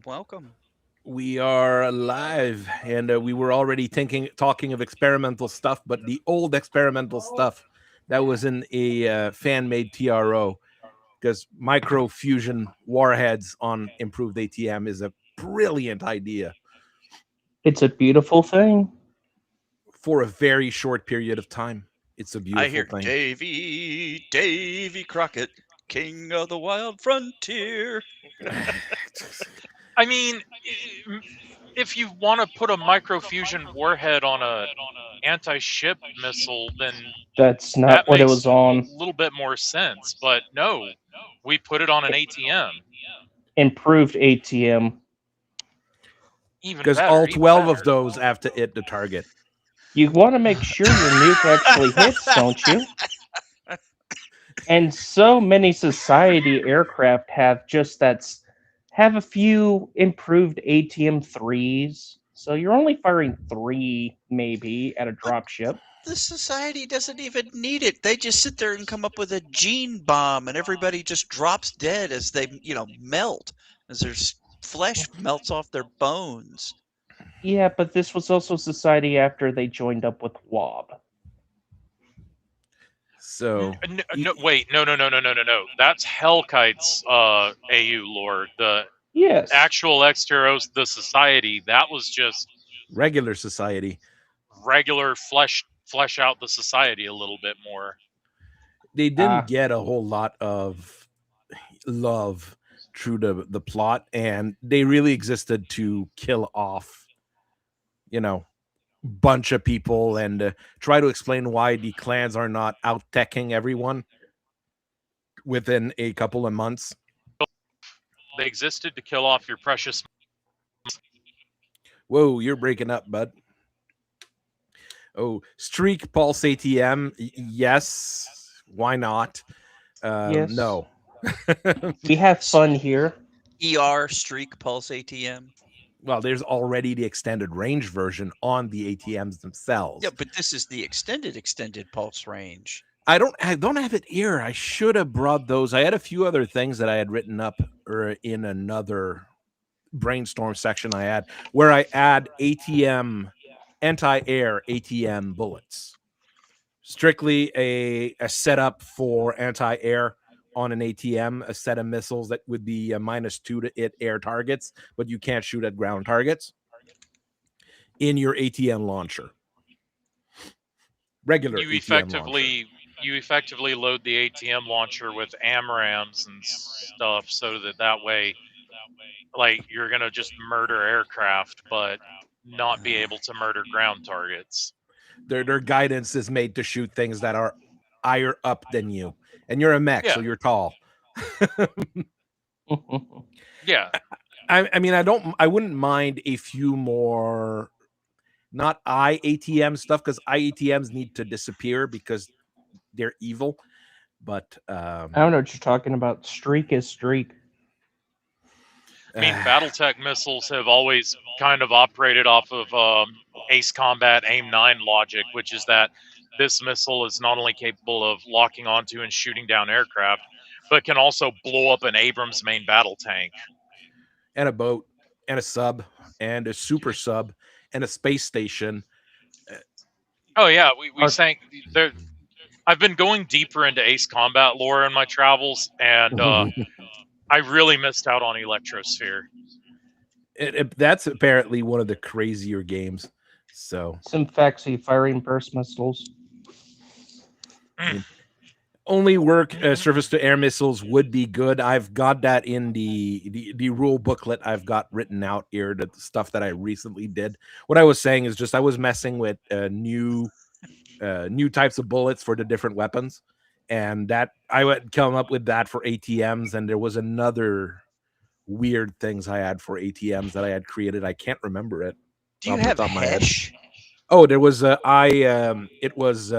welcome. We are live, and we were already talking of experimental stuff, but the old experimental stuff that was in a fan-made TRO, because micro fusion warheads on improved ATM is a brilliant idea It's a beautiful thing. for a very short period of time. It's a I beautiful hear thing. Davy Crockett, king of the wild frontier. I mean, if you want to put a microfusion warhead on a anti-ship missile, then That's not that what it makes was a on. little bit more sense. But no, we put it on an ATM. Improved ATM. Even Because better, all even 12 of better. those have to hit the target. You want to make sure your nuke actually hits, don't you? And so many society aircraft have a few improved ATM threes. So you're only firing three, maybe, at a But dropship. the society doesn't even need it. They just sit there and come up with a gene bomb, and everybody just drops dead as they, melt, as their flesh melts off their bones. Yeah, but this was also society after they joined up with WOB. So, No, wait, no. That's Hellkite's AU lore. The Yes. actual Exteros, the society, that was just regular society. regular flesh out the society a little bit more. They didn't get a whole lot of love through the plot, and they really existed to kill off, bunch of people and try to explain why the clans are not out teching everyone within a couple of months. They existed to kill off your precious. Whoa, you're breaking up, bud. Oh, Streak Pulse ATM, yes. Why not? Yes. No. We have fun here. ER Streak Pulse ATM. Well, there's already the extended range version on the ATMs themselves. Yeah, but this is the extended pulse range. I don't have it here. I should have brought those. I had a few other things that I had written up or in another brainstorm section I had where I add ATM anti-air ATM bullets. Strictly a setup for anti-air on an ATM, a set of missiles that would be -2 to hit air targets, but you can't shoot at ground targets in your ATM launcher. Regular You ATM launcher. effectively load the ATM launcher with AMRAMs and stuff, so that way, like, you're gonna just murder aircraft, but not be able to murder ground targets. Their guidance is made to shoot things that are higher up than you, and you're a mech, so Yeah. you're tall. Yeah. I mean, I wouldn't mind a few more, not IATM stuff, because IATMs need to disappear because they're evil. But I don't know what you're talking about. Streak is streak. I mean, Battletech missiles have always kind of operated off of Ace Combat Aim 9 logic, which is that this missile is not only capable of locking onto and shooting down aircraft, but can also blow up an Abrams main battle tank. And a boat, and a sub, and a super sub, and a space station. Oh yeah, we sank there. I've been going deeper into Ace Combat lore in my travels, and I really missed out on Electrosphere. That's apparently one of the crazier games. So Some Faxi firing burst missiles. only work surface to air missiles would be good. I've got that in the rule booklet I've got written out here, the stuff that I recently did. What I was saying is just I was messing with new types of bullets for the different weapons, and that I would come up with that for ATMs, and there was another weird things I had for ATMs that I had created. I can't remember it. Do you off the have top of my head. Hesh? Oh, there was it was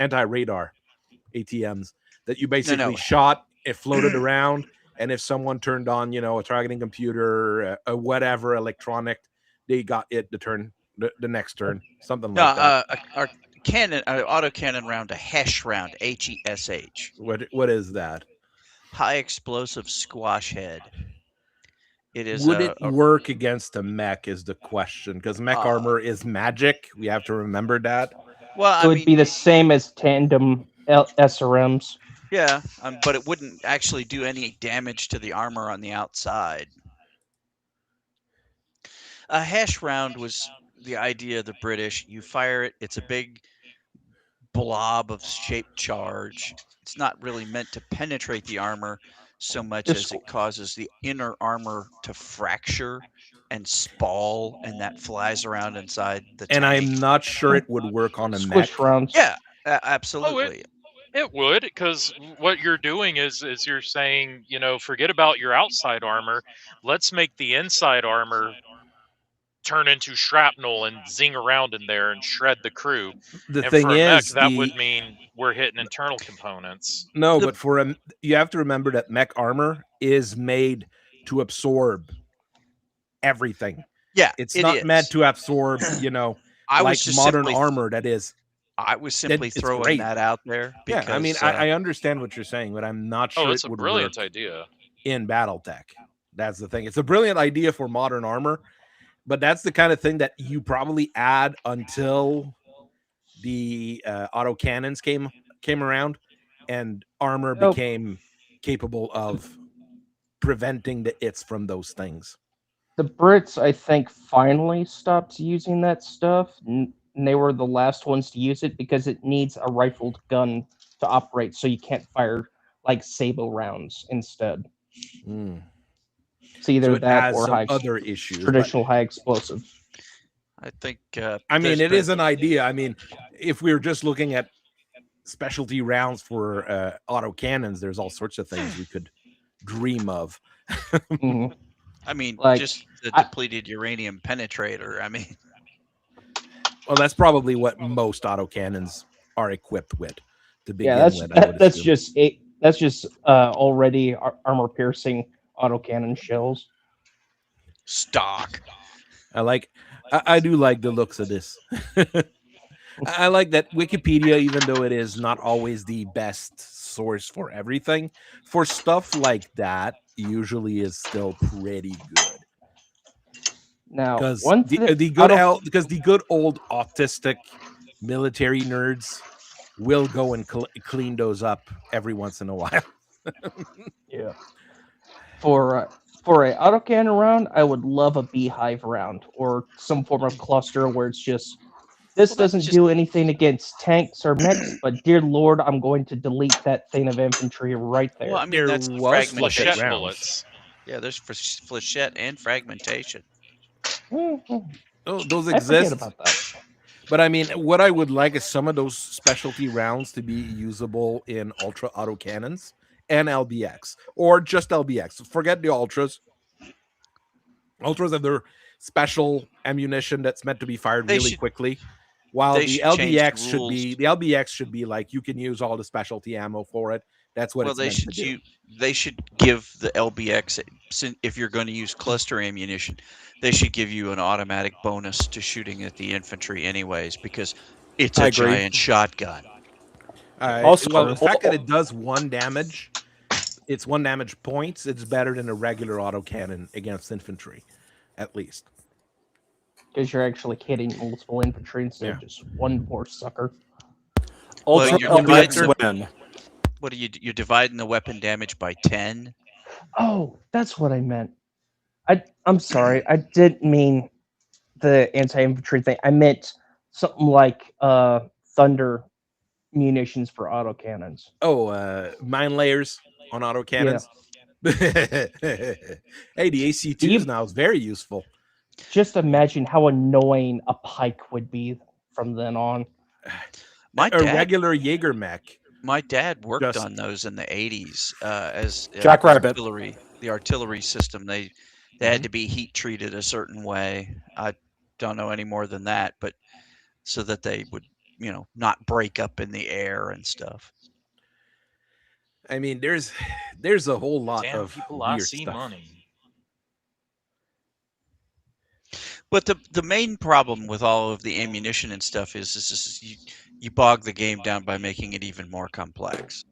anti-radar ATMs that you basically shot, it floated around, and if someone turned on, a targeting computer, a whatever electronic, they got it the turn, the next turn, something like that. Our cannon, autocannon round, a Hesh round, HESH. What is that? High explosive squash head. It is Would it work against a mech is the question, because mech uh, armor is magic. We have to remember that. well, It I would be mean, the same as tandem SRMs. yeah, but it wouldn't actually do any damage to the armor on the outside. A hash round was the idea of the British. You fire it, it's a big blob of shaped charge. It's not really meant to penetrate the armor so much Just as it causes the inner armor to fracture and spall, and that flies around inside the And tank. I'm not sure it would work on a mech. squish rounds. Yeah, Oh, absolutely. it would, because what you're doing is you're saying, forget about your outside armor. Let's make the inside armor turn into shrapnel and zing around in there and shred the crew. The And thing for a mech, is, that would mean we're hitting internal components. no, The- but you have to remember that mech armor is made to absorb everything. Yeah, It's it not meant is. to absorb, I was like just modern simply armor that is. I was simply It's throwing great. that out there Yeah, I mean, because I understand what you're saying, but I'm not Oh, sure it's it a would brilliant work idea. in BattleTech. That's the thing. It's a brilliant idea for modern armor, but that's the kind of thing that you probably add until the autocannons came around, and armor Nope. became capable of preventing the hits from those things. The Brits, I think, finally stopped using that stuff. And they were the last ones to use it because it needs a rifled gun to operate, so you can't fire like sable rounds instead. Mm. So either So it that has or some other issues. traditional high explosive. I think I mean, there's it been- is an idea. I mean, if we were just looking at specialty rounds for autocannons, there's all sorts of things we could dream of. Mhm. I mean, like, just the I- depleted uranium penetrator. I mean, Well, that's probably what most autocannons are equipped with to begin Yeah, with. I would that's assume. just that's just already armor piercing autocannon shells. stock. I do like the looks of this. I like that Wikipedia, even though it is not always the best source for everything, for stuff like that, usually is still pretty good. Now, Because one the thing the good because the good old autistic military nerds will go and clean those up every once in a while. yeah, for a autocannon round, I would love a beehive round or some form of cluster where it's just this Well, that's doesn't just- do anything against tanks or mechs, but dear lord, I'm going to delete that thing of infantry right there. Well, I mean, There that's was fragmentation. Flechette rounds. bullets. Yeah, there's flechette and fragmentation. Mhm. Oh, those I forget exist. about that. But I mean, what I would like is some of those specialty rounds to be usable in ultra auto cannons and LBX, or just LBX. Forget the ultras. Ultras have their special ammunition that's meant to be fired They really should- quickly, while they the should change the LBX should be rules. like you can use all the specialty ammo for it. That's what Well, it's they meant to should do. they should give the LBX if you're going to use cluster ammunition, they should give you an automatic bonus to shooting at the infantry anyways because it's I a agree. giant shotgun. Also- Well, the fact that it does one damage, it's one damage points. It's better than a regular autocannon against infantry, at least. Because you're actually hitting multiple infantry instead of just one poor sucker. Well, Ultra you're LBX dividing win. What are you're dividing the weapon damage by 10? Oh, that's what I meant. I'm sorry. I didn't mean the anti-infantry thing. I meant something like thunder munitions for autocannons. Oh, mine layers on autocannons. Hey, the AC2s now is very useful. Just imagine how annoying a pike would be from then on. My A dad regular Jaeger mech. my dad worked Just- on those in the 80s as Jackrabbit. the artillery system. They had to be heat treated a certain way. I don't know any more than that, but so that they would, not break up in the air and stuff. I mean, there's a whole lot Damn of people, weird I see stuff. money. But the main problem with all of the ammunition and stuff is you bog the game down by making it even more complex.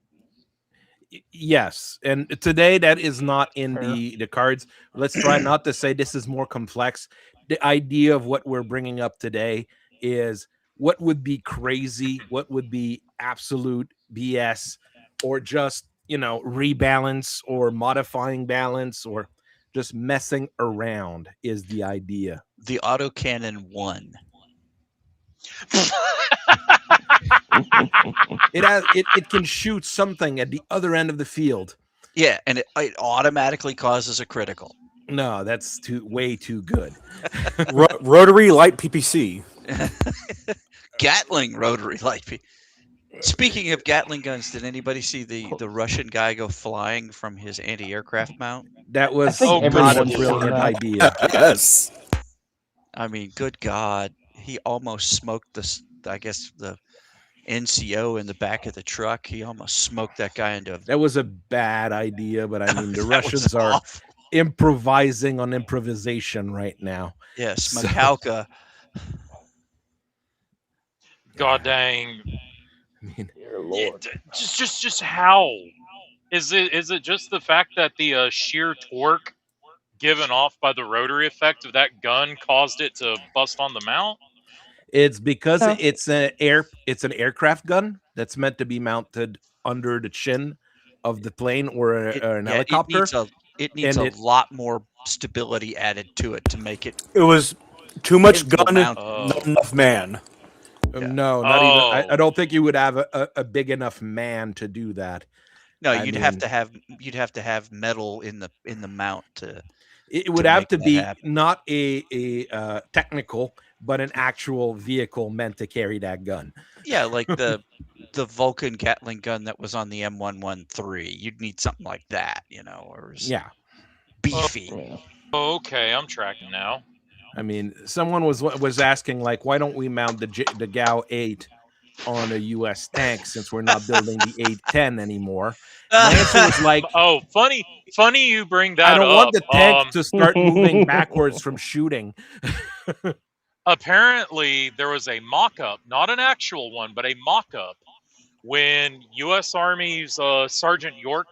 Yes, and today that is not in Fair. the cards. Let's try not to say this is more complex. The idea of what we're bringing up today is what would be crazy, what would be absolute BS, or just rebalance or modifying balance or just messing around is the idea. The autocannon won. It can shoot something at the other end of the field. Yeah, and it automatically causes a critical. No, that's way too good. Rotary light PPC. Gatling rotary light. Speaking of Gatling guns, did anybody see the Russian guy go flying from his anti-aircraft mount? That was think not a everyone's seen brilliant that. idea. Yes. I mean, good God, he almost smoked the NCO in the back of the truck. He almost smoked that guy into. That was a bad idea, but I mean, the That was Russians are awful. improvising on improvisation right now. Yes, So- Makauka. God dang. I mean, Dear Lord. Just how is it? Is it just the fact that the sheer torque given off by the rotary effect of that gun caused it to bust on the mount? it's because Yeah. it's an aircraft gun that's meant to be mounted under the chin of the plane or an helicopter. It needs and a it- lot more stability added to it to make it. It was too much Capable gun, mount. not enough man. Yeah. No, not even. I Oh. don't think you would have a big enough man to do that. No, I you'd mean- have to have metal in the mount to. It would to have make to that be happen. not a technical, but an actual vehicle meant to carry that gun. Yeah, like the Vulcan Gatling gun that was on the M113. You'd need something like that, or Yeah. beefy. Yeah. Okay, I'm tracking now. I mean, someone was asking, like, why don't we mount the GAU 8 on a U.S. tank since we're not building the 810 anymore? My answer was like, Oh, funny you bring that I don't up. want the tank to start moving backwards from shooting. Apparently, there was a mock-up, not an actual one, but a mock-up when U.S. Army's Sergeant York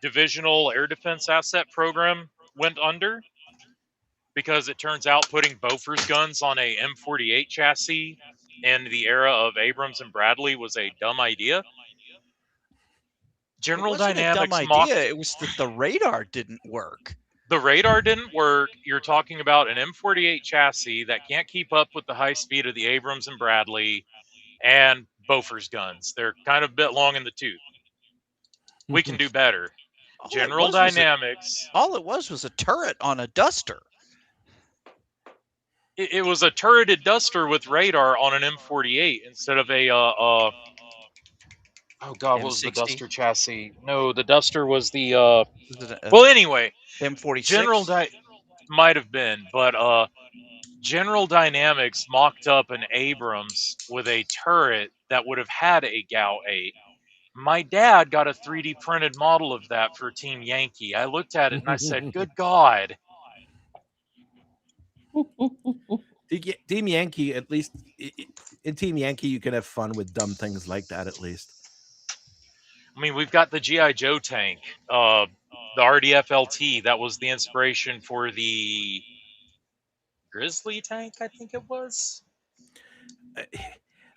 Divisional Air Defense Asset Program went under because it turns out putting Bofors guns on a M48 chassis in the era of Abrams and Bradley was a dumb idea. It General wasn't a dumb Dynamics mock. idea. It was that the radar didn't work. The radar didn't work. You're talking about an M48 chassis that can't keep up with the high speed of the Abrams and Bradley and Bofors guns. They're kind of a bit long in the tooth. We can do better. All it General was was Dynamics. All it was a turret on a duster. It was a turreted duster with radar on an M48 instead of a oh god, what was the M60? duster chassis? No, the duster was the Was it a well anyway, M46? might have been, but General Dynamics mocked up an Abrams with a turret that would have had a GAU 8. My dad got a 3D printed model of that for Team Yankee. I looked at it and I said, "Good God." Team Yankee, at least in Team Yankee, you can have fun with dumb things like that. At least, I mean, we've got the GI Joe tank, the RDF LT. That was the inspiration for the Grizzly tank, I think it was.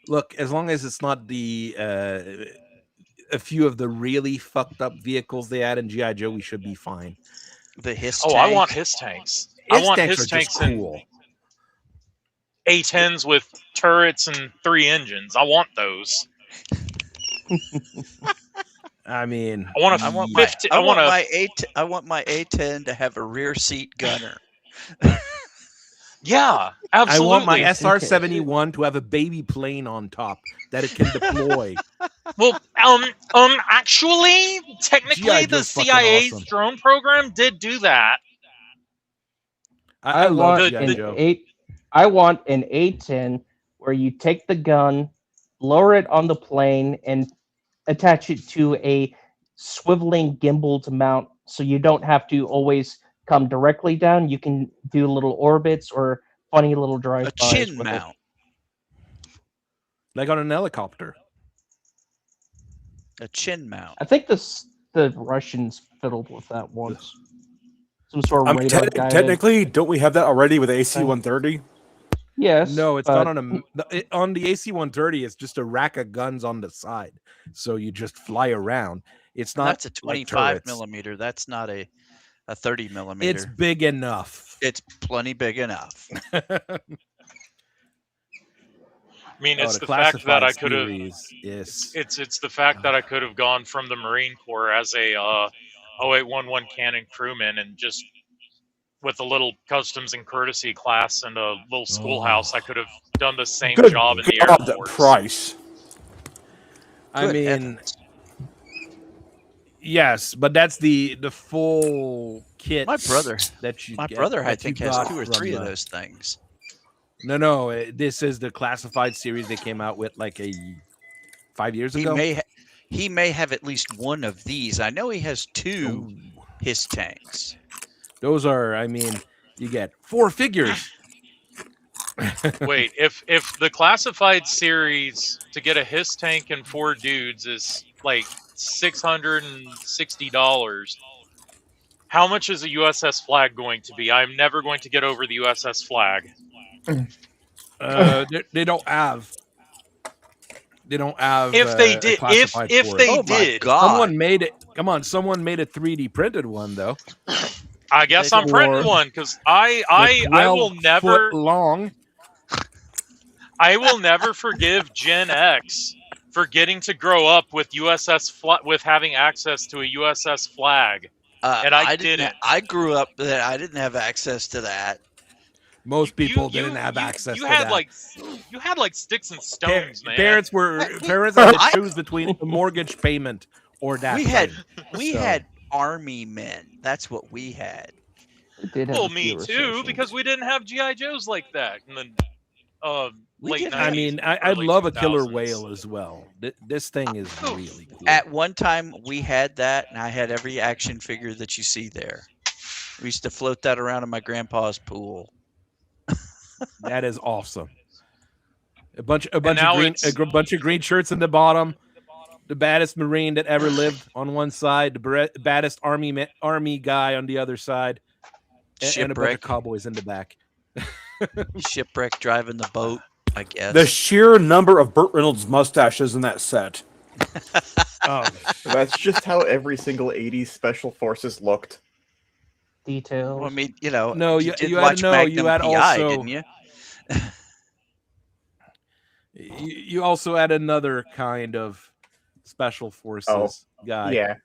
look, as long as it's not the a few of the really fucked up vehicles they had in GI Joe, we should be fine. The Hiss Oh, tank. I want his tanks. I want his are tanks just and cool. A10s with turrets and 3 engines. I want those. I mean, I want a I want 50. my, I, want a my I want my A10 to have a rear seat gunner. yeah, I absolutely. want my SR-71 to have a baby plane on top that it can deploy. Well, actually, technically, G.I. the Joe's fucking CIA's awesome. drone program did do that. I love want G.I. an Joe. I want an A10 where you take the gun, lower it on the plane, and attach it to a swiveling gimbal to mount, so you don't have to always come directly down. You can do little orbits or funny little A drive-bys chin with it. mount. Like on an helicopter. A chin mount. I think the Russians fiddled with that once. Some sort of radar guided. Technically, don't we have that already with the AC-130? Yes. No, it's but not on the AC-130. It's just a rack of guns on the side, so you just fly around. It's not. That's a like 25 turrets. millimeter. That's not a 30 It's millimeter. big enough. It's plenty big enough. I mean, it's the the fact that I classified could have. series is It's the fact that I could have gone from the Marine Corps as a 0811 cannon crewman and just with a little customs and courtesy class and a little schoolhouse, I could have done the same Good job in the Air God, that Force. price. I Good mean, heavens. yes, but that's the full kit. My brother, that you my get, brother, I that you think, has got 2 or from 3 of the- those things. No, this is the classified series they came out with like 5 years He ago. may have at least one of these. I know he has 2 Ooh. his tanks. Those are, I mean, you get 4 figures. Wait, if the classified series to get a HISS tank and 4 dudes is like $660, how much is a USS Flag going to be? I'm never going to get over the USS Flag. They don't have. They don't have. If they a did, classified if for it. they Oh my did, God. Someone made it. Come on, someone made a 3D printed one though. I guess They I'm printing don't- one because I will 12 never. foot long. I will never forgive Gen X for getting to grow up with with having access to a USS Flag. And I didn't. I grew up that I didn't have access to that. Most people didn't have access you to had that. you had like sticks and stones, man. Parents had to choose between a mortgage payment or that. We had So- army men. That's what we had. It did have Well, a me few too, restrictions. because we didn't have GI Joes like that in the We late did 90s. I mean, I'd early love a killer 2000s. whale as well. This thing is really cool. At one time, we had that, and I had every action figure that you see there. We used to float that around in my grandpa's pool. That is awesome. A bunch of now green, it's- a bunch of green shirts in the bottom. The baddest Marine that ever lived on one side. The baddest army guy on the other side, and a bunch of Shipwreck, cowboys in the back. shipwreck driving the boat. I guess. The sheer number of Burt Reynolds mustaches in that set. Oh, That's just how every single 80s special forces looked. Details. Well, I mean, No, you you- did you had- watch no, Magnum you had PI, also- didn't you? you also had another kind of special forces guy. Yeah.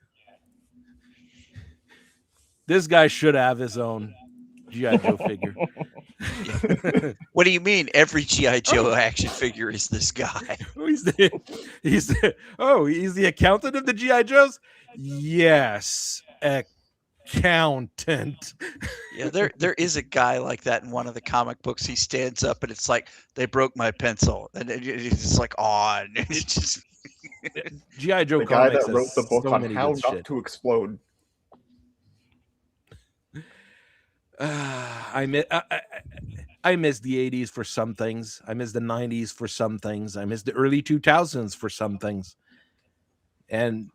This guy should have his own GI Joe figure. What do you mean? Every GI Joe action figure is this guy. he's the accountant of the GI Joes. Yes, accountant. Yeah, there is a guy like that in one of the comic books. He stands up and it's like they broke my pencil, and it's like on. It's just GI Joe The guy comics that wrote has the book so on many how good not shit. to explode. I miss the 80s for some things. I miss the 90s for some things. I miss the early 2000s for some things. And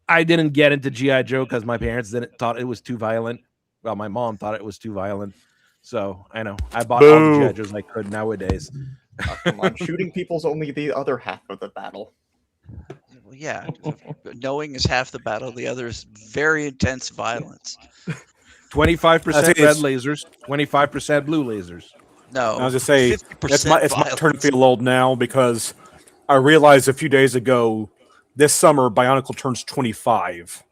I didn't get into GI Joe because my parents thought it was too violent. Well, my mom thought it was too violent. So I know I bought all the GI Joes I could nowadays. Come on, shooting people's only the other half of the battle. well, yeah. Knowing is half the battle. The other is very intense violence. 25% red it's- lasers, 25% blue lasers. No, I was just say 50% it's my turn to violence. feel old now because I realized a few days ago this summer Bionicle turns 25.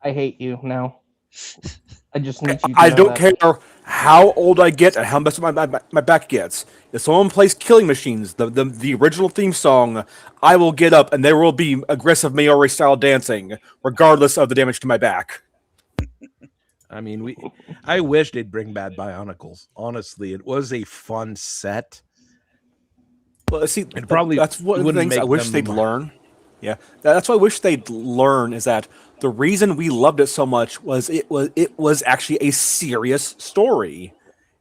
I hate you now. I just need you to I know don't that. care how old I get and how much my back gets. If someone plays Killing Machines, the original theme song, I will get up and there will be aggressive Maori style dancing, regardless of the damage to my back. I mean, I wish they'd bring back Bionicles. Honestly, it was a fun set. Well, see, probably that's one of the wouldn't things I make wish them- they'd learn. Yeah, that's what I wish they'd learn is that the reason we loved it so much was it was actually a serious story,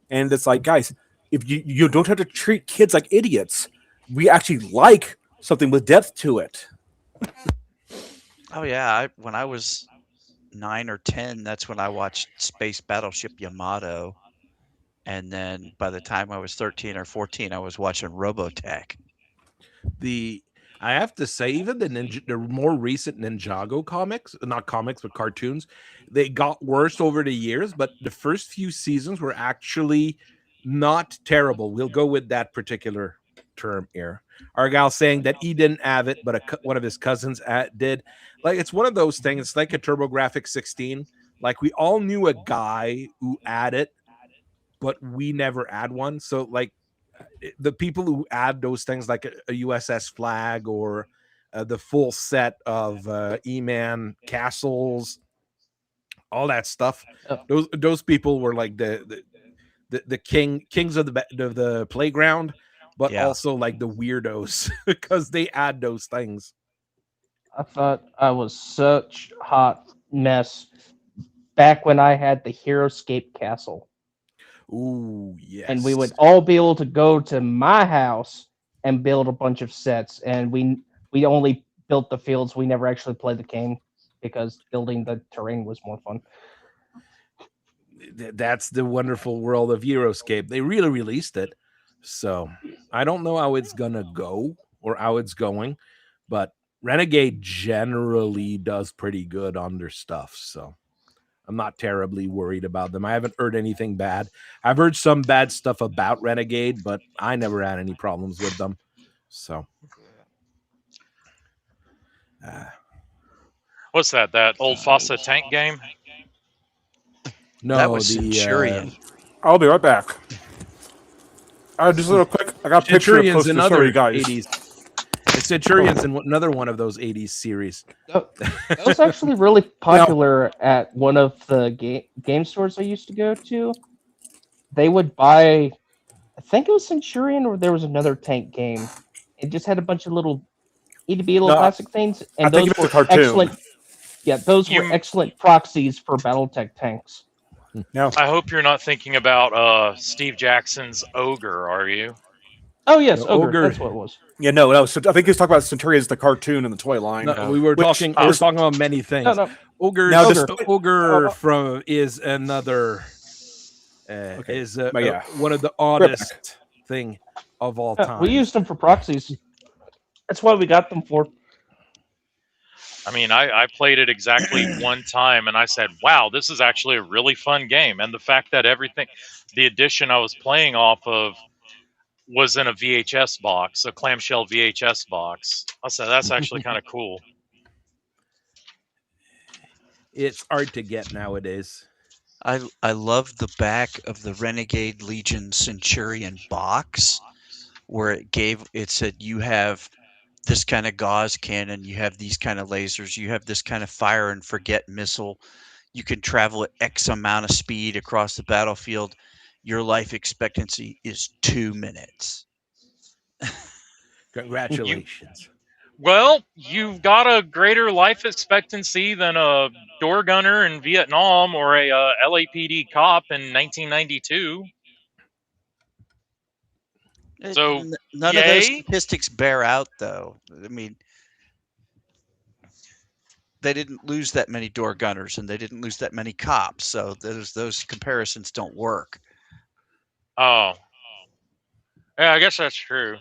and it's like, guys, if you don't have to treat kids like idiots, we actually like something with depth to it. Oh yeah, when I was 9 or 10, that's when I watched Space Battleship Yamato, and then by the time I was 13 or 14, I was watching Robotech. The I have to say, even the more recent Ninjago comics, not comics but cartoons, they got worse over the years. But the first few seasons were actually not terrible. We'll go with that particular term here. Argyle saying that he didn't have it, but one of his cousins did. Like it's one of those things. It's like a TurboGrafx 16. Like we all knew a guy who had it, but we never had one. So like the people who add those things like a USS Flag or the full set of E-Man castles, all that stuff. Oh, Those people were like the kings of the playground, but Yeah. also like the weirdos because they add those things. I thought I was such hot mess back when I had the Heroescape Castle, Ooh, and we yes. would all be able to go to my house and build a bunch of sets, and we only built the fields. We never actually played the game because building the terrain was more fun. That's the wonderful world of Euroscape. They really released it. So I don't know how it's gonna go or how it's going, but Renegade generally does pretty good on their stuff. So I'm not terribly worried about them. I haven't heard anything bad. I've heard some bad stuff about Renegade, but I never had any problems with them. So uh, What's that? That old Fossa tank game? That no, was the Centurion. I'll be right back. Just a little quick. I got a picture to Centurions, post to show you another guys. 80s. Centurions and another one of those 80s series. That was actually really popular at one of the game stores I used to go to. They would buy, I think it was Centurion or there was another tank game. It just had a bunch of little itty bitty little No, plastic things, I and think those it was a were cartoon. excellent. Yeah, those were You, excellent proxies for BattleTech tanks. No, I hope you're not thinking about Steve Jackson's Ogre, are you? Oh yes, No, Ogre. Ogre. That's what it was. yeah, no. So I think he's talking about Centurions, the cartoon and the toy line. No, Oh, we were Which talking. Oh, We're talking about many No, things. no, now Ogre's this. Ogre. Ogre Oh, from is another Okay, is but yeah, one of the right back. oddest thing of all we time. used them for proxies. That's why we got them for. I mean, I played it exactly one time and I said, wow, this is actually a really fun game. And the fact that the edition I was playing off of was in a VHS box, a clamshell VHS box. I said, that's actually kind of cool. It's hard to get nowadays. I love the back of the Renegade Legion Centurion box where it said you have this kind of gauze cannon, you have these kind of lasers, you have this kind of fire and forget missile, you can travel at X amount of speed across the battlefield. Your life expectancy is 2 minutes. You Congratulations. Well, you've got a greater life expectancy than a door gunner in Vietnam or a LAPD cop in 1992. So, None of those yay. statistics bear out, though. I mean, they didn't lose that many door gunners and they didn't lose that many cops, so those comparisons don't work. Oh, yeah, I guess that's true.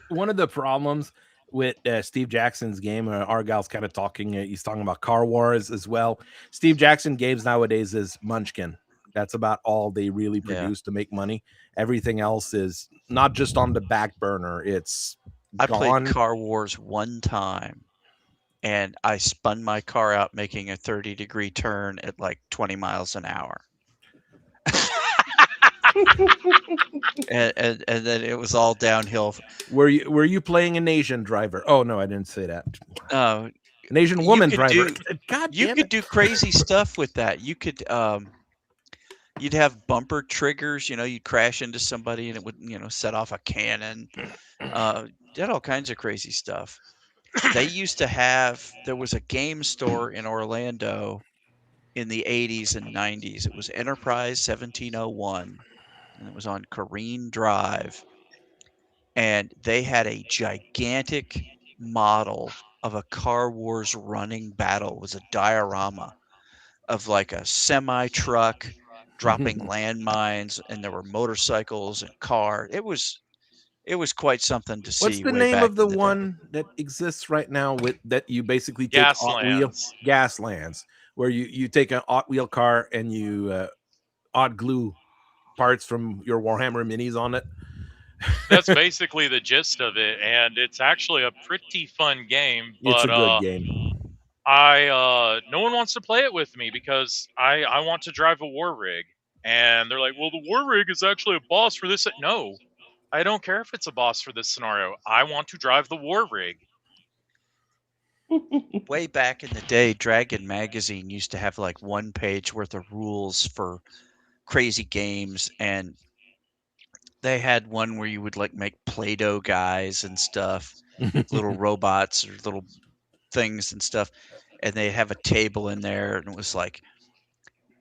One of the problems with Steve Jackson's game, Argyle's kind of talking. He's talking about Car Wars as well. Steve Jackson games nowadays is Munchkin. That's about all they really Yeah. produce to make money. Everything else is not just on the back burner. It's I gone. played Car Wars one time and I spun my car out making a 30-degree turn at like 20 miles an hour. And then it was all downhill. Were you playing an Asian driver? Oh no, I didn't say that. Uh, An Asian you woman could driver. do God you damn could it. do crazy stuff with that. You'd have bumper triggers, you'd crash into somebody and it would, set off a cannon. Did all kinds of crazy stuff. There was a game store in Orlando in the 80s and 90s. It was Enterprise 1701 and it was on Careen Drive. And they had a gigantic model of a Car Wars running battle was a diorama of like a semi truck dropping landmines, and there were motorcycles and cars. It was quite something to What's see the way name back of in the the day. one that exists right now with that you basically take Gaslands. Gaslands, where you take an Hot Wheel car and you odd glue parts from your Warhammer minis on it. That's basically the gist of it, and it's actually a pretty fun game. It's a But good game. no one wants to play it with me because I want to drive a war rig, and they're like, well, the war rig is actually a boss for this. No, I don't care if it's a boss for this scenario. I want to drive the war rig. Way back in the day, Dragon Magazine used to have like one page worth of rules for crazy games, and they had one where you would like make Play-Doh guys and stuff, little robots or little things and stuff, and they have a table in there, and it was like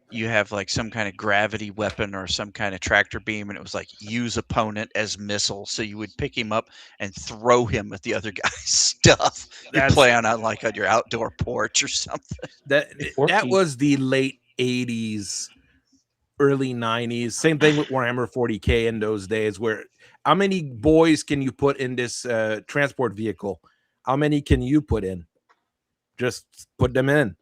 you have like some kind of gravity weapon or some kind of tractor beam, and it was like use opponent as missile, so you would pick him up and throw him at the other guy's stuff. You That's play on like on your outdoor porch or something. that Forky. was the late 80s, early 90s. Same thing with Warhammer 40K in those days, where how many boys can you put in this transport vehicle? How many can you put in? Just put them in.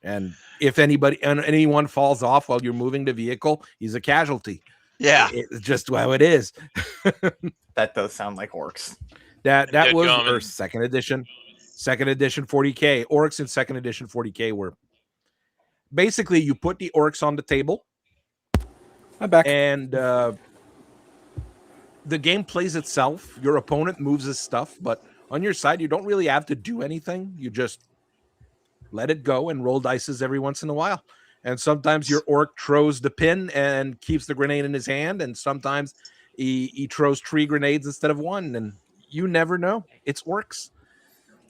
And if anyone falls off while you're moving the vehicle, he's a casualty. Yeah. It's just how it is. That does sound like orcs. That Dead was gum our and- second edition 40K. Orcs in second edition 40K were basically you put the orcs on the table. I'm back. And the game plays itself. Your opponent moves his stuff, but on your side, you don't really have to do anything. You just let it go and roll dices every once in a while. And sometimes your orc throws the pin and keeps the grenade in his hand, and sometimes he throws 3 grenades instead of 1, and you never know. It's orcs.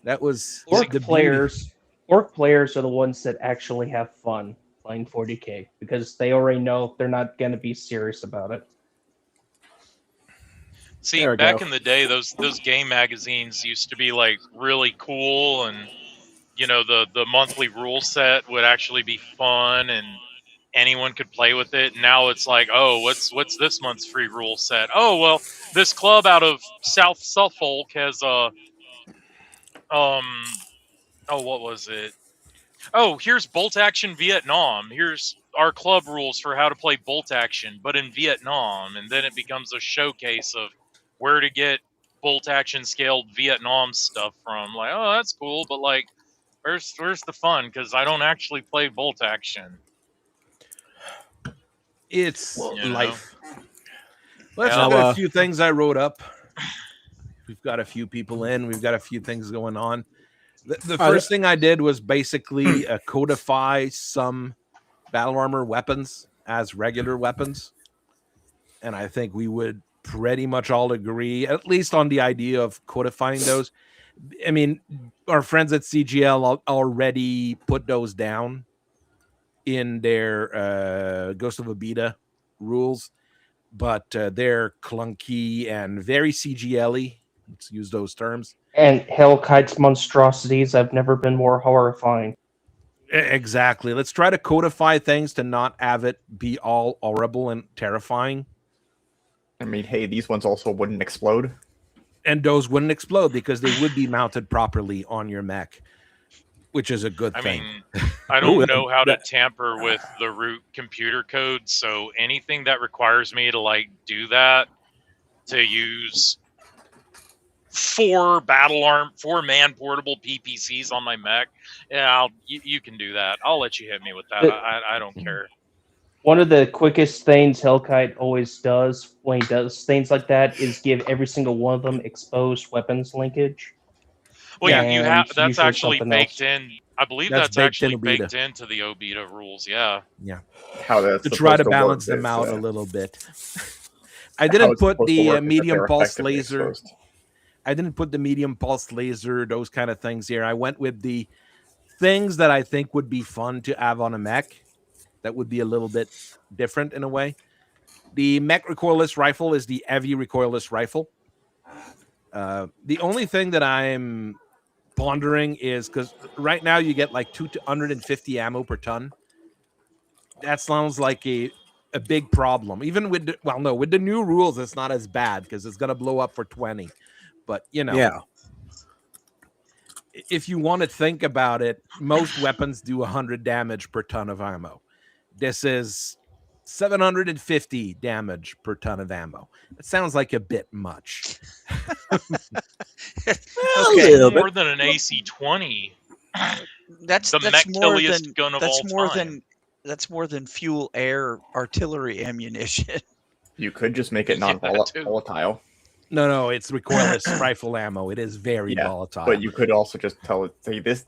That was Orc the players. Orc players are the ones that actually have fun playing 40K because they already know they're not going to be serious about it. See, There we back go. in the day, those game magazines used to be like really cool, and you know the monthly rule set would actually be fun, and anyone could play with it. Now it's like, oh, what's this month's free rule set? Oh, well, this club out of South Suffolk has what was it? Oh, here's Bolt Action Vietnam. Here's our club rules for how to play Bolt Action, but in Vietnam. And then it becomes a showcase of where to get Bolt Action scaled Vietnam stuff from. Like, oh, that's cool, but like, where's the fun? Because I don't actually play Bolt Action. It's You know? life. Let's Yeah. look at a few things I wrote up. We've got a few people in. We've got a few things going on. The first thing I did was basically codify some battle armor weapons as regular weapons. And I think we would pretty much all agree, at least on the idea of codifying those. I mean, our friends at CGL already put those down in their Ghost of Abita rules, but they're clunky and very CGL-y. Let's use those terms. And Hellkite's monstrosities have never been more horrifying. Exactly. Let's try to codify things to not have it be all horrible and terrifying. I mean, hey, these ones also wouldn't explode. And those wouldn't explode because they would be mounted properly on your mech, which is a good thing. I mean, I don't know how to tamper with the root computer code, so anything that requires me to like do that, to use 4 man portable PPCs on my mech, yeah, you can do that. I'll let you hit me with that. I don't care. One of the quickest things Hellkite always does when he does things like that is give every single one of them exposed weapons linkage. Well, Yeah, you and have that's usually actually something baked else. in. I believe That's that's baked actually in Obita. baked into the Obita rules. Yeah. How that's To try to supposed balance work them is, out a little bit. I how didn't it's put supposed to the work is that medium they're pulse effectively laser. exposed. I didn't put the medium pulse laser, those kind of things here. I went with the things that I think would be fun to have on a mech that would be a little bit different in a way. The mech recoilless rifle is the heavy recoilless rifle. The only thing that I'm pondering is because right now you get like 250 ammo per ton. That sounds like a big problem. Even with with the new rules, it's not as bad because it's gonna blow up for 20. But Yeah. if you want to think about it, most weapons do 100 damage per ton of ammo. This is 750 damage per ton of ammo. It sounds like a bit much. Okay, More than an AC-20. that's The mech-killiest gun of all time. That's more than fuel air artillery ammunition. You could just make it Yeah, that too. non-volatile. No, it's recoilless rifle ammo. It is very Yeah, volatile. but you could also just say this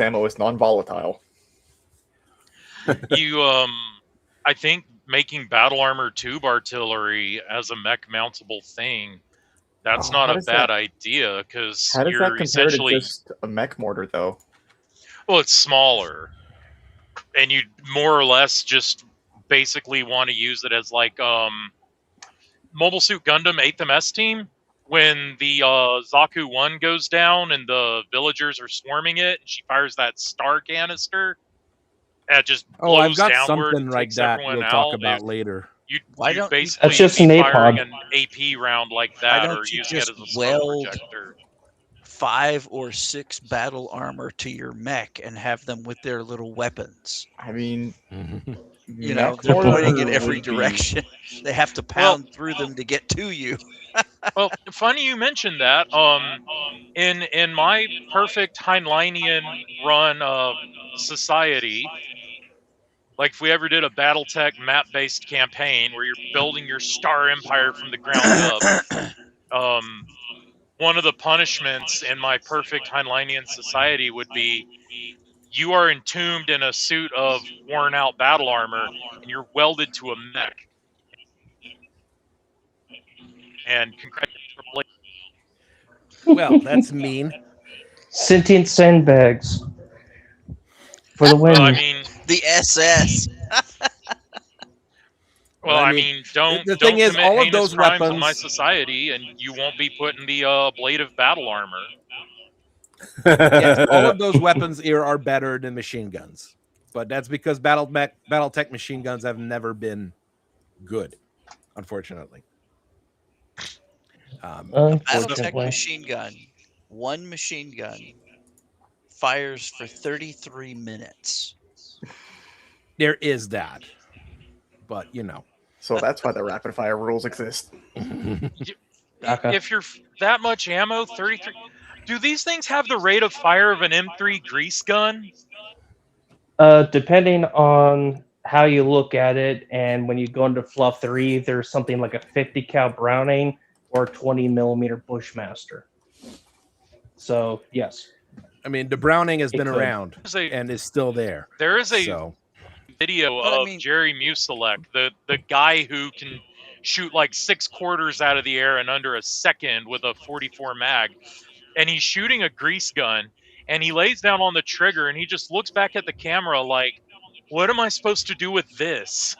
ammo is non-volatile. You, I think making battle armor tube artillery as a mech mountable thing, that's not a bad idea, because How does that you're compare essentially... to just a mech mortar, though? Well, it's smaller. And you more or less just basically want to use it as like Mobile Suit Gundam 8th MS team. When the Zaku 1 goes down and the villagers are swarming it, she fires that star canister. That just blows I've got downward, something like takes that everyone we'll out. talk about later. You don't basically That's just be an firing APOD. an AP round like Why that, don't or you using it just as a smoke weld projector. 5 or 6 battle armor to your mech and have them with their little weapons? I mean, They're mech mortar pointing in every would be- direction. They have to pound through them to get to you. Well, funny you mentioned that. In my perfect Heinleinian run of society, like if we ever did a Battletech map-based campaign where you're building your star empire from the ground up, one of the punishments in my perfect Heinleinian society would be you are entombed in a suit of worn-out battle armor, and you're welded to a mech. And congratulations. Well, that's mean. Sentient sandbags for the win. Well, I mean, The SS. well, I I mean, mean, don't the thing is, commit all of heinous those crimes in weapons- my society, and you won't be put in the blade of battle armor. Yes, all of those weapons here are better than machine guns, but that's because Battletech machine guns have never been good, unfortunately. Battletech Unfortunately. machine gun, one machine gun, fires for 33 minutes. There is that, but So that's why the rapid fire rules exist. Okay. If you're that much ammo, 33. Do these things have the rate of fire of an M3 grease gun? Depending on how you look at it, and when you go into Fluff 3, there's something like a 50 cal Browning or 20 millimeter Bushmaster. So yes, I mean, the Browning has It been could. around and is still there. There is a So video But, I of mean- Jerry Muselek, the guy who can shoot like 6 quarters out of the air in under a second with a 44 mag, and he's shooting a grease gun, and he lays down on the trigger, and he just looks back at the camera like, what am I supposed to do with this?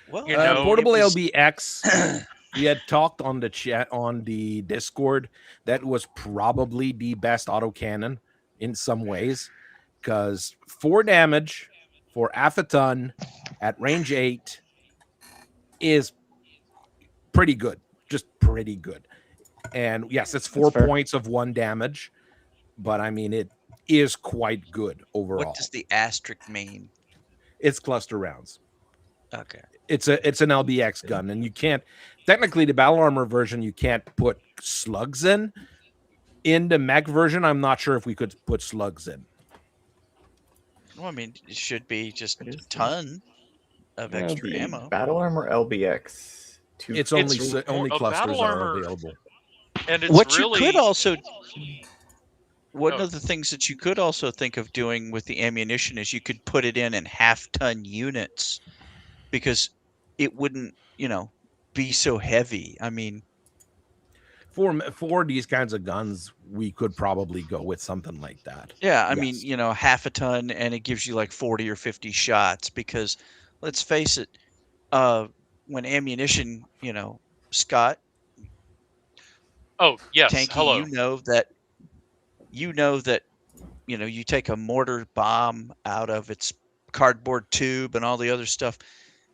Well, You know, portable it was- LBX. We had talked on the chat on the Discord that was probably the best autocannon in some ways, because 4 damage for half a ton at range 8 is pretty good, just pretty good. And yes, it's 4 fair. points of 1 damage, but I mean it is quite good overall. What does the asterisk mean? It's cluster rounds. Okay. It's an LBX gun, and you can't technically the battle armor version you can't put slugs in. In the mech version, I'm not sure if we could put slugs in. Well, I mean, it should be just a ton of extra The ammo. Battle Armor LBX. It's only It's only a clusters battle are armor- available. And it's What really... you could also, one Oh. of the things that you could also think of doing with the ammunition is you could put it in half-ton units, because it wouldn't, be so heavy. I mean, For these kinds of guns, we could probably go with something like that. yeah, I Yes. mean, half a ton, and it gives you like 40 or 50 shots. Because let's face it, when ammunition, Scott, Oh yes, Tanky, hello. you take a mortar bomb out of its cardboard tube and all the other stuff.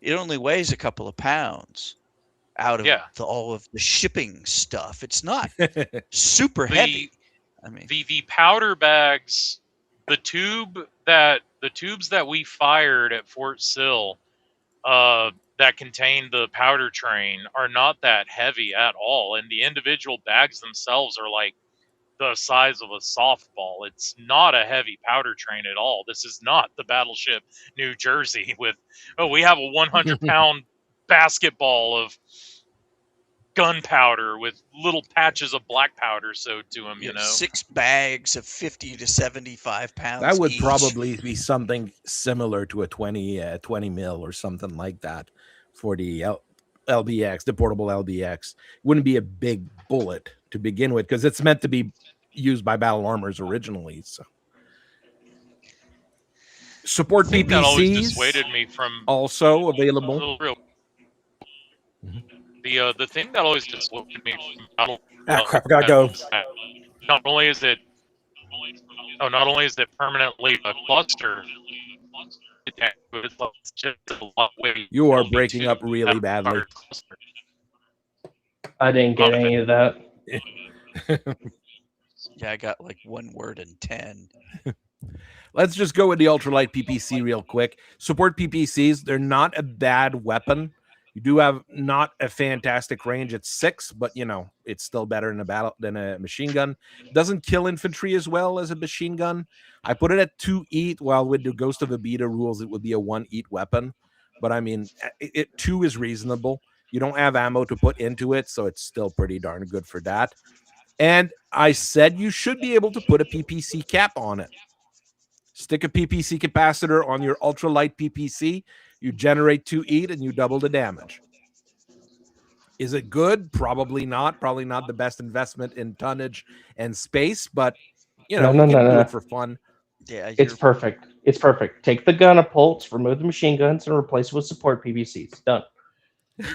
It only weighs a couple of pounds out of Yeah, all of the shipping stuff. It's not super the heavy. I mean, the powder bags, the tubes that we fired at Fort Sill, that contain the powder train are not that heavy at all, and the individual bags themselves are like the size of a softball. It's not a heavy powder train at all. This is not the battleship New Jersey with, we have a 100-pound basketball of gunpowder with little patches of black powder sewed to them, 6 bags of 50 to 75 pounds That would each. probably be something similar to a 20 mil or something like that for the LBX, the portable LBX. It wouldn't be a big bullet to begin with because it's meant to be used by battle armors originally. So support the thing that always PPCs dissuaded me from also available. The thing that always dissuaded me from battle Crap, I gotta go. not only is it permanently a cluster, it's just a lot way You are breaking up really badly. I didn't get any of that. Yeah, I got like 1 word in 10. Let's just go with the ultralight PPC real quick. Support PPCs. They're not a bad weapon. You do have not a fantastic range at 6, but it's still better than a machine gun. Doesn't kill infantry as well as a machine gun. I put it at 2 eat, while with the Ghost of Abita rules, it would be a 1 eat weapon. But I mean, 2 is reasonable. You don't have ammo to put into it, so it's still pretty darn good for that. And I said you should be able to put a PPC cap on it. Stick a PPC capacitor on your ultralight PPC, you generate 2 eat, and you double the damage. Is it good? Probably not. Probably not the best investment in tonnage and space, but you can do it for fun. Yeah, it's perfect. It's perfect. Take the gunapults, remove the machine guns, and replace it with support PVCs. Done.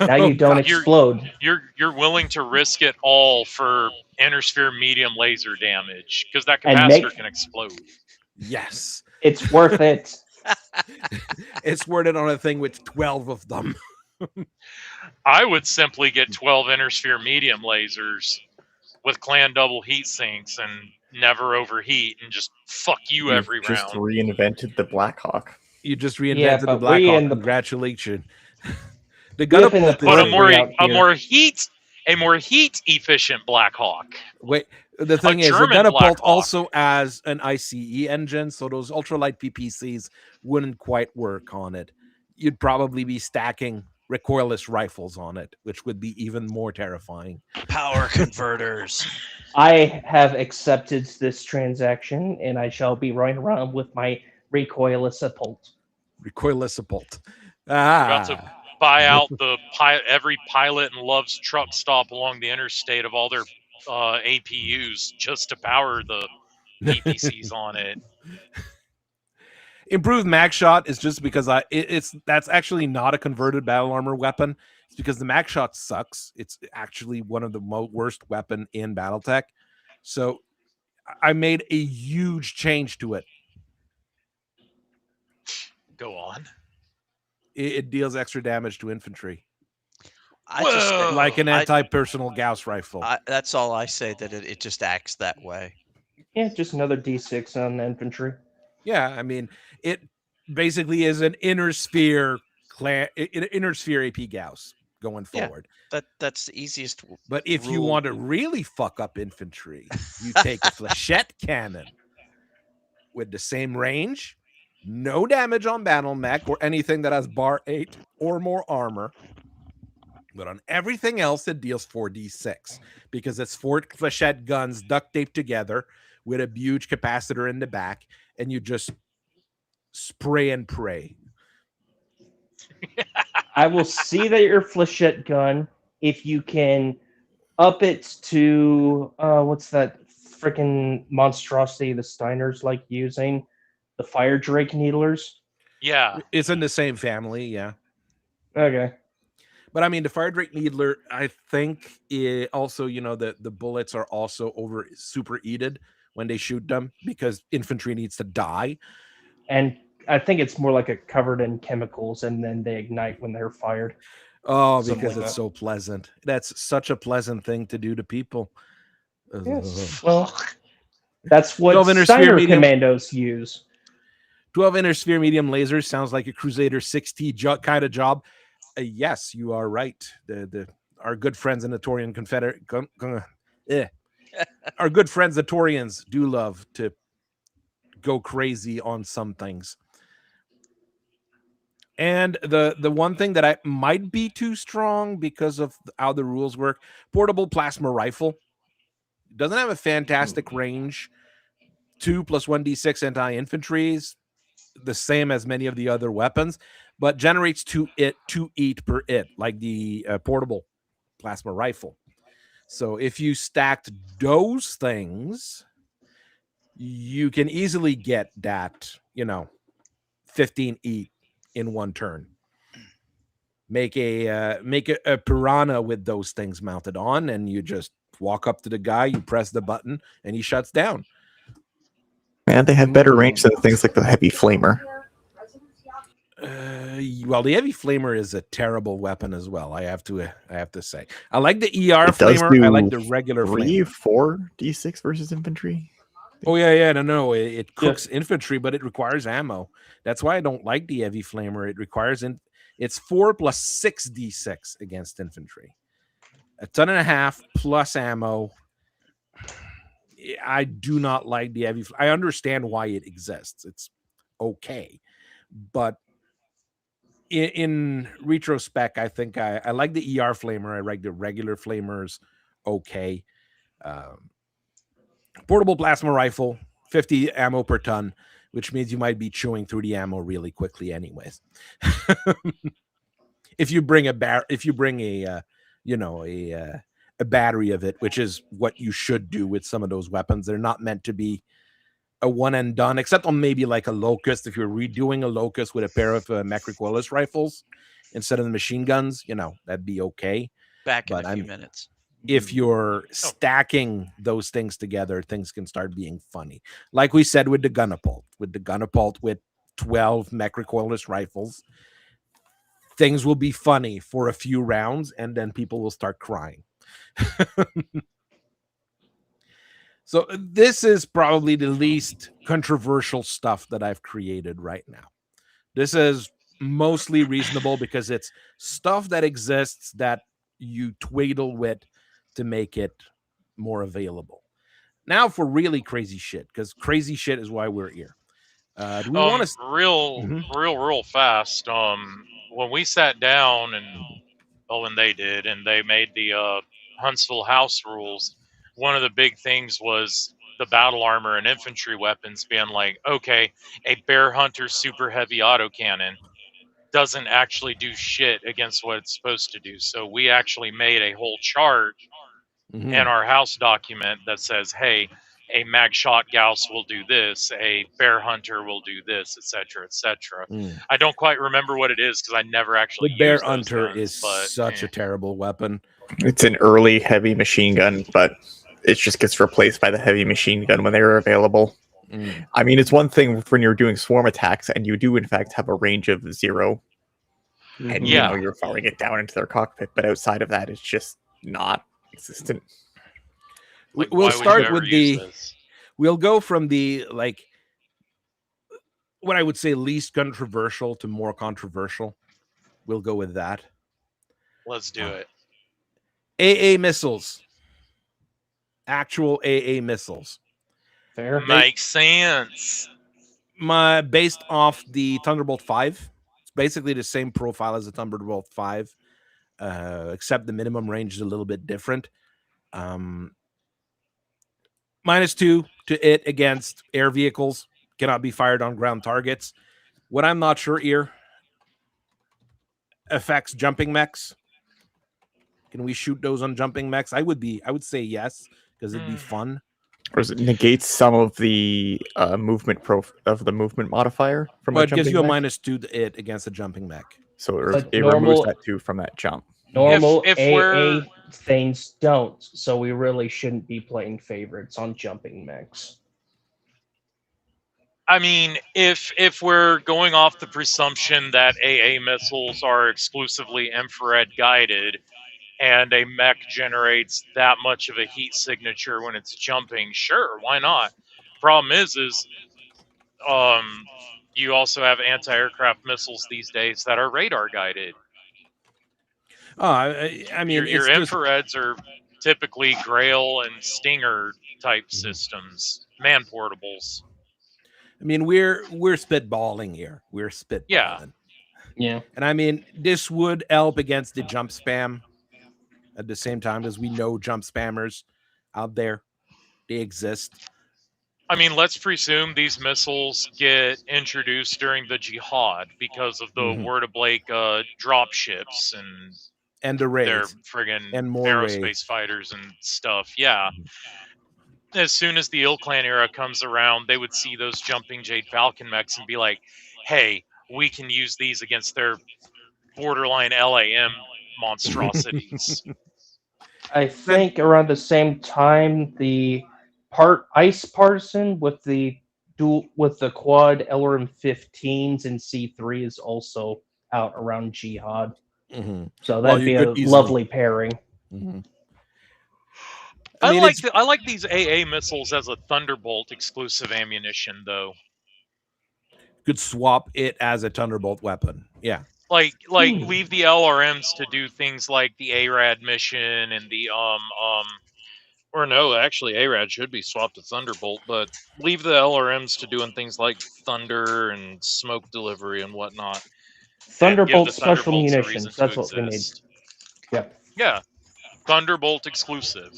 Now you don't explode. You're willing to risk it all for Intersphere medium laser damage because that capacitor can explode. Yes, it's worth it. It's worth it on a thing with 12 of them. I would simply get 12 Intersphere medium lasers with clan double heat sinks and never overheat and just fuck you every round. Just reinvented the Blackhawk. You just reinvented the Blackhawk. Congratulations. The gunapult, but a more heat efficient Blackhawk. Wait, the thing is, the gunapult also has an ICE engine, so those ultralight PPCs wouldn't quite work on it. You'd probably be stacking recoilless rifles on it, which would be even more terrifying. Power converters. I have accepted this transaction, and I shall be running around with my recoilless Apult. Recoilless Apult. About to buy out every pilot and Love's truck stop along the interstate of all their APUs just to power the PPCs on it. Improved max shot is just because that's actually not a converted battle armor weapon. It's because the max shot sucks. It's actually one of the worst weapon in Battletech. So I made a huge change to it. Go on. It deals extra damage to infantry. Like an anti-personal Gauss rifle. That's all I say, that it just acts that way. Yeah, just another D6 on infantry. Yeah, I mean, it basically is an inner sphere AP Gauss going forward. Yeah, that's the easiest. But if you want to really fuck up infantry, you take a flechette cannon with the same range, no damage on battle mech or anything that has bar 8 or more armor. But on everything else, it deals 4d6 because it's 4 flechette guns duct taped together with a huge capacitor in the back, and you just spray and pray. I will see that your flechette gun, if you can up it to what's that freaking monstrosity the Steiners like using, the fire drake needlers. Yeah, it's in the same family. Yeah, Okay. But I mean, the fire drake needler, I think also, the bullets are also over superheated when they shoot them because infantry needs to die. And I think it's more like a covered in chemicals, and then they ignite when they're fired. Oh, Something because like it's that. so pleasant. That's such a pleasant thing to do to people. Yes. Well, that's what 12 inner sphere Steiner medium. commandos use. 12 inner sphere medium lasers sounds like a Crusader 6T kind of job. Yes, you are right. Our good friends in the Torian Confederate, our good friends the Torians do love to go crazy on some things. And the one thing that I might be too strong because of how the rules work, portable plasma rifle doesn't have a fantastic range. 2 plus 1d6 anti-infantries, the same as many of the other weapons, but generates 2 eat per it, like the portable plasma rifle. So if you stacked those things, you can easily get that, 15 eat in one turn. Make a piranha with those things mounted on, and you just walk up to the guy, you press the button, and he shuts down. And they have better range than things like the heavy flamer. Well, the heavy flamer is a terrible weapon as well. I have to say, I like the ER It does flamer. do I like the regular 4 d6 versus infantry. Oh yeah, no. It cooks infantry, but it requires ammo. That's why I don't like the heavy flamer. It requires it's 4 plus 6 d6 against infantry. 1.5 tons plus ammo. I do not like the heavy. I understand why it exists. It's okay, but in retrospect, I think I like the ER flamer. I like the regular flamers. Okay. Portable plasma rifle, 50 ammo per ton, which means you might be chewing through the ammo really quickly, anyways. If you bring a battery of it, which is what you should do with some of those weapons. They're not meant to be a one and done, except on maybe like a Locust. If you're redoing a Locust with a pair of mech recoilless rifles instead of the machine guns, that'd be okay. Back in a few minutes. If you're stacking those things together, things can start being funny. Like we said with the Gunapult, with 12 mech recoilless rifles, things will be funny for a few rounds, and then people will start crying. So this is probably the least controversial stuff that I've created right now. This is mostly reasonable because it's stuff that exists that you twaddle with to make it more available. Now for really crazy shit, because crazy shit is why we're here. Do we want to real fast? When we sat down and they did, and they made the Huntsville House rules, one of the big things was the battle armor and infantry weapons being like, okay, a bear hunter super heavy autocannon doesn't actually do shit against what it's supposed to do. So we actually made a whole chart in our house document that says, hey, a mag shot Gauss will do this, a bear hunter will do this, etc., etc. I don't quite remember what it is because I never actually the bear used those hunter guns, is such a terrible weapon. It's an early heavy machine gun, but it just gets replaced by the heavy machine gun when they are available. I mean, it's one thing when you're doing swarm attacks and you do in fact have a range of 0, and you're firing it down into their cockpit, but outside of that, it's just not existent. Like, we'll start with we'll go from the what I would say least controversial to more controversial. We'll go with that. Let's do it. AA missiles. Actual AA missiles. Fair. Makes sense. Based off the Thunderbolt 5. It's basically the same profile as the Thunderbolt 5, except the minimum range is a little bit different. -2 to it against air vehicles. Cannot be fired on ground targets. What I'm not sure here affects jumping mechs. Can we shoot those on jumping mechs? I would say yes, because it'd be fun. Or does it negate some of the movement of the movement modifier from it gives you a -2 to it against a jumping mech. So But it removes normal that 2 from that jump. normal if AA we're things don't, so we really shouldn't be playing favorites on jumping mechs. I mean, if we're going off the presumption that AA missiles are exclusively infrared guided, and a mech generates that much of a heat signature when it's jumping, sure, why not? Problem is you also have anti-aircraft missiles these days that are radar guided. I mean, Your it's just infrareds are typically Grail and Stinger type systems, man portables. I mean, we're spitballing here. We're spitballing. Yeah. And I mean, this would help against the jump spam at the same time, as we know jump spammers out there. They exist. I mean, let's presume these missiles get introduced during the jihad because of the Word of Blake drop ships and the their raids friggin' and more aerospace raids. fighters and stuff. Yeah. As soon as the Ill Clan era comes around, they would see those jumping Jade Falcon mechs and be like, hey, we can use these against their borderline LAM monstrosities. I think around the same time, the Ice Partisan with the quad LRM 15s and C3 is also out around Jihad. So that'd be a lovely pairing. I like these AA missiles as a Thunderbolt exclusive ammunition, though. Could swap it as a Thunderbolt weapon. Yeah. Like leave the LRMs to do things like the ARAD mission and the or no, actually ARAD should be swapped to Thunderbolt, but leave the LRMs to doing things like Thunder and smoke delivery and whatnot. Thunderbolt and special munitions. That's what we need. Yep. Yeah. Thunderbolt exclusive.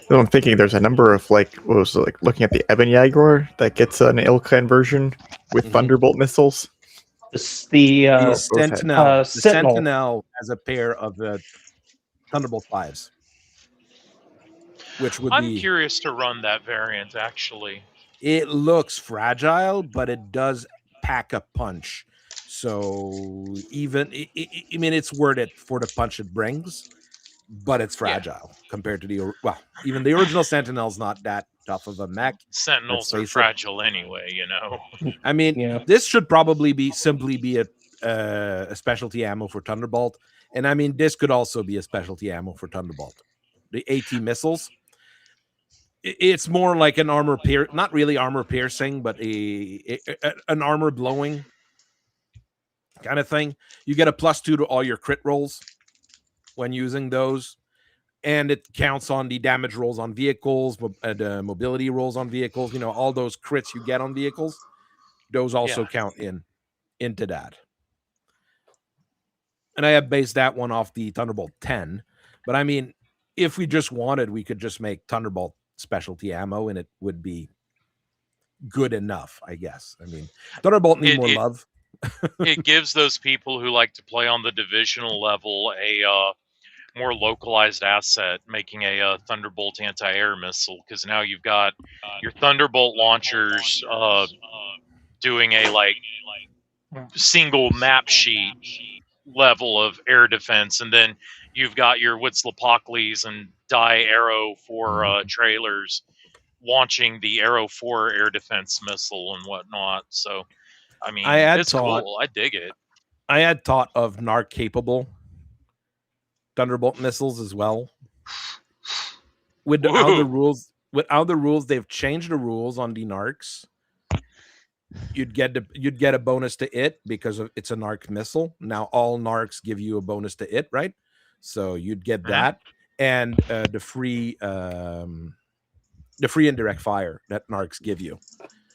So I'm thinking there's a number of looking at the Eben Jaguar that gets an Ilkan version with Thunderbolt missiles. The Sentinel. Sentinel has a pair of Thunderbolt 5s. Which would I'm curious to run that variant, actually. It looks fragile, but it does pack a punch. So even, I mean, it's worth it for the punch it brings, but it's fragile compared to even the original Sentinel's not that tough of a mech. Sentinels are fragile anyway, you know. I mean, this should probably simply be a specialty ammo for Thunderbolt. And I mean, this could also be a specialty ammo for Thunderbolt. The AT missiles, it's more like an not really armor piercing, but an armor blowing kind of thing. You get a +2 to all your crit rolls when using those, and it counts on the damage rolls on vehicles, the mobility rolls on vehicles. You know, all those crits you get on vehicles, those also count into that. And I have based that one off the Thunderbolt 10, but I mean, if we just wanted, we could just make Thunderbolt specialty ammo and it would be good enough, I guess. I mean, Thunderbolt need more love. It gives those people who like to play on the divisional level a more localized asset, making a Thunderbolt anti-air missile, because now you've got your Thunderbolt launchers doing a single map sheet level of air defense, and then you've got your Witzlapoklis and Die Arrow 4 trailers launching the Arrow 4 air defense missile and whatnot. So, I mean, it's cool. I dig it. I had thought of NARC capable Thunderbolt missiles as well. With how the rules, they've changed the rules on the NARCs. You'd get a bonus to it because it's a NARC missile. Now all NARCs give you a bonus to it, right? So you'd get that and the free indirect fire that NARCs give you.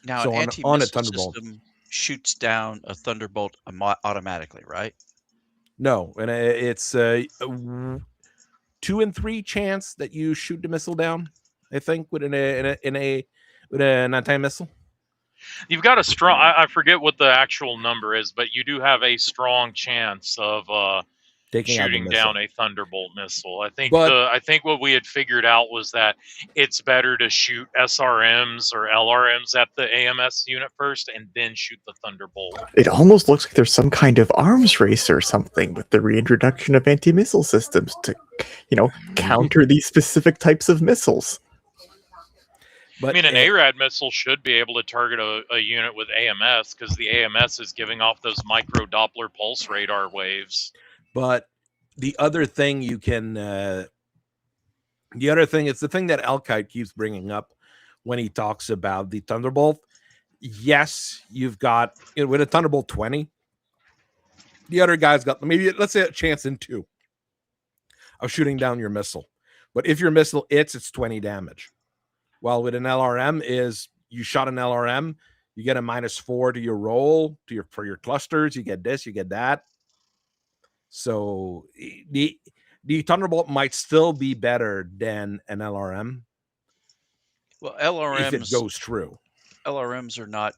Now so an anti-missile system shoots down a Thunderbolt automatically, right? No, and it's a 2 in 3 chance that you shoot the missile down. I think with an anti-missile. You've got a strong. I forget what the actual number is, but you do have a strong chance of taking out the shooting missile. down a Thunderbolt missile. I think But- I think what we had figured out was that it's better to shoot SRMs or LRMs at the AMS unit first and then shoot the Thunderbolt. It almost looks like there's some kind of arms race or something with the reintroduction of anti-missile systems to, counter these specific types of missiles. But I mean, an ARAD missile should be able to target a unit with AMS because the AMS is giving off those micro Doppler pulse radar waves. But the other thing you can, it's the thing that Elkite keeps bringing up when he talks about the Thunderbolt. Yes, you've got, with a Thunderbolt 20, the other guy's got maybe, let's say, a chance in 2 of shooting down your missile. But if your missile it's 20 damage. While with an LRM is you shot an LRM, you get a -4 to your roll, for your clusters, you get this, you get that. So the Thunderbolt might still be better than an LRM. Well, LRMs, if it goes through. LRMs are not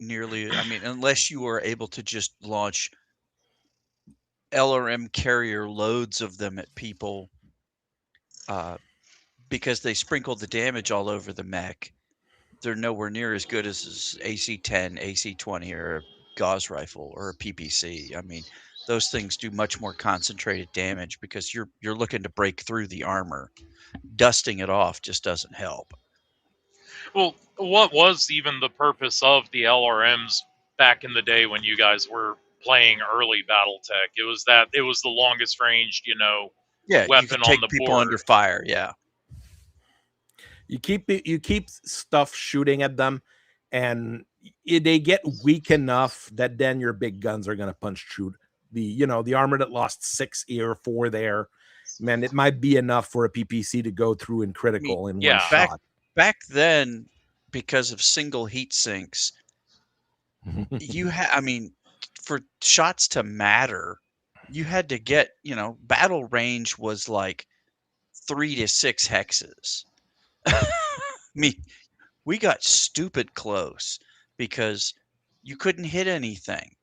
nearly, I mean, unless you are able to just launch LRM carrier loads of them at people, because they sprinkle the damage all over the mech, they're nowhere near as good as AC-10, AC-20, or a Gauss rifle or a PPC. I mean, those things do much more concentrated damage because you're looking to break through the armor. Dusting it off just doesn't help. Well, what was even the purpose of the LRMs back in the day when you guys were playing early Battletech? It was the longest ranged, Yeah, weapon you can take on the people board. under fire. Yeah. You keep stuff shooting at them, and they get weak enough that then your big guns are going to punch through the armor that lost 6 here, 4 there. Man, it might be enough for a PPC to go through in critical in one shot. Back then, because of single heat sinks, for shots to matter, you had to get, battle range was like 3 to 6 hexes. We got stupid close because you couldn't hit anything.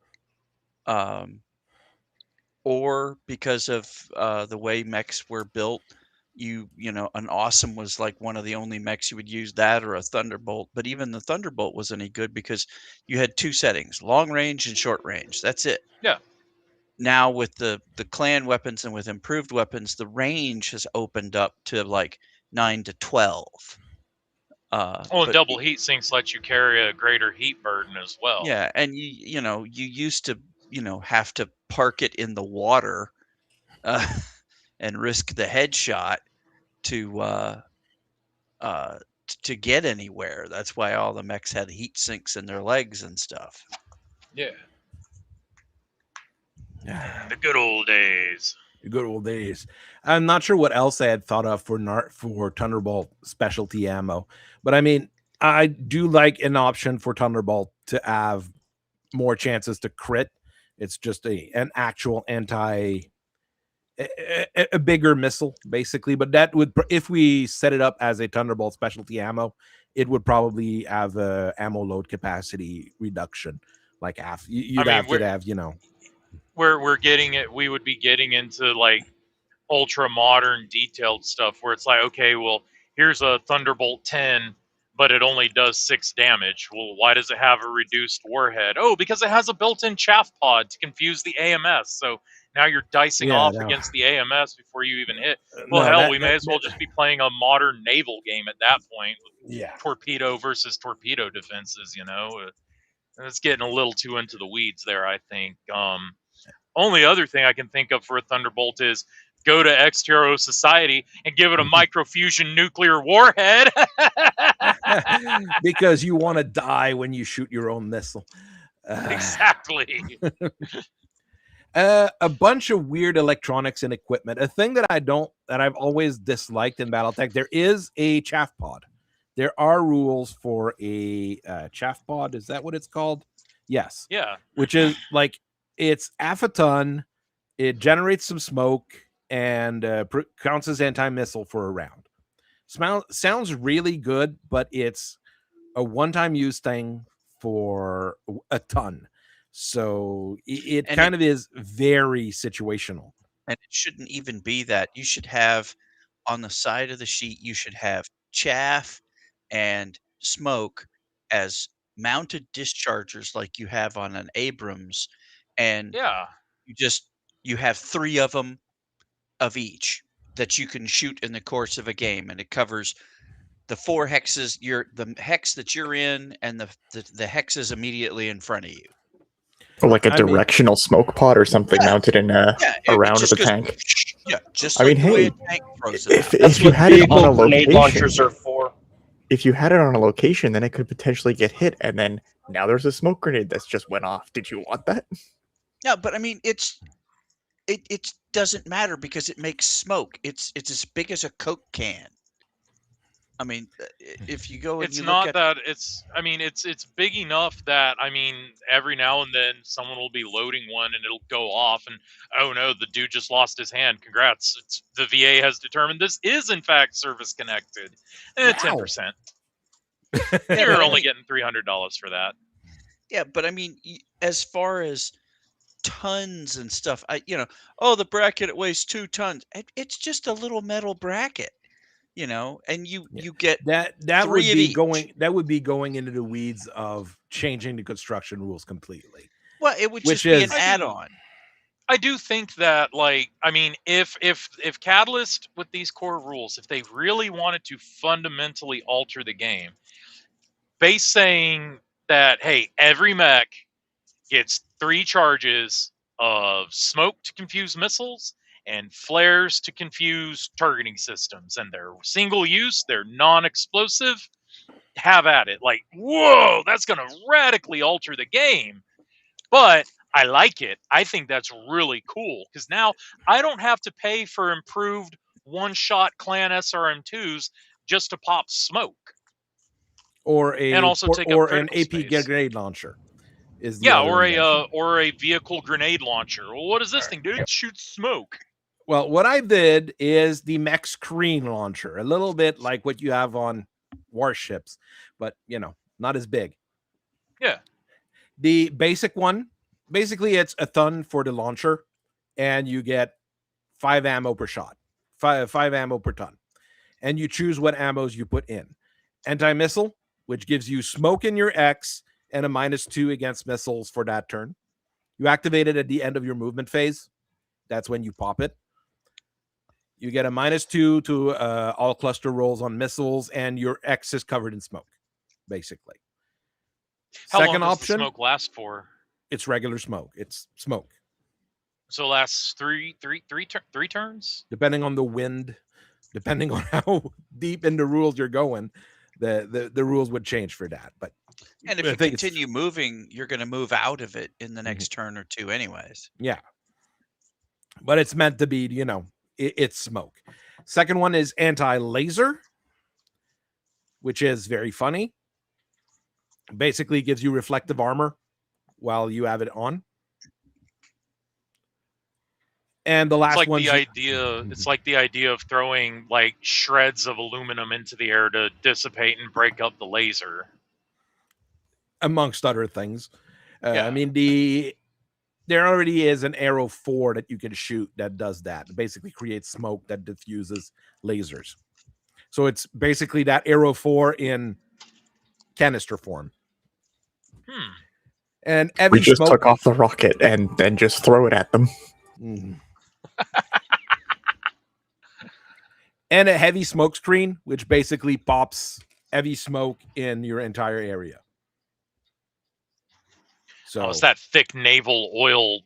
Or because of the way mechs were built, an Awesome was like one of the only mechs you would use, that or a Thunderbolt. But even the Thunderbolt wasn't any good because you had 2 settings, long range and short range. That's it. Yeah. Now with the clan weapons and with improved weapons, the range has opened up to like 9 to 12. Double heat sinks let you carry a greater heat burden as well. Yeah, and you used to have to park it in the water and risk the headshot to get anywhere. That's why all the mechs had heat sinks in their legs and stuff. Yeah. The good old days. The good old days. I'm not sure what else I had thought of for Thunderbolt specialty ammo, but I mean, I do like an option for Thunderbolt to have more chances to crit. It's just an actual a bigger missile, basically. But that would, if we set it up as a Thunderbolt specialty ammo, it would probably have a ammo load capacity reduction. Like you'd have to have, we're getting it. We would be getting into like ultra modern detailed stuff where it's like, okay, well, here's a Thunderbolt 10, but it only does 6 damage. Well, why does it have a reduced warhead? Oh, because it has a built-in chaff pod to confuse the AMS. So now you're dicing off against the AMS before you even hit. Well, we may as well just be playing a modern naval game at that point. Torpedo versus torpedo defenses, It's getting a little too into the weeds there, I think. Only other thing I can think of for a Thunderbolt is go to Extero Society and give it a microfusion nuclear warhead. Because you want to die when you shoot your own missile. Exactly. A bunch of weird electronics and equipment. A thing that I've always disliked in Battletech, there is a chaff pod. There are rules for a chaff pod. Is that what it's called? Yes. Yeah. Which is like, it's half a ton. It generates some smoke and counts as anti-missile for a round. Sounds really good, but it's a one-time use thing for a ton. So it kind of is very situational. and it shouldn't even be that. You should have on the side of the sheet, you should have chaff and smoke as mounted dischargers like you have on an Abrams, and Yeah. you just you have 3 of them of each that you can shoot in the course of a game, and it covers the 4 hexes the hex that you're in and the hexes immediately in front of you. Or like a I mean- directional smoke pod or something Yeah. mounted in Yeah, it around just the goes tank. yeah, just I like mean, the way hey, a tank throws it out. That's if you what had it on vehicle a grenade location, launchers are for. if you had it on a location, then it could potentially get hit, and then now there's a smoke grenade that's just went off. Did you want that? Yeah, but I mean, it doesn't matter because it makes smoke. It's as big as a Coke can. I mean, if you go and It's you look not at that it's. I mean, it's big enough that I mean, every now and then someone will be loading one and it'll go off, and oh no, the dude just lost his hand. Congrats! The VA has determined this is in fact service connected. 10%. Yeah, You're but I only mean- getting $300 for that. yeah, but I mean, as far as tons and stuff, the bracket it weighs 2 tons. It's just a little metal bracket, and you get that 3 would of be each. going into the weeds of changing the construction rules completely. Well, it would Which just be an is- add-on. I do think that, like, I mean, if Catalyst with these core rules, if they really wanted to fundamentally alter the game, by saying that, hey, every mech gets 3 charges of smoke to confuse missiles and flares to confuse targeting systems, and they're single use, they're non-explosive, have at it. Like, whoa, that's going to radically alter the game. But I like it. I think that's really cool because now I don't have to pay for improved one-shot clan SRM2s just to pop smoke. Or And also take up an critical AP space. grenade launcher is the Yeah, other invention. or a vehicle grenade launcher. Well, what is this thing, dude? It shoots smoke. Well, what I did is the mech screen launcher, a little bit like what you have on warships, but not as big. Yeah. The basic one, basically it's a ton for the launcher, and you get 5 ammo per shot, 5 ammo per ton. And you choose what ammos you put in. Anti-missile, which gives you smoke in your X and a -2 against missiles for that turn. You activate it at the end of your movement phase. That's when you pop it. You get a -2 to all cluster rolls on missiles, and your X is covered in smoke, basically. How Second long does option, the smoke last for? it's regular smoke. It's smoke. So it lasts three turns? Depending on the wind, depending on how deep into rules you're going, the rules would change for that. But And if I you think it's- continue moving, you're going to move out of it in the next turn or 2 anyways. Yeah. But it's meant to be, it's smoke. Second one is anti-laser, which is very funny. Basically gives you reflective armor while you have it on. And the last It's like one, it's like the idea of throwing like shreds of aluminum into the air to dissipate and break up the laser. amongst other things. Yeah. I mean, there already is an Arrow 4 that you can shoot that does that. It basically creates smoke that diffuses lasers. So it's basically that Arrow 4 in canister form. And We heavy just smoke. took off the rocket and then just throw it at them. Mhm. And a heavy smoke screen, which basically pops heavy smoke in your entire area. So It's that thick naval oil,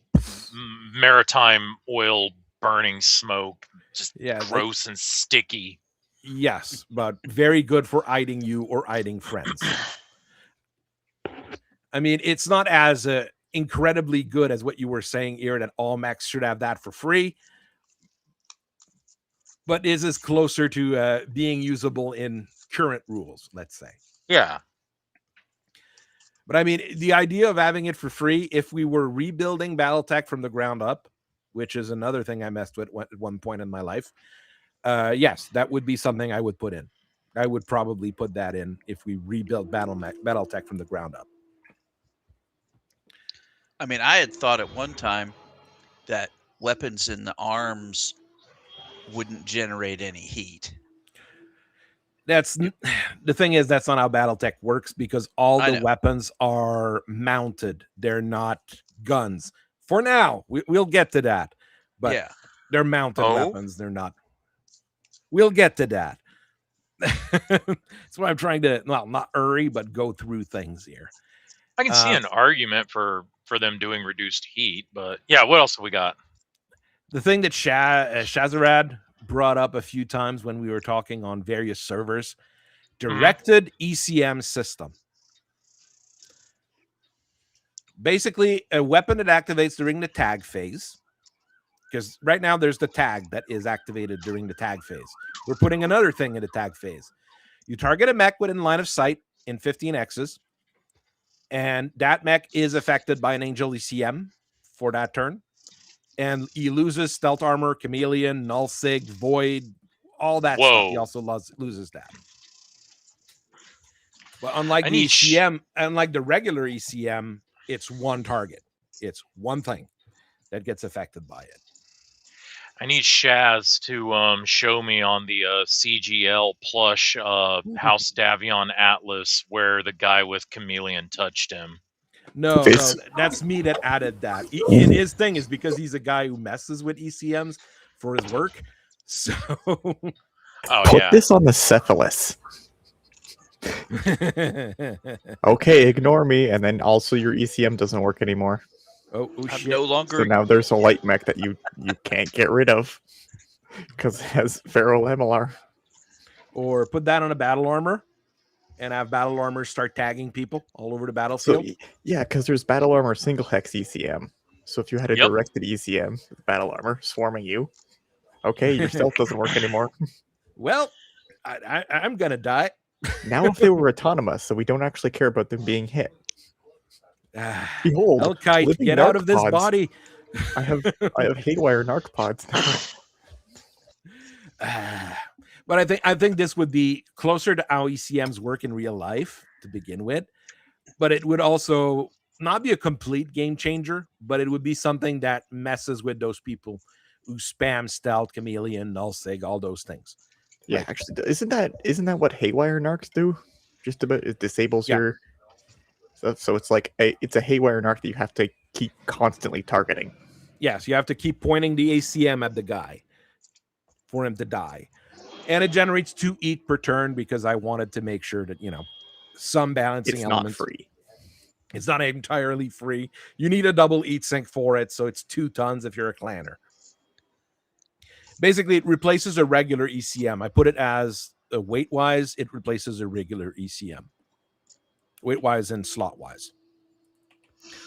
maritime oil burning smoke. Just gross and sticky. Yes, but very good for hiding you or hiding friends. I mean, it's not as incredibly good as what you were saying here that all mechs should have that for free, but is as closer to being usable in current rules, let's say. Yeah. But I mean, the idea of having it for free, if we were rebuilding Battletech from the ground up, which is another thing I messed with at one point in my life, yes, that would be something I would put in. I would probably put that in if we rebuilt Battletech from the ground up. I mean, I had thought at one time that weapons in the arms wouldn't generate any heat. That's the thing is that's not how BattleTech works because all I the know. weapons are mounted. They're not guns. For now, we'll get to that. But Yeah. they're mounted Oh? weapons. They're not. We'll get to that. That's why I'm trying to, well, not hurry, but go through things here. I can see an argument for them doing reduced heat, but yeah, what else have we got? The thing that Shazarad brought up a few times when we were talking on various servers, directed ECM system. Basically, a weapon that activates during the tag phase, because right now there's the tag that is activated during the tag phase. We're putting another thing in the tag phase. You target a mech within line of sight in 15 X's, and that mech is affected by an Angel ECM for that turn. And he loses stealth armor, chameleon, null sig, void, all that stuff. He also loses that. But unlike the ECM, unlike the regular ECM, it's one target. It's one thing that gets affected by it. I need Shaz to show me on the CGL plush House Davion Atlas where the guy with chameleon touched him. No, that's me that added that. And his thing is because he's a guy who messes with ECMs for his work. So put this on the Cephalus. Okay, ignore me, and then also your ECM doesn't work anymore. Oh shit! No longer. So now there's a light mech that you can't get rid of because it has feral MLR. Or put that on a battle armor, and have battle armor start tagging people all over the battlefield. So, yeah, because there's battle armor single hex ECM. So if you had a directed ECM with battle armor swarming you, okay, your stealth doesn't work anymore. Well, I'm gonna die. Now if they were autonomous, so we don't actually care about them being hit. Behold, Elkite, get out of this body. I have haywire narc pods now. But I think this would be closer to how ECMs work in real life to begin with. But it would also not be a complete game changer, but it would be something that messes with those people who spam stealth, chameleon, null sig, all those things. Yeah, like, actually, isn't that what haywire narcs do? Just about it disables your. So it's like it's a haywire narc that you have to keep constantly targeting. Yes, you have to keep pointing the ACM at the guy for him to die. And it generates 2 EAT per turn because I wanted to make sure that, some balancing elements. It's not free. It's not entirely free. You need a double EAT sync for it, so it's 2 tons if you're a clanner. Basically, it replaces a regular ECM. I put it as weight-wise, it replaces a regular ECM. Weight-wise and slot-wise.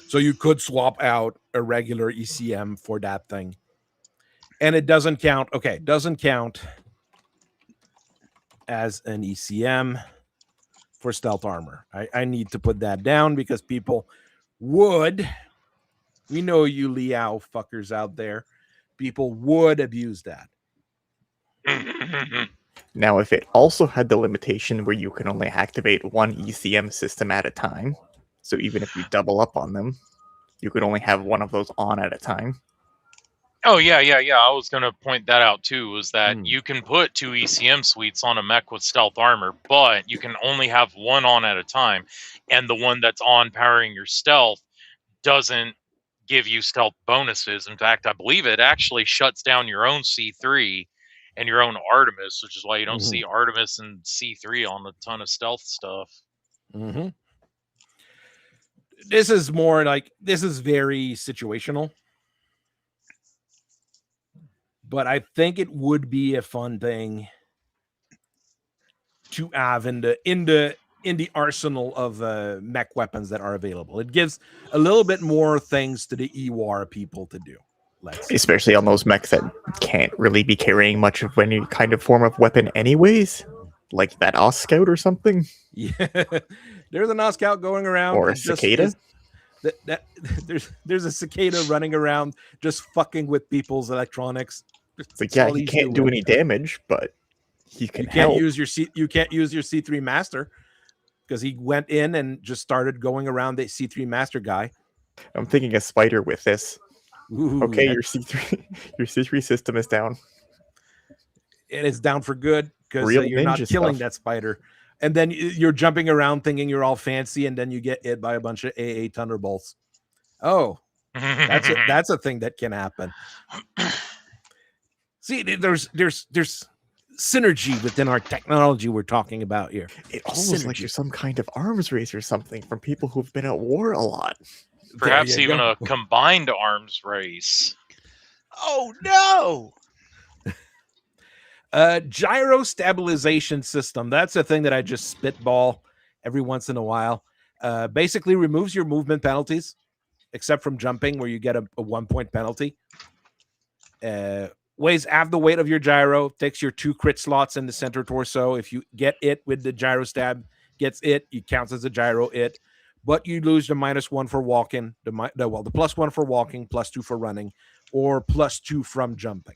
So you could swap out a regular ECM for that thing. And it doesn't count. Okay, doesn't count as an ECM for stealth armor. I need to put that down because people would, we know you Liao fuckers out there, people would abuse that. Now, if it also had the limitation where you can only activate one ECM system at a time, so even if you double up on them, you could only have one of those on at a time. Oh, yeah. I was going to point that out, too, is that you can put 2 ECM suites on a mech with stealth armor, but you can only have one on at a time. And the one that's on powering your stealth doesn't give you stealth bonuses. In fact, I believe it actually shuts down your own C3 and your own Artemis, which is why you don't see Artemis and C3 on a ton of stealth stuff. Mm-hmm. This is more like, this is very situational. But I think it would be a fun thing to have in the arsenal of mech weapons that are available. It gives a little bit more things to the EWAR people to do. Especially on those mechs that can't really be carrying much of any kind of form of weapon anyways. Like that Oz Scout or something. Yeah. There's an Oz Scout going around. Or a cicada. There's a cicada running around just fucking with people's electronics. It's like, yeah, he can't do any damage, but he can help. You can't use your C3 Master because he went in and just started going around the C3 Master guy. I'm thinking a spider with this. Ooh, Okay, your C3 your C3 system is down. and it's down for good because Real you're not ninja killing stuff. that spider. And then you're jumping around thinking you're all fancy, and then you get hit by a bunch of AA thunderbolts. Oh, that's a thing that can happen. See, there's synergy within our technology we're talking about here. It almost like there's some kind of arms race or something from people who've been at war a lot. Perhaps even a combined arms race. Oh no! Gyro stabilization system. That's a thing that I just spitball every once in a while. Basically removes your movement penalties, except from jumping, where you get a 1-point penalty. Weighs half the weight of your gyro, takes your 2 crit slots in the center torso. If you get it with the gyro stab, gets it counts as a gyro it. But you lose the -1 for walking, the +1 for walking, +2 for running, or +2 from jumping.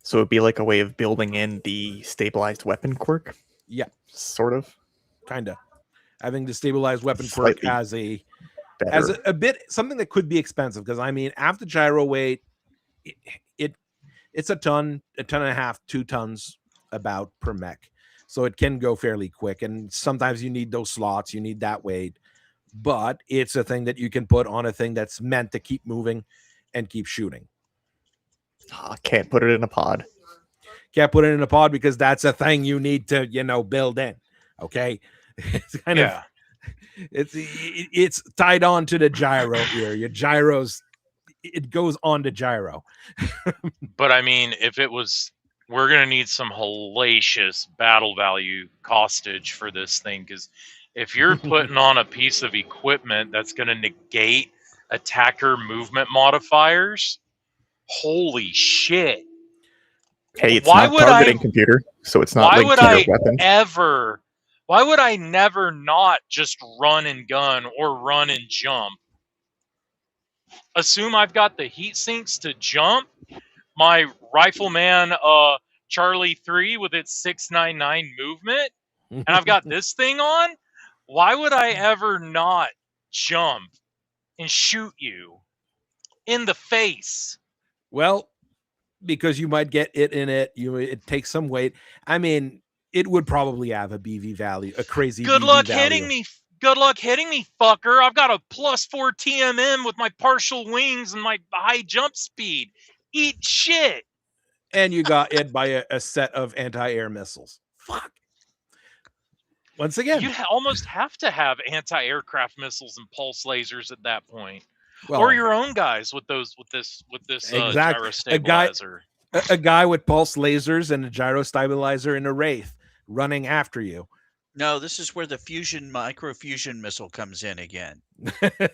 So it'd be like a way of building in the stabilized weapon quirk? Yeah. Sort of. Kind of. Having the stabilized weapon Slightly quirk as a better. a bit something that could be expensive, because I mean, after gyro weight, it's a ton and a half, 2 tons about per mech. So it can go fairly quick. And sometimes you need those slots, you need that weight. But it's a thing that you can put on a thing that's meant to keep moving and keep shooting. Can't put it in a pod. Can't put it in a pod because that's a thing you need to, build in. Okay. It's kind of, it's tied on to the gyro here. Your gyros, it goes on to gyro. But I mean, we're going to need some hellacious battle value costage for this thing, because if you're putting on a piece of equipment that's going to negate attacker movement modifiers, holy shit. Hey, it's not targeting computer, so it's not linked to your weapon. Why would I never not just run and gun or run and jump? Assume I've got the heat sinks to jump, my Rifleman Charlie 3 with its 699 movement, and I've got this thing on. Why would I ever not jump and shoot you in the face? Well, because you might get it in it. It takes some weight. I mean, it would probably have a BV value, a crazy Good BV luck value. hitting me. Good luck hitting me, fucker. I've got a +4 TMM with my partial wings and my high jump speed. Eat shit. And you got hit by a set of anti-air missiles. Fuck. Once again, You almost have to have anti-aircraft missiles and pulse lasers at that point. Well, or your own guys with this gyro stabilizer. A guy with pulse lasers and a gyro stabilizer in a Wraith running after you. No, this is where the microfusion missile comes in again.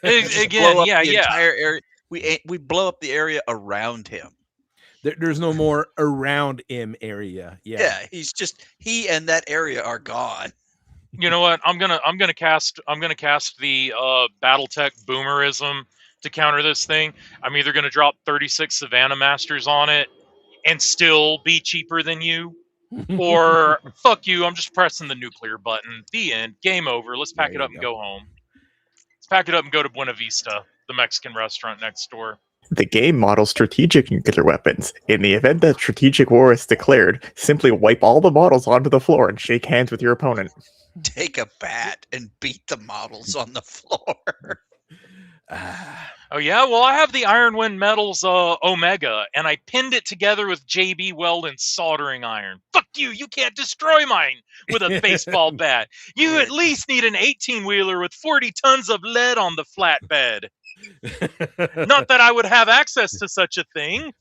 Entire area. We blow up the area around him. There's no more around him area. Yeah, he and that area are gone. You know what? I'm gonna cast the Battletech boomerism to counter this thing. I'm either gonna drop 36 Savannah Masters on it and still be cheaper than you, or fuck you, I'm just pressing the nuclear button. The end. Game over. Let's pack it up and go home. Let's pack it up and go to Buena Vista, the Mexican restaurant next door. The game models strategic nuclear weapons. In the event that strategic war is declared, simply wipe all the models onto the floor and shake hands with your opponent. Take a bat and beat the models on the floor. Oh yeah, well I have the Iron Wind Metals Omega, and I pinned it together with JB Weldon soldering iron. Fuck you! You can't destroy mine with a baseball bat. You at least need an 18-wheeler with 40 tons of lead on the flatbed. Not that I would have access to such a thing.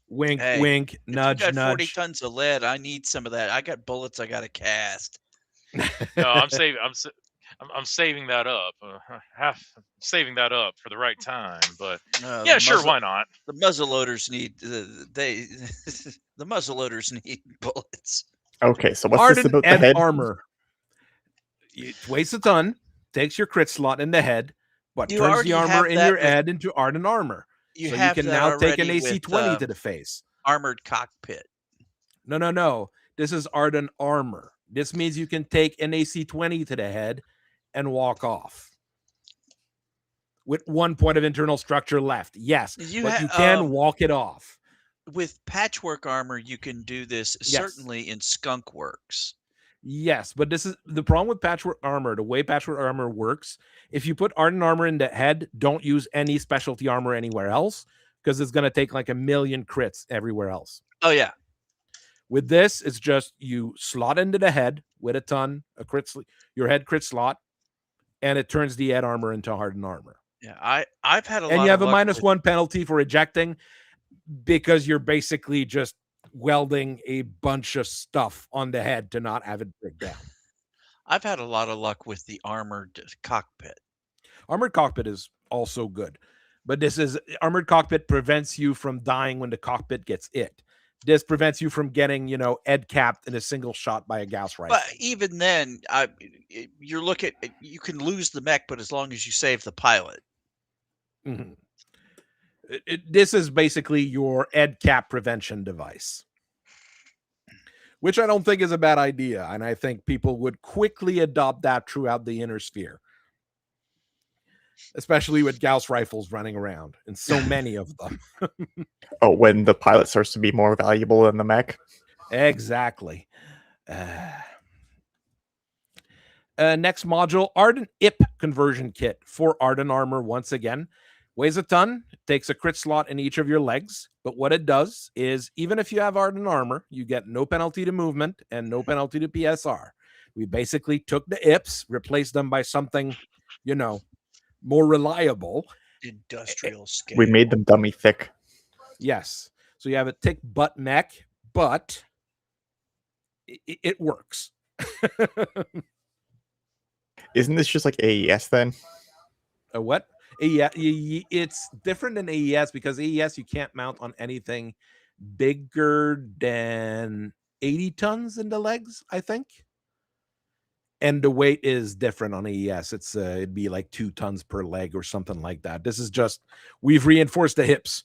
Wink, wink, nudge, if you got nudge. 40 tons of lead. I need some of that. I got bullets I got to cast. No, I'm saving that up. Saving that up for the right time. But yeah, sure, why not? The muzzleloaders need the muzzleloaders need bullets. Okay, so what's this about the head? Armor. It weighs a ton, takes your crit slot in the head, but turns the armor in your head into Arden armor. You can now take an AC-20 to the face. Armored cockpit. No. This is Arden armor. This means you can take an AC-20 to the head and walk off. with 1 point of internal structure left. Yes, You but ha- you can walk it off. with patchwork armor, you can do this Yes. certainly in Skunk Works. Yes, but this is the problem with patchwork armor. The way patchwork armor works, if you put ardent armor in the head, don't use any specialty armor anywhere else because it's going to take like 1,000,000 crits everywhere else. Oh yeah. With this, it's just you slot into the head with a ton, your head crit slot, and it turns the head armor into hardened armor. Yeah, I've had a lot And of you have a luck -1 penalty for ejecting because you're basically just welding a bunch of stuff on the head to not have it break down. I've had a lot of luck with the armored cockpit. Armored cockpit is also good, but this is armored cockpit prevents you from dying when the cockpit gets it. This prevents you from getting, ed capped in a single shot by a Gauss rifle. But even then, you can lose the mech, but as long as you save the pilot. Mm-hmm. This is basically your ed cap prevention device, which I don't think is a bad idea. And I think people would quickly adopt that throughout the inner sphere, especially with Gauss rifles running around and so many of them. Oh, when the pilot starts to be more valuable than the mech? Exactly. Next module, Ardent IP conversion kit for Ardent armor once again. Weighs a ton, takes a crit slot in each of your legs, but what it does is even if you have Ardent armor, you get no penalty to movement and no penalty to PSR. We basically took the IPs, replaced them by something, more reliable. Industrial scale. We made them dummy thick. Yes. So you have a thick butt mech, but it works. Isn't this just like AES then? A what? AES, it's different than AES because AES you can't mount on anything bigger than 80 tons in the legs, I think. And the weight is different on AES. It'd be like 2 tons per leg or something like that. This is just we've reinforced the hips.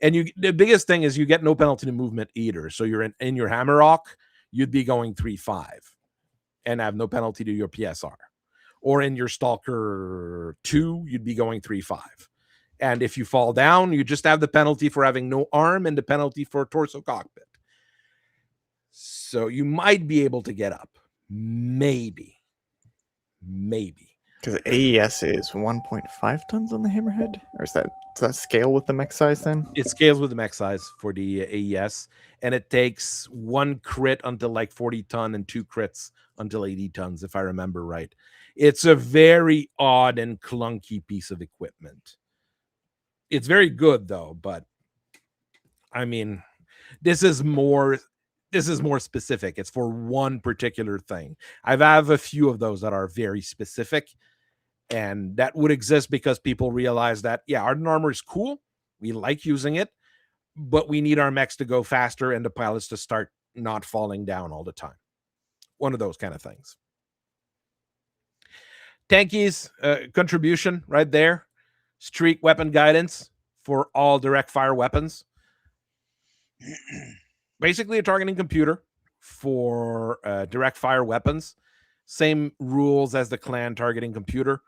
And the biggest thing is you get no penalty to movement either. So you're in your Hammerrock, you'd be going 3.5 and have no penalty to your PSR. Or in your Stalker 2, you'd be going 3.5. And if you fall down, you just have the penalty for having no arm and the penalty for torso cockpit. So you might be able to get up. Maybe. Because AES is 1.5 tons on the Hammerhead? Or does that scale with the mech size then? It scales with the mech size for the AES. And it takes 1 crit until like 40 ton and 2 crits until 80 tons, if I remember right. It's a very odd and clunky piece of equipment. It's very good though, but I mean, this is more specific. It's for one particular thing. I have a few of those that are very specific, and that would exist because people realize that, yeah, Ardent armor is cool. We like using it, but we need our mechs to go faster and the pilots to start not falling down all the time. One of those kind of things. Tankies contribution right there. Streak weapon guidance for all direct fire weapons. Basically a targeting computer for direct fire weapons. Same rules as the clan targeting computer,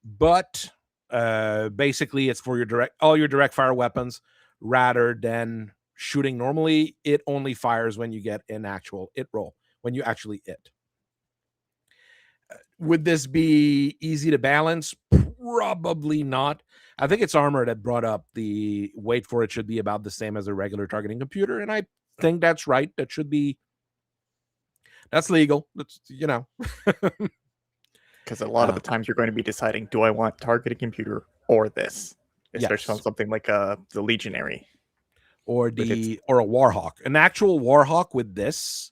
but basically it's for all your direct fire weapons rather than shooting normally. It only fires when you get an actual it roll, when you actually it. Would this be easy to balance? Probably not. I think it's Armor that brought up the weight for it should be about the same as a regular targeting computer, and I think that's right. That's legal. That's because a lot of the times you're going to be deciding, do I want targeting computer or this? Especially on something like the Legionary. Or a Warhawk. An actual Warhawk with this,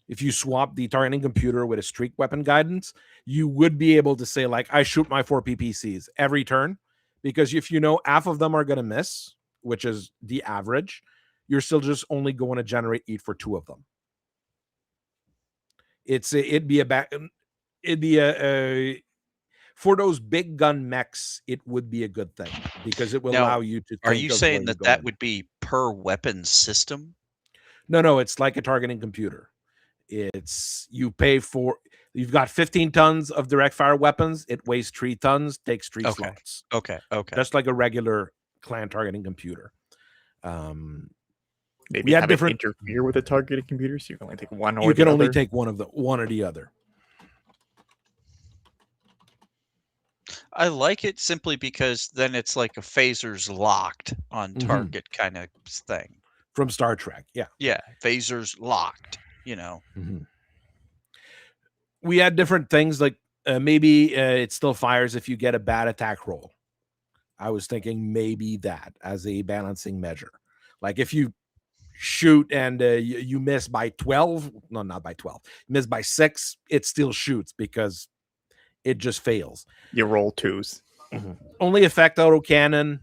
if you swap the targeting computer with a streak weapon guidance, you would be able to say, like, I shoot my 4 PPCs every turn, because if you know half of them are going to miss, which is the average, you're still just only going to generate heat for 2 of them. It'd be for those big gun mechs, it would be a good thing because it will allow you to. Are you saying that would be per weapon system? No, it's like a targeting computer. It's you pay for You've got 15 tons of direct fire weapons. It weighs 3 tons, takes 3 Okay. slots. Okay. Just like a regular clan targeting computer. Maybe we had have different. it interfere with the targeted computer, so you can only take one or You can the only other. take one or the other. I like it simply because then it's like a phaser's locked on target kind of thing. From Star Trek, yeah. Yeah, phaser's locked, you know. We had different things like maybe it still fires if you get a bad attack roll. I was thinking maybe that as a balancing measure. Like if you shoot and you miss by 12, no, not by 12, miss by 6, it still shoots because it just fails. You roll 2s. Only effect autocannon.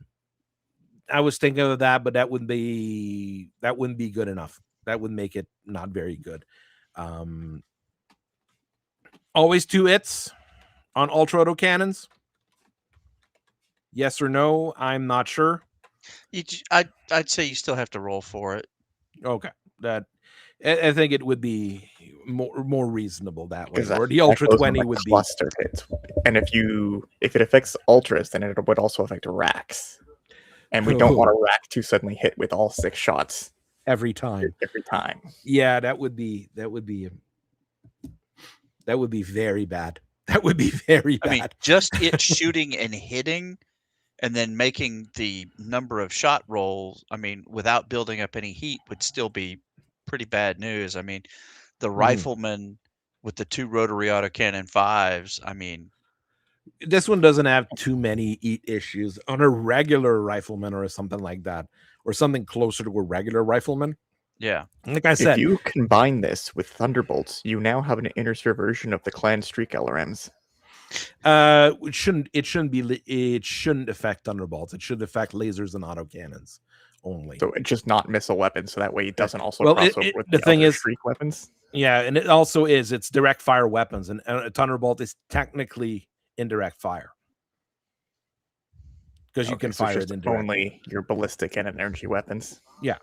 I was thinking of that, but that wouldn't be good enough. That would make it not very good. Always 2 hits on ultra autocannons. Yes or no? I'm not sure. I'd say you still have to roll for it. Okay, that I think it would be more reasonable that way. Because Or the ultra 20 would be cluster hits. And if it affects ultras, then it would also affect racks. And we don't want a rack to suddenly hit with all 6 shots every time. Yeah, that would be very bad. That would be very bad. I mean, just it shooting and hitting and then making the number of shot rolls, I mean, without building up any heat would still be pretty bad news. I mean, the rifleman with the 2 rotary autocannon 5s, I mean, this one doesn't have too many heat issues on a regular rifleman or something like that, or something closer to a regular rifleman. Yeah. Like I said, if you combine this with Thunderbolts, you now have an Intersphere version of the Clan Streak LRMs. It shouldn't affect Thunderbolts. It should affect lasers and autocannons only. So it's just not missile weapons, so that way it doesn't also cross over with the thing is Streak weapons. Yeah, and it also it's direct fire weapons, and a Thunderbolt is technically indirect fire because you can fire it indirectly. Only your ballistic and energy weapons. Yeah,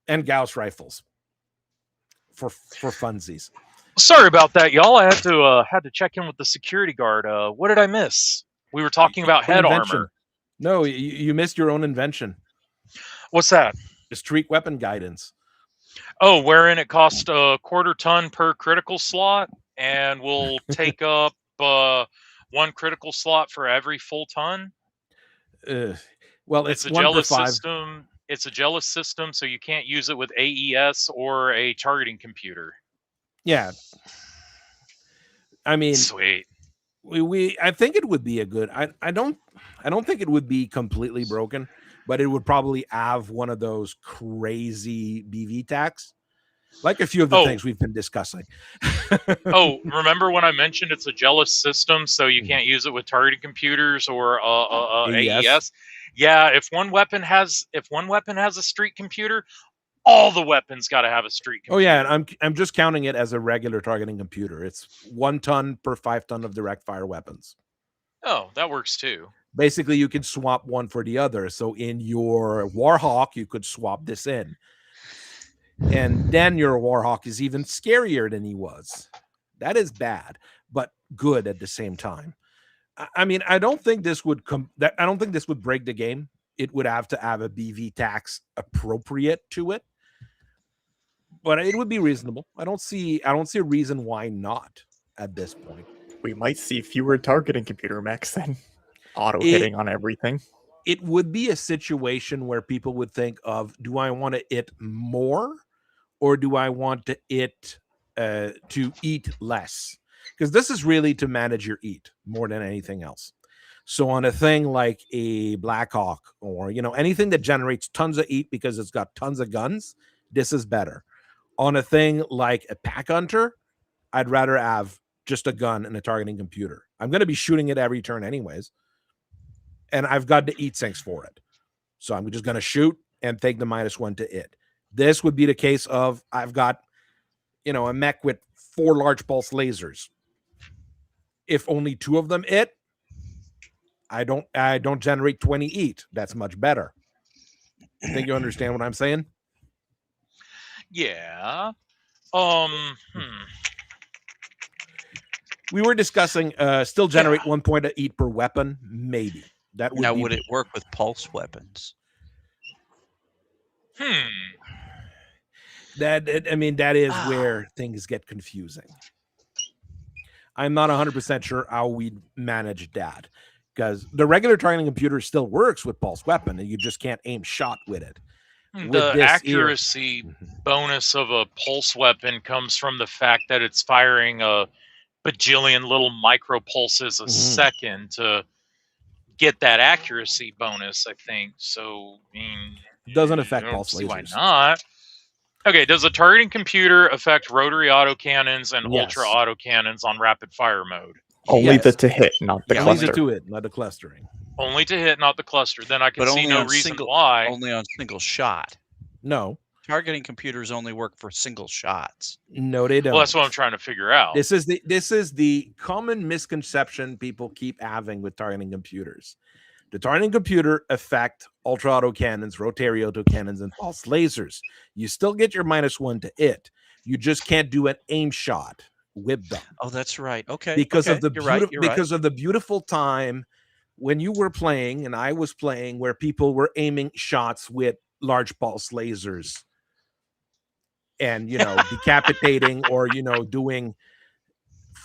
and Gauss rifles for funsies. Sorry about that, y'all. I had to check in with the security guard. What did I miss? We were talking about head armor. No, you missed your own invention. What's that? Streak weapon guidance. Oh, wherein it costs a quarter ton per critical slot, and will take up 1 critical slot for every full ton. Well, it's a jealous system. It's a jealous system, so you can't use it with AES or a targeting computer. Yeah, I mean, sweet. I think it would be a good. I don't think it would be completely broken, but it would probably have one of those crazy BV tacs, like a few of the things we've been discussing. Remember when I mentioned it's a jealous system, so you can't use it with targeting computers or AES? Yeah, if one weapon has a street computer, all the weapons got to have a street computer. Oh yeah, and I'm just counting it as a regular targeting computer. It's 1 ton per 5 ton of direct fire weapons. Oh, that works too. Basically, you can swap one for the other. So in your Warhawk, you could swap this in. And then your Warhawk is even scarier than he was. That is bad, but good at the same time. I mean, I don't think this would break the game. It would have to have a BV tax appropriate to it, but it would be reasonable. I don't see a reason why not at this point. We might see fewer targeting computer mechs then. Auto hitting on everything. It would be a situation where people would think of, do I want to hit more or do I want to hit to eat less? Because this is really to manage your eat more than anything else. So on a thing like a Blackhawk or, anything that generates tons of eat because it's got tons of guns, this is better. On a thing like a Pack Hunter, I'd rather have just a gun and a targeting computer. I'm going to be shooting it every turn anyways. And I've got the eat sinks for it. So I'm just going to shoot and take the -1 to it. This would be the case of I've got, a mech with 4 large pulse lasers. If only 2 of them hit, I don't generate 20 eat. That's much better. I think you understand what I'm saying? Yeah. We were discussing still generate 1 point to eat per weapon. Maybe that would Now, be. would it work with pulse weapons? That is where things get confusing. I'm not 100% sure how we'd manage that, because the regular targeting computer still works with pulse weapon, and you just can't aim shot with it. The accuracy bonus of a pulse weapon comes from the fact that it's firing a bajillion little micro pulses a second to get that accuracy bonus, I think. So, I mean, doesn't affect pulse lasers. Why not? Okay, does a targeting computer affect rotary autocannons and ultra autocannons on rapid fire mode? Only the to hit, not the cluster. Only to hit, not the clustering. Only to hit, not the cluster. Then I can see no reason why. Only on single shot. No. Targeting computers only work for single shots. No, they don't. Well, that's what I'm trying to figure out. This is the common misconception people keep having with targeting computers. The targeting computer affect ultra autocannons, rotary autocannons, and pulse lasers. You still get your -1 to it. You just can't do an aim shot with them. Oh, that's right. Okay. Because of the because of the beautiful time when you were playing and I was playing, where people were aiming shots with large pulse lasers and decapitating or doing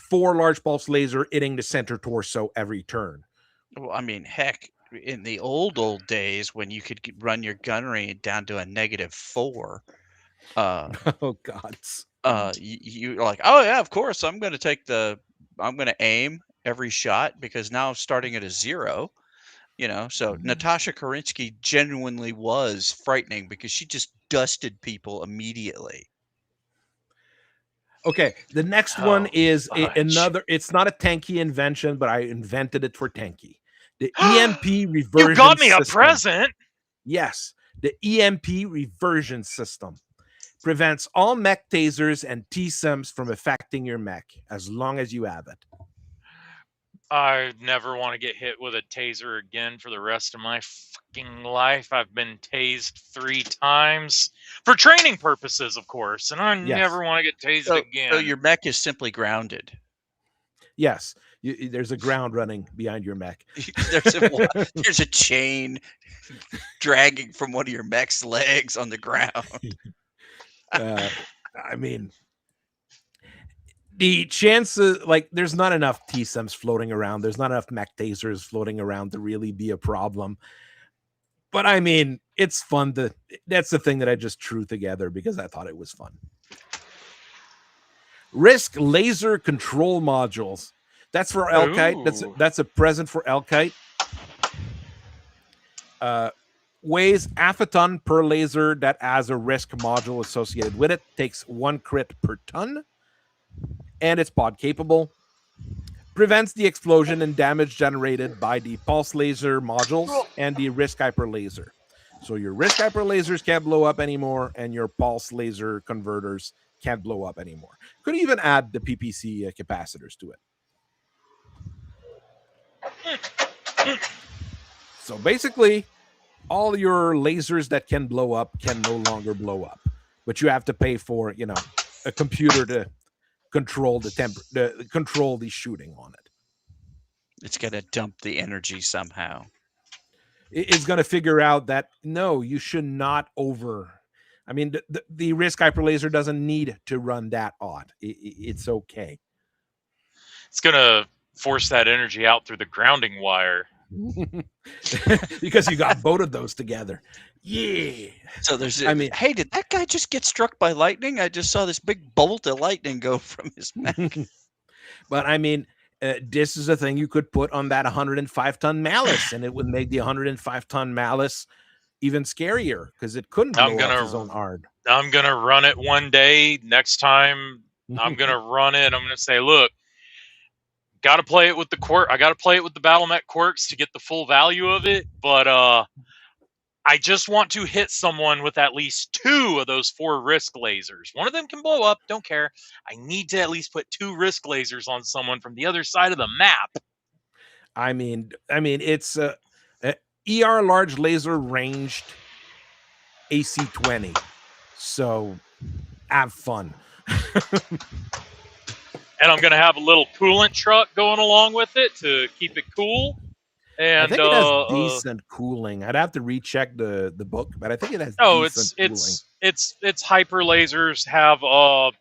4 large pulse laser hitting the center torso every turn. Well, I mean, heck, in the old days when you could run your gunnery down to a -4, oh God, you're like, oh yeah, of course, I'm going to aim every shot because now I'm starting at a 0. So Natasha Korinsky genuinely was frightening because she just dusted people immediately. Okay, the next one is another. It's not a tanky invention, but I invented it for tanky. The EMP reversion. You got me system. A present. Yes, the EMP reversion system prevents all mech tasers and T-SIMs from affecting your mech as long as you have it. I never want to get hit with a taser again for the rest of my fucking life. I've been tased 3 times for training purposes, of course, and I never want to get tased again. So your mech is simply grounded. Yes, there's a ground running behind your mech. There's a chain dragging from one of your mech's legs on the ground. I mean, the chances, there's not enough T-SIMs floating around. There's not enough mech tasers floating around to really be a problem. But I mean, it's fun that's the thing that I just threw together because I thought it was fun. Risk laser control modules. That's for Elkite. That's a present for Elkite. Weighs half a ton per laser that has a risk module associated with it. Takes 1 crit per ton. And it's pod capable. Prevents the explosion and damage generated by the pulse laser modules and the risk hyper laser. So your risk hyper lasers can't blow up anymore, and your pulse laser converters can't blow up anymore. Could even add the PPC capacitors to it. So basically, all your lasers that can blow up can no longer blow up, but you have to pay for a computer to control control the shooting on it. It's going to dump the energy somehow. It's going to figure out that no, you should not I mean, the risk hyper laser doesn't need to run that hot. It's okay. It's going to force that energy out through the grounding wire. Because you got both of those together. Yeah. So hey, did that guy just get struck by lightning? I just saw this big bolt of lightning go from his neck. But I mean, this is a thing you could put on that 105-ton malice, and it would make the 105-ton malice even scarier because it couldn't blow off his own hard. I'm gonna run it one day. Next time, I'm gonna run it. I'm gonna say, look, got to play it with the quirk. I got to play it with the Battletech quirks to get the full value of it. But I just want to hit someone with at least 2 of those 4 risk lasers. One of them can blow up. Don't care. I need to at least put 2 risk lasers on someone from the other side of the map. I mean, it's ER large laser ranged AC-20. So have fun. And I'm going to have a little coolant truck going along with it to keep it cool. And I think it has decent cooling. I'd have to recheck the book, but I think it has decent cooling. It's hyper lasers have a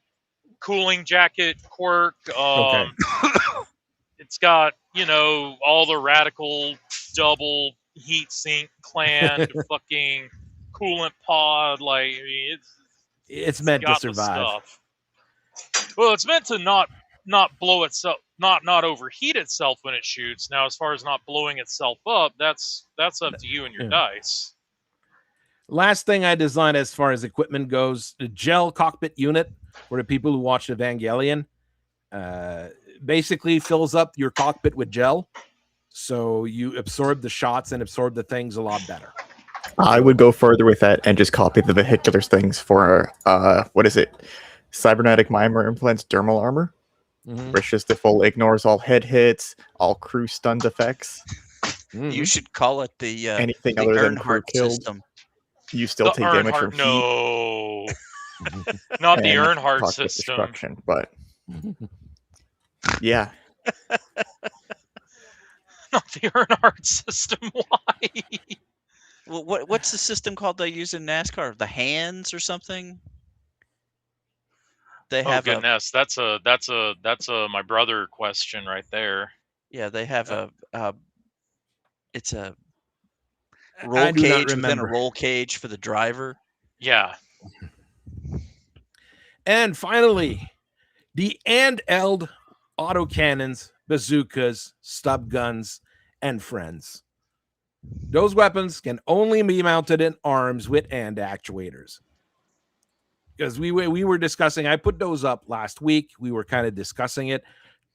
cooling jacket quirk. Okay. It's got, all the radical double heat sink clammed fucking coolant pod. Like, I mean, it's meant to survive. Well, it's meant to not blow itself, not overheat itself when it shoots. Now, as far as not blowing itself up, that's up to you and your dice. Last thing I designed as far as equipment goes, the gel cockpit unit for the people who watched Evangelion. Basically fills up your cockpit with gel, so you absorb the shots and absorb the things a lot better. I would go further with that and just copy the vehicular things for what is it? Cybernetic mimer implants dermal armor. Which just the full ignores all head hits, all crew stunned effects. You should call it the anything the other than crew Earnhardt killed. system. You still take damage from heat. No, not the Earnhardt system. Destruction, but yeah. Not the Earnhardt system. Why? Well, what's the system called they use in NASCAR? The hands or something? They have goodness, that's a my brother question right there. Yeah, they have it's a roll cage within a roll cage for the driver. Yeah. And finally, the handheld autocannons, bazookas, stub guns, and friends. Those weapons can only be mounted in arms with hand actuators. Because we were discussing, I put those up last week. We were kind of discussing it.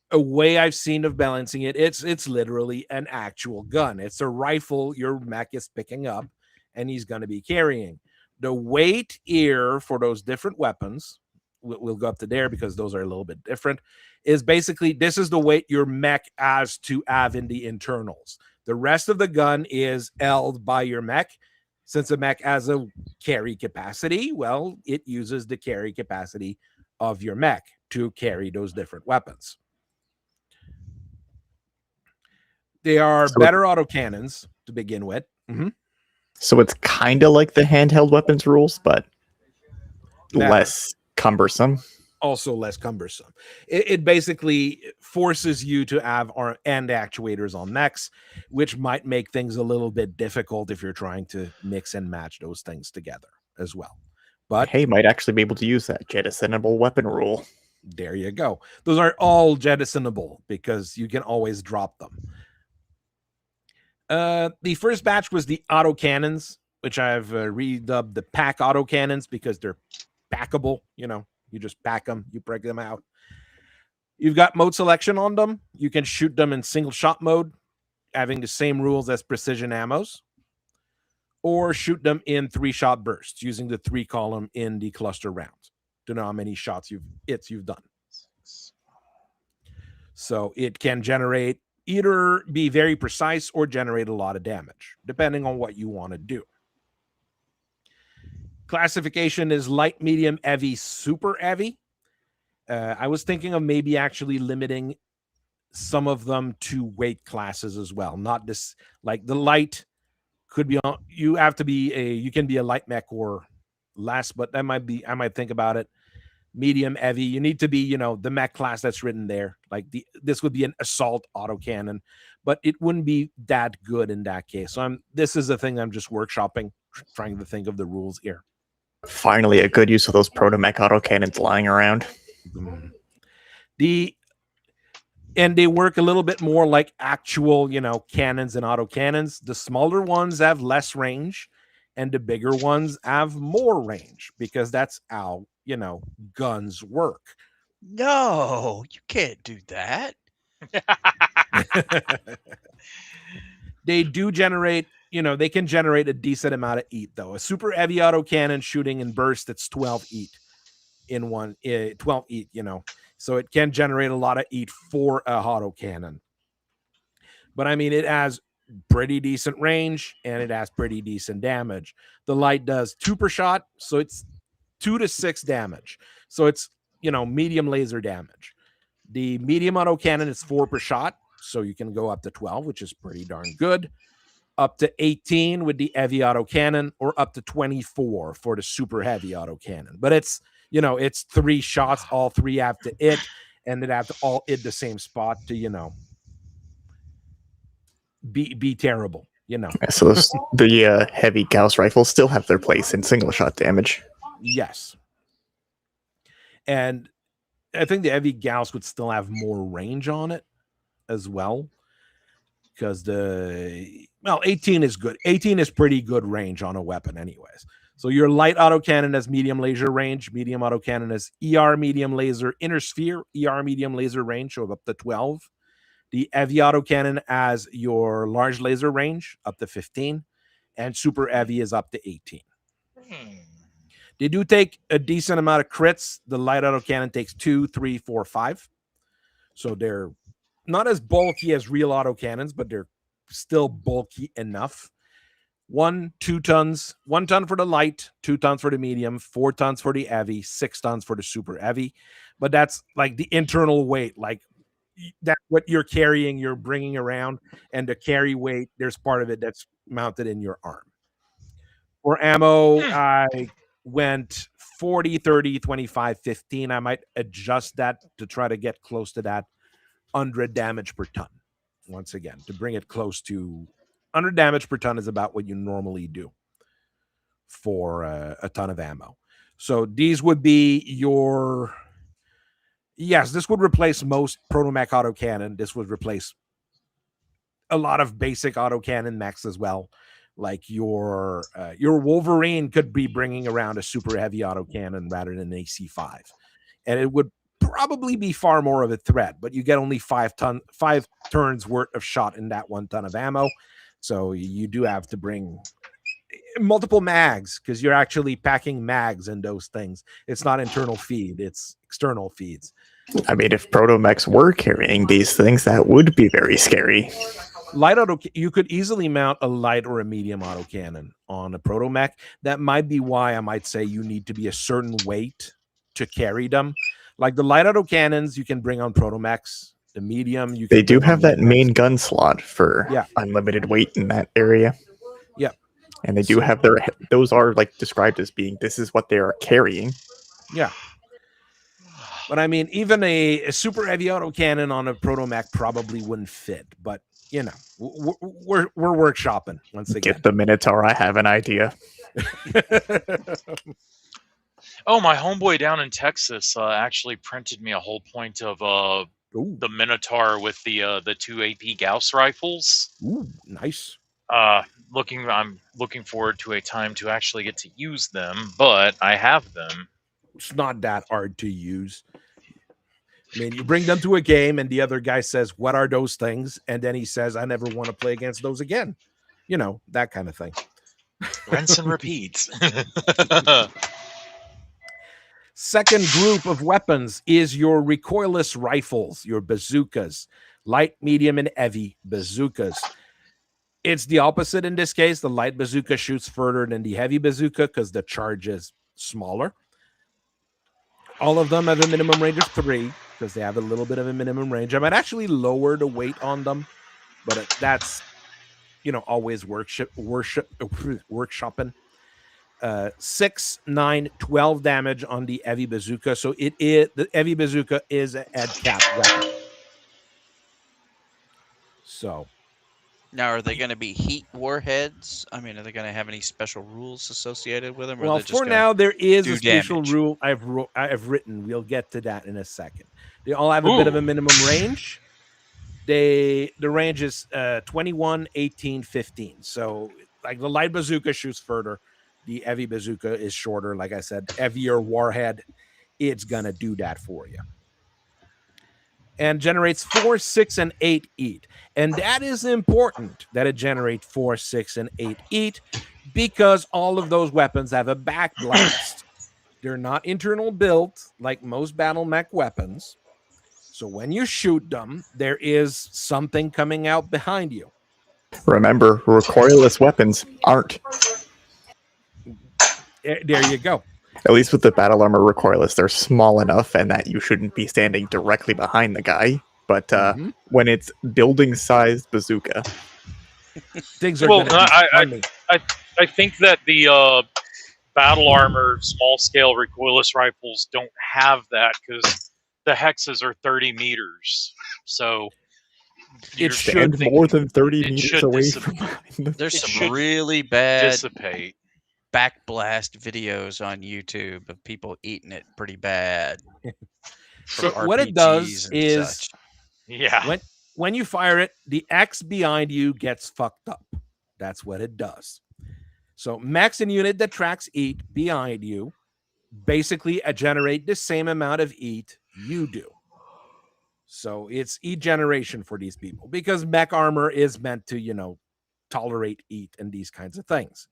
A way I've seen of balancing it, it's literally an actual gun. It's a rifle your mech is picking up, and he's going to be carrying. The weight here for those different weapons, we'll go up to there because those are a little bit different, is basically this is the weight your mech has to have in the internals. The rest of the gun is held by your mech. Since the mech has a carry capacity, well, it uses the carry capacity of your mech to carry those different weapons. They are better autocannons to begin with. So it's kind of like the handheld weapons rules, but less cumbersome. Also less cumbersome. It basically forces you to have end actuators on mechs, which might make things a little bit difficult if you're trying to mix and match those things together as well. But hey, might actually be able to use that jettisonable weapon rule. There you go. Those are all jettisonable because you can always drop them. The first batch was the autocannons, which I've redubbed the pack autocannons because they're packable. You just pack them, you break them out. You've got mode selection on them. You can shoot them in single shot mode, having the same rules as precision ammos, or shoot them in 3-shot bursts using the 3-column in the cluster rounds. Don't know how many shots you've done. So it can generate either be very precise or generate a lot of damage, depending on what you want to do. Classification is light, medium, heavy, super heavy. I was thinking of maybe actually limiting some of them to weight classes as well. Not this, like the light could be on, you can be a light mech or less, but I might think about it. Medium, heavy, you need to be, the mech class that's written there. Like this would be an assault autocannon, but it wouldn't be that good in that case. So this is a thing I'm just workshopping, trying to think of the rules here. Finally, a good use of those proto-mech autocannons lying around. And they work a little bit more like actual, cannons and autocannons. The smaller ones have less range, and the bigger ones have more range because that's how, guns work. No, you can't do that. They do generate, they can generate a decent amount of heat, though. A super heavy autocannon shooting in burst, it's 12 heat in 12 heat, So it can generate a lot of heat for a autocannon. But I mean, it has pretty decent range and it has pretty decent damage. The light does 2 per shot, so it's 2 to 6 damage. So it's, medium laser damage. The medium autocannon is 4 per shot, so you can go up to 12, which is pretty darn good. Up to 18 with the heavy autocannon, or up to 24 for the super heavy autocannon. But it's, it's 3 shots, all 3 have to hit, and they have to all hit the same spot to, be terrible, So the heavy Gauss rifles still have their place in single shot damage. Yes. And I think the heavy Gauss would still have more range on it as well. Because 18 is good. 18 is pretty good range on a weapon anyways. So your light autocannon has medium laser range. Medium autocannon has ER medium laser inner sphere, ER medium laser range of up to 12. The heavy autocannon has your large laser range up to 15. And super heavy is up to 18. They do take a decent amount of crits. The light autocannon takes 2, 3, 4, 5. So they're not as bulky as real autocannons, but they're still bulky enough. 1 ton for the light, 2 tons for the medium, 4 tons for the heavy, 6 tons for the super heavy. But that's like the internal weight, like that's what you're carrying, you're bringing around, and the carry weight, there's part of it that's mounted in your arm. For ammo, I went 40, 30, 25, 15. I might adjust that to try to get close to that 100 damage per ton. Once again, to bring it close to 100 damage per ton is about what you normally do for a ton of ammo. So these would be your... Yes, this would replace most Protomech autocannon. This would replace a lot of basic autocannon mechs as well. Like your Wolverine could be bringing around a super heavy autocannon rather than an AC5. And it would probably be far more of a threat, but you get only 5 turns worth of shot in that 1 ton of ammo. So you do have to bring multiple mags because you're actually packing mags in those things. It's not internal feed, it's external feeds. I mean, if Protomechs were carrying these things, that would be very scary. You could easily mount a light or a medium autocannon on a Protomech. That might be why I might say you need to be a certain weight to carry them. Like the light autocannons, you can bring on Protomechs. The medium, you can. They do have that main gun slot for unlimited weight in that area. Yeah, and they do have those are like described as being this is what they are carrying. Yeah. But I mean, even a super heavy autocannon on a Protomech probably wouldn't fit. But we're workshopping once again. Get the Minotaur. I have an idea. Oh, my homeboy down in Texas actually printed me a whole point of the Minotaur with the 2 AP Gauss rifles. Ooh, nice. I'm looking forward to a time to actually get to use them, but I have them. It's not that hard to use. I mean, you bring them to a game and the other guy says, "What are those things?" And then he says, "I never want to play against those again." You know, that kind of thing. Rinse and repeat. Second group of weapons is your recoilless rifles, your bazookas, light, medium, and heavy bazookas. It's the opposite in this case. The light bazooka shoots further than the heavy bazooka because the charge is smaller. All of them have a minimum range of 3 because they have a little bit of a minimum range. I might actually lower the weight on them, but that's, always workshopping. 6, 9, 12 damage on the heavy bazooka. So the heavy bazooka is a head cap weapon. So now, are they going to be heat warheads? I mean, are they going to have any special rules associated with them? Well, for now, there is a special rule I've written. We'll get to that in a second. They all have a bit of a minimum range. The range is 21, 18, 15. So, like the light bazooka shoots further. The heavy bazooka is shorter. Like I said, heavier warhead. It's going to do that for you. And generates 4, 6, and 8 heat. And that is important that it generates 4, 6, and 8 heat because all of those weapons have a back blast. They're not internal built like most battle mech weapons. So when you shoot them, there is something coming out behind you. Remember, recoilless weapons aren't. There you go. At least with the battle armor recoilless, they're small enough and that you shouldn't be standing directly behind the guy. But when it's building-sized bazooka, things are Well, going to be funny. I think that the battle armor small scale recoilless rifles don't have that because the hexes are 30 meters. So It stand should more than 30 it meters should away from behind them. There's It some should really bad dissipate. backblast videos on YouTube of people eating it pretty bad. So from what it does RPGs and is such. Yeah. when you fire it, the X behind you gets fucked up. That's what it does. So max and unit that tracks heat behind you basically generate the same amount of heat you do. So it's heat generation for these people because mech armor is meant to, tolerate heat and these kinds of things.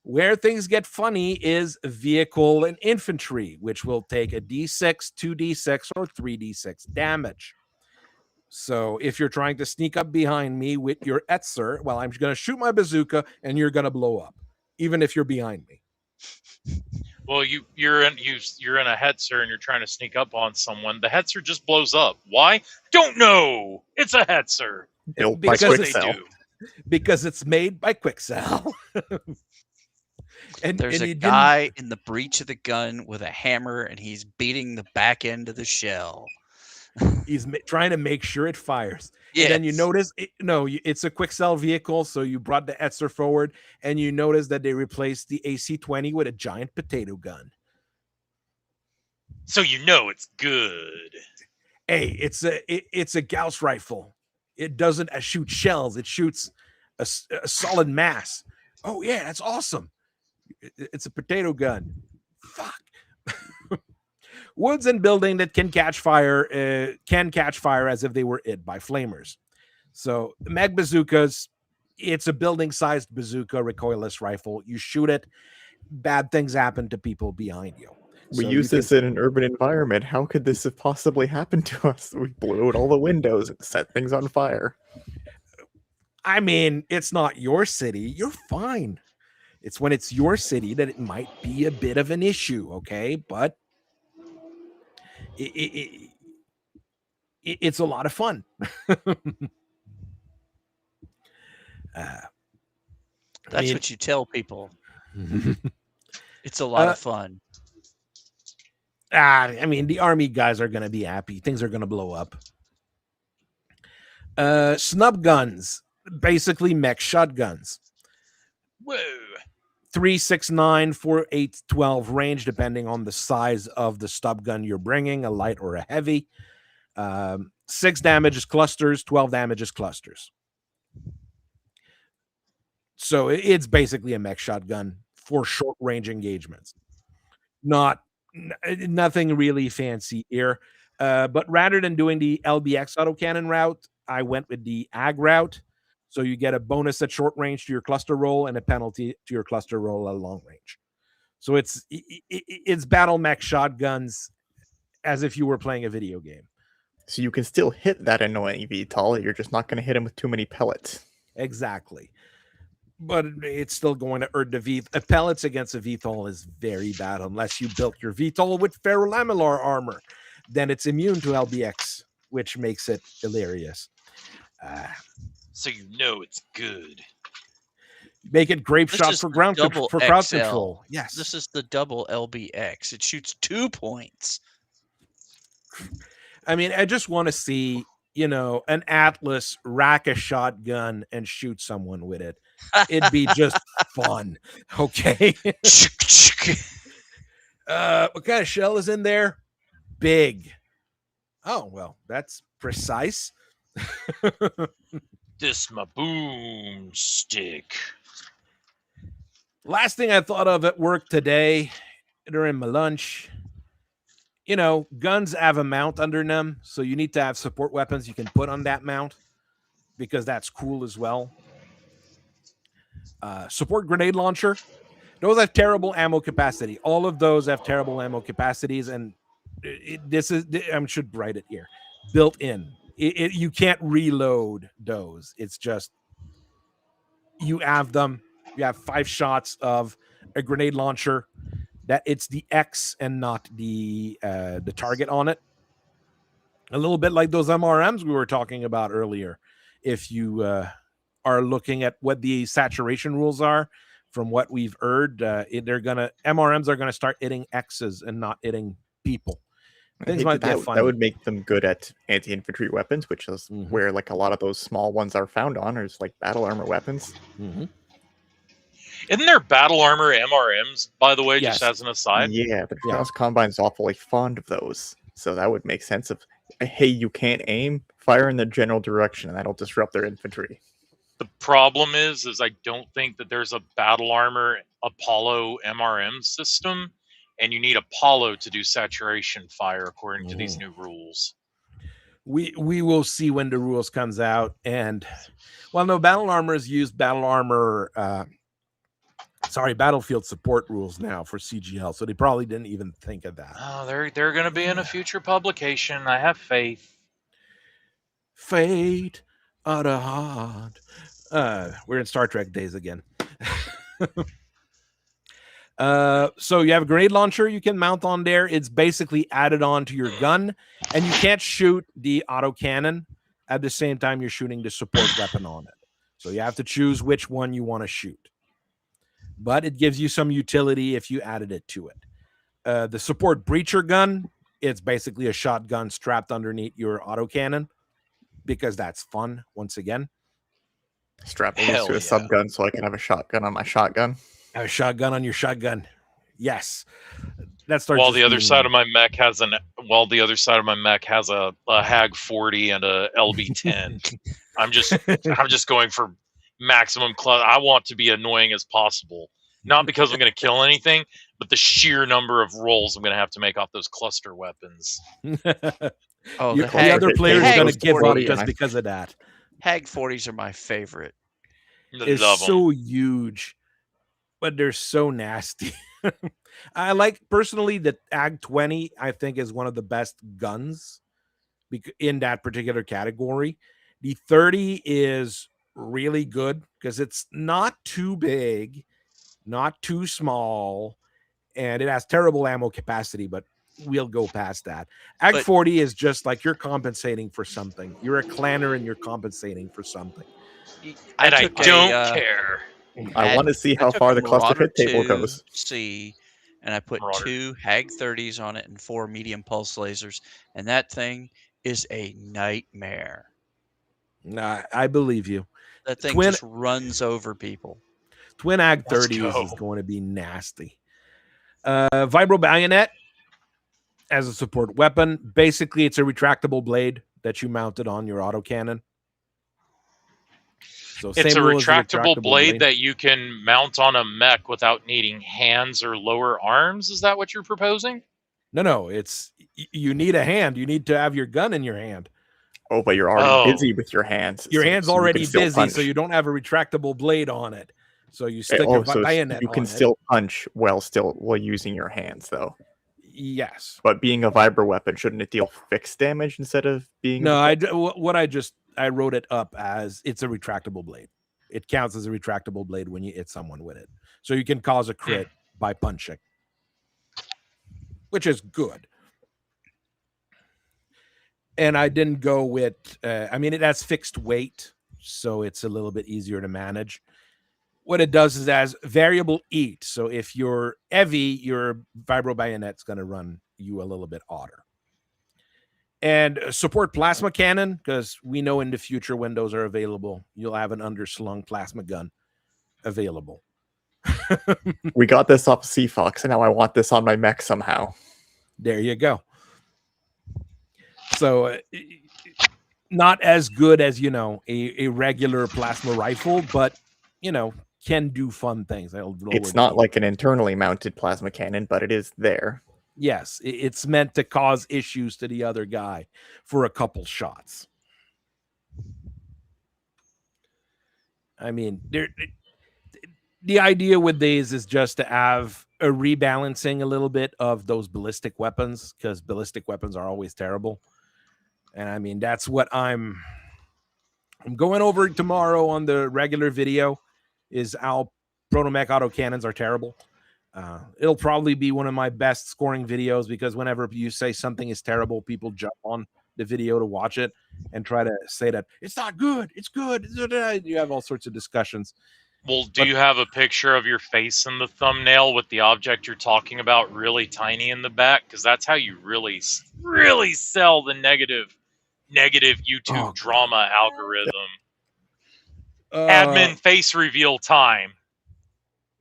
Where things get funny is vehicle and infantry, which will take a D6, 2d6, or 3d6 damage. So if you're trying to sneak up behind me with your Etzer, well, I'm going to shoot my bazooka and you're going to blow up, even if you're behind me. Well, you're in a Hetzer and you're trying to sneak up on someone. The Hetzer just blows up. Why? Don't know. It's a Hetzer. Built by Because Quickcell. Because it's made by Quickcell. There's a guy in the breech of the gun with a hammer, and he's beating the back end of the shell. He's trying to make sure it fires. Yes. And then you notice, it's a Quickcell vehicle, so you brought the Etzer forward, and you notice that they replaced the AC-20 with a giant potato gun. So you know it's good. Hey, it's a Gauss rifle. It doesn't shoot shells. It shoots a solid mass. Oh, yeah, that's awesome. It's a potato gun. Fuck. Woods and building that can catch fire as if they were hit by flamers. So mag bazookas, it's a building-sized bazooka recoilless rifle. You shoot it, bad things happen to people behind you. We use this in an urban environment. How could this have possibly happened to us? We blew out all the windows and set things on fire. I mean, it's not your city. You're fine. It's when it's your city that it might be a bit of an issue, okay? But it's a lot of fun. That's what you tell people. It's a lot of fun. I mean, the army guys are going to be happy. Things are going to blow up. Snub guns, basically mech shotguns. Whoa. 3, 6, 9, 4, 8, 12 range, depending on the size of the stub gun you're bringing, a light or a heavy. 6 damage is clusters, 12 damage is clusters. So it's basically a mech shotgun for short range engagements. Nothing really fancy here. But rather than doing the LBX autocannon route, I went with the AG route. So you get a bonus at short range to your cluster roll and a penalty to your cluster roll at long range. So it's battle mech shotguns as if you were playing a video game. So you can still hit that annoying VTOL. You're just not going to hit him with too many pellets. Exactly. But it's still going to hurt the VTOL. Pellets against a VTOL is very bad unless you built your VTOL with ferrolamellar armor. Then it's immune to LBX, which makes it hilarious. So you know it's good. Make it grape shot for crowd control. Yes. This is the double LBX. It shoots 2 points. I mean, I just want to see, an Atlas rack a shotgun and shoot someone with it. It'd be just fun. Okay. What kind of shell is in there? Big. Oh, well, that's precise. This my boomstick. Last thing I thought of at work today during my lunch, guns have a mount under them, so you need to have support weapons you can put on that mount because that's cool as well. Support grenade launcher. Those have terrible ammo capacity. All of those have terrible ammo capacities, and I should write it here. Built in. You can't reload those. It's just you have them. You have 5 shots of a grenade launcher. that it's the X and not the target on it. A little bit like those MRMs we were talking about earlier. If you are looking at what the saturation rules are, from what we've heard, MRMs are gonna start hitting X's and not hitting people. Things might get funny. That would make them good at anti-infantry weapons, which is where like a lot of those small ones are found on, or like battle armor weapons. Isn't there battle armor MRMs, by the way, just as an aside? Yeah, the Cross Combine's awfully fond of those. So that would make sense of, hey, you can't aim, fire in the general direction, and that'll disrupt their infantry. The problem is I don't think that there's a battle armor Apollo MRM system, and you need Apollo to do saturation fire according to these new rules. We will see when the rules comes out, and battle armors use battle armor battlefield support rules now for CGL, so they probably didn't even think of that. Oh, they're going to be in a future publication. I have faith. Fate out of heart. We're in Star Trek days again. So you have a grenade launcher you can mount on there. It's basically added on to your gun, and you can't shoot the autocannon at the same time you're shooting the support weapon on it. So you have to choose which one you want to shoot. But it gives you some utility if you added it to it. The support breacher gun, it's basically a shotgun strapped underneath your autocannon, because that's fun, once again. Strap it to a subgun so I can have a shotgun on my shotgun. Have a shotgun on your shotgun. Yes. That starts. While the other side of my mech has a Hag 40 and a LB10. I'm just going for maximum I want to be annoying as possible. Not because I'm going to kill anything, but the sheer number of rolls I'm going to have to make off those cluster weapons. The other players are going to give up just because of that. Hag 40s are my favorite. It's so huge, but they're so nasty. I like personally the Ag 20. I think is one of the best guns in that particular category. The 30 is really good because it's not too big, not too small, and it has terrible ammo capacity, but we'll go past that. Ag 40 is just like you're compensating for something. You're a clanner and you're compensating for something. I don't care. I want to see how far the cluster hit table goes. And I put 2 Hag 30s on it and 4 medium pulse lasers, and that thing is a nightmare. Nah, I believe you. That thing just runs over people. Twin Ag 30s is going to be nasty. Vibro Bayonet as a support weapon. Basically, it's a retractable blade that you mounted on your autocannon. So it's a retractable blade that you can mount on a mech without needing hands or lower arms. Is that what you're proposing? No. You need a hand. You need to have your gun in your hand. Oh, but you're already busy with your hands. Your hand's already busy, so you don't have a retractable blade on it. So you stick a bayonet on it. You can still punch while using your hands, though. Yes. But being a vibro weapon, shouldn't it deal fixed damage instead of being... No, I wrote it up as it's a retractable blade. It counts as a retractable blade when you hit someone with it. So you can cause a crit by punching, which is good. And I didn't go with, it has fixed weight, so it's a little bit easier to manage. What it does is it has variable EAT. So if you're heavy, your vibro bayonet's going to run you a little bit odder. And support plasma cannon, because we know in the future when those are available, you'll have an underslung plasma gun available. We got this off CFox, and now I want this on my mech somehow. There you go. So not as good as, a regular plasma rifle, but, can do fun things. It's not like an internally mounted plasma cannon, but it is there. Yes, it's meant to cause issues to the other guy for a couple shots. I mean, the idea with these is just to have a rebalancing a little bit of those ballistic weapons, because ballistic weapons are always terrible. And I mean, that's what I'm going over tomorrow on the regular video, is how protomech autocannons are terrible. It'll probably be one of my best scoring videos because whenever you say something is terrible, people jump on the video to watch it and try to say that it's not good, it's good. You have all sorts of discussions. Well, do you have a picture of your face in the thumbnail with the object you're talking about really tiny in the back? Because that's how you really sell the negative YouTube drama algorithm. Admin face reveal time.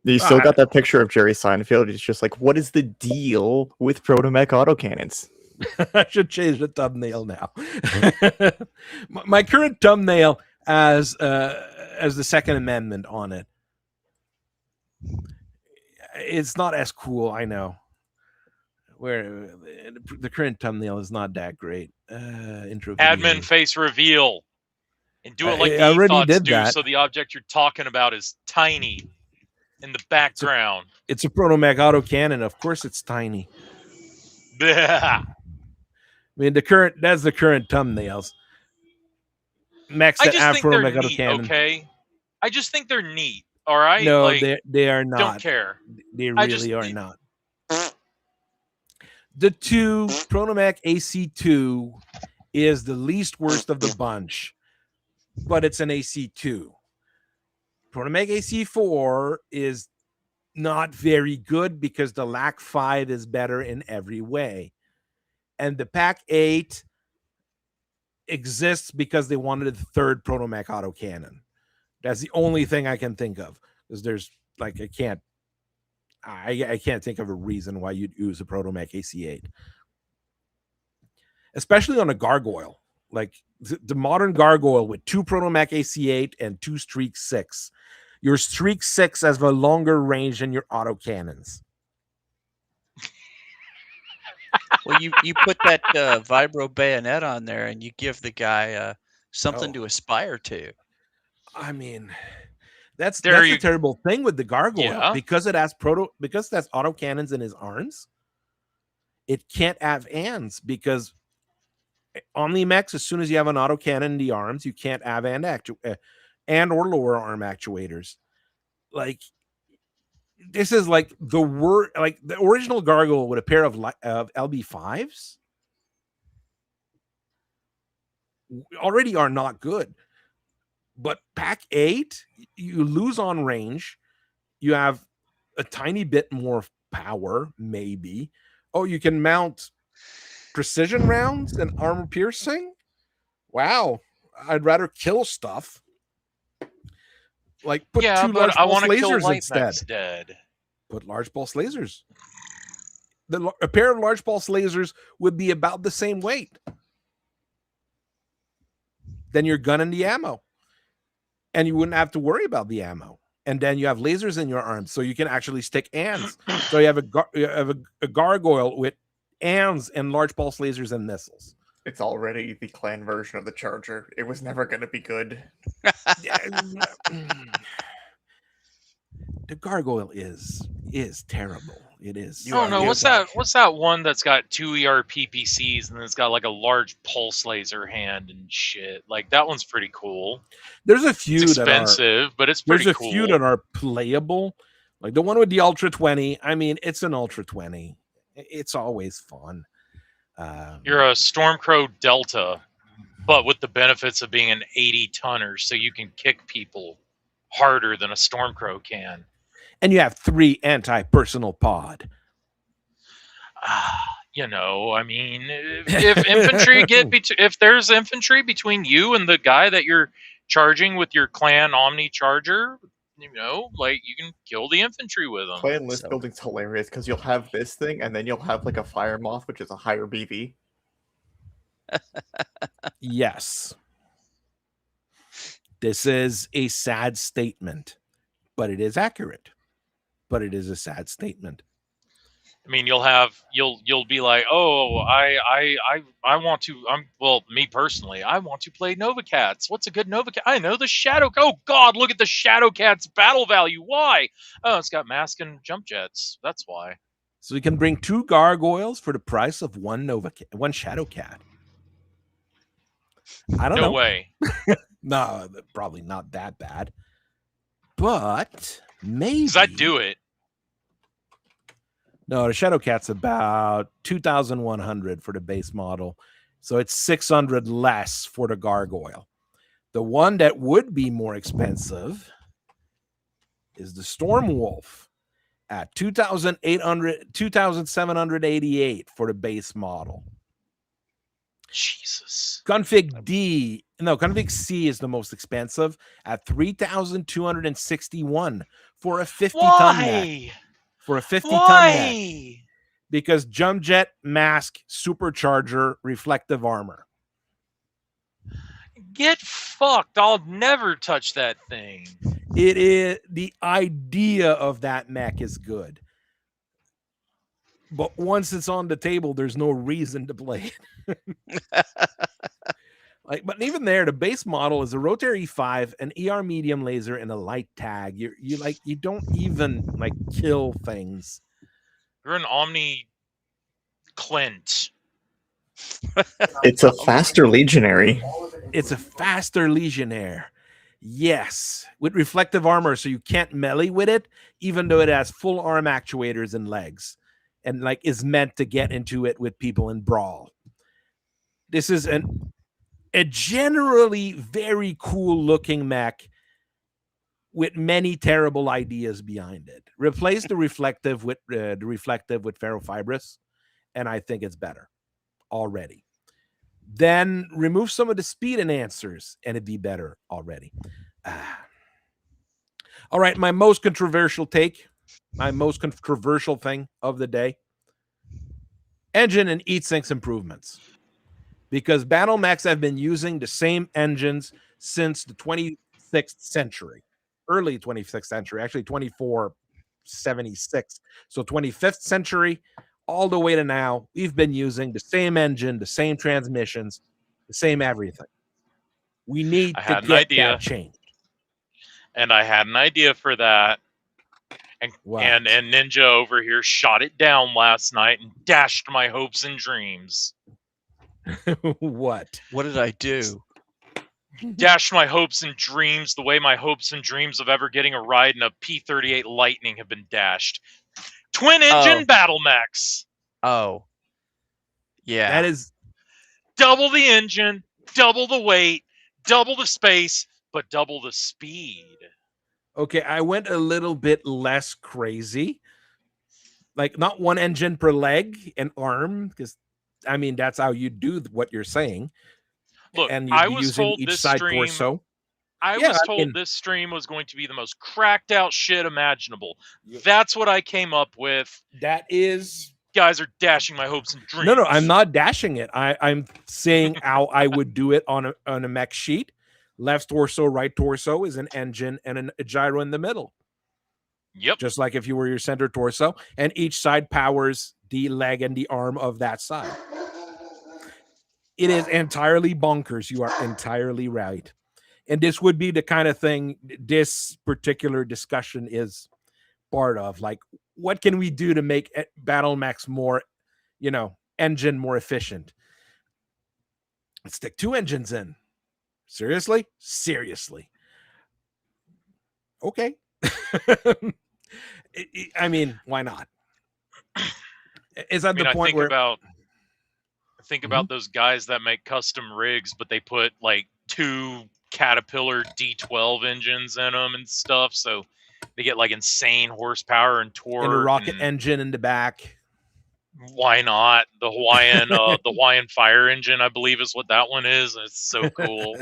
You still got that picture of Jerry Seinfeld. It's just like, what is the deal with Protomech autocannons? I should change the thumbnail now. My current thumbnail as the Second Amendment on it. It's not as cool, I know. Where the current thumbnail is not that great. Intro video. Admin face reveal. And do it like the already did do, that. so the object you're talking about is tiny in the background. It's a Protomech autocannon. Of course it's tiny. I mean, that's the current thumbnails. Max that just think they're neat, autocannon. okay? I just think they're neat, all right? No, like, they are not. Don't care. They really are not. The Protomech AC2 is the least worst of the bunch, but it's an AC2. Protomech AC4 is not very good because the LAC 5 is better in every way. And the Pack 8 exists because they wanted a third Protomech autocannon. That's the only thing I can think of. Because there's like I can't think of a reason why you'd use a Protomech AC8. Especially on a gargoyle. Like the modern gargoyle with 2 Protomech AC8 and 2 Streak 6. Your Streak 6 has a longer range than your autocannons. Well, you put that vibro bayonet on there, and you give the guy something to aspire to. I mean, that's the terrible thing with the gargoyle because that's autocannons in his arms. It can't have ands because Omnimex, as soon as you have an autocannon in the arms, you can't have and or lower arm actuators. Like this is like the original gargoyle with a pair of LB5s already are not good. But Pack 8, you lose on range. You have a tiny bit more power, maybe. Oh, you can mount precision rounds and armor piercing? Wow. I'd rather kill stuff. Like put 2 large pulse lasers instead. Put large pulse lasers. A pair of large pulse lasers would be about the same weight. Then your gun and the ammo. And you wouldn't have to worry about the ammo. And then you have lasers in your arms, so you can actually stick ands. So you have a gargoyle with ands and large pulse lasers and missiles. It's already the clan version of the Charger. It was never going to be good. The gargoyle is terrible. It is. Oh no! What's that one that's got 2 ERPPCs and it's got like a large pulse laser hand and shit? Like that one's pretty cool. There's a few it's expensive, but it's pretty cool. There's a few that are playable. Like the one with the Ultra 20. I mean, it's an Ultra 20. It's always fun. You're a Stormcrow Delta, but with the benefits of being an 80-tonner, so you can kick people harder than a Stormcrow can. And you have 3 anti-personal pod. I mean, if infantry if there's infantry between you and the guy that you're charging with your clan Omni Charger, like you can kill the infantry with them. Clan list building's hilarious because you'll have this thing and then you'll have like a fire moth, which is a higher BV. Yes. This is a sad statement, but it is accurate. But it is a sad statement. I mean, you'll be like, oh, I want to. Me personally, I want to play Nova Cats. What's a good Nova Cat? I know the Shadow. Oh God, look at the Shadow Cat's battle value. Why? Oh, it's got mask and jump jets. That's why. So we can bring 2 gargoyles for the price of 1 Shadow Cat. I don't know. No way. No, probably not that bad. But maybe. Because I'd do it. No, the Shadowcat's about 2,100 for the base model. So it's 600 less for the Gargoyle. The one that would be more expensive is the Stormwolf at 2,788 for the base model. Jesus. Config C is the most expensive at 3,261 for a 50-ton mech. For a 50-ton mech. Because jump jet, mask, supercharger, reflective armor. Get fucked. I'll never touch that thing. It is the idea of that mech is good. But once it's on the table, there's no reason to play it. But even there, the base model is a Rotor E5, an ER medium laser, and a light tag. You don't even kill things. You're an Omni Clint. It's a faster Legionary. It's a faster Legionnaire. Yes, with reflective armor, so you can't melee with it, even though it has full arm actuators and legs, and is meant to get into it with people in brawl. This is a generally very cool looking mech with many terrible ideas behind it. Replace the reflective with ferrofibrous, and I think it's better already. Then remove some of the speed enhancers, and it'd be better already. All right, my most controversial thing of the day: engine and heat sinks improvements. Because battle mechs have been using the same engines since the 26th century, early 26th century, actually 2476. So 25th century, all the way to now, we've been using the same engine, the same transmissions, the same everything. We need to get that changed. And I had an idea for that. And Ninja over here shot it down last night and dashed my hopes and dreams. What did I do? Dashed my hopes and dreams the way my hopes and dreams of ever getting a ride in a P-38 Lightning have been dashed. Twin engine battle mechs. Oh. Yeah. That is double the engine, double the weight, double the space, but double the speed. Okay, I went a little bit less crazy. Not one engine per leg and arm, because that's how you do what you're saying. Look, and I was told this stream. Torso. Was told this stream was going to be the most cracked out shit imaginable. That's what I came up with. That is. Guys are dashing my hopes and dreams. No, I'm not dashing it. I'm saying how I would do it on a mech sheet. Left torso, right torso is an engine and a gyro in the middle. Yep. Just like if you were your center torso, and each side powers the leg and the arm of that side. It is entirely bonkers. You are entirely right. And this would be the kind of thing this particular discussion is part of. What can we do to make battle mechs more, engine more efficient? Let's stick 2 engines in. Seriously? Okay. Why not? Is that the point where... Think about those guys that make custom rigs, but they put 2 Caterpillar D12 engines in them and stuff, so they get insane horsepower and torque. And a rocket engine in the back. Why not? The Hawaiian fire engine, I believe, is what that one is. It's so cool.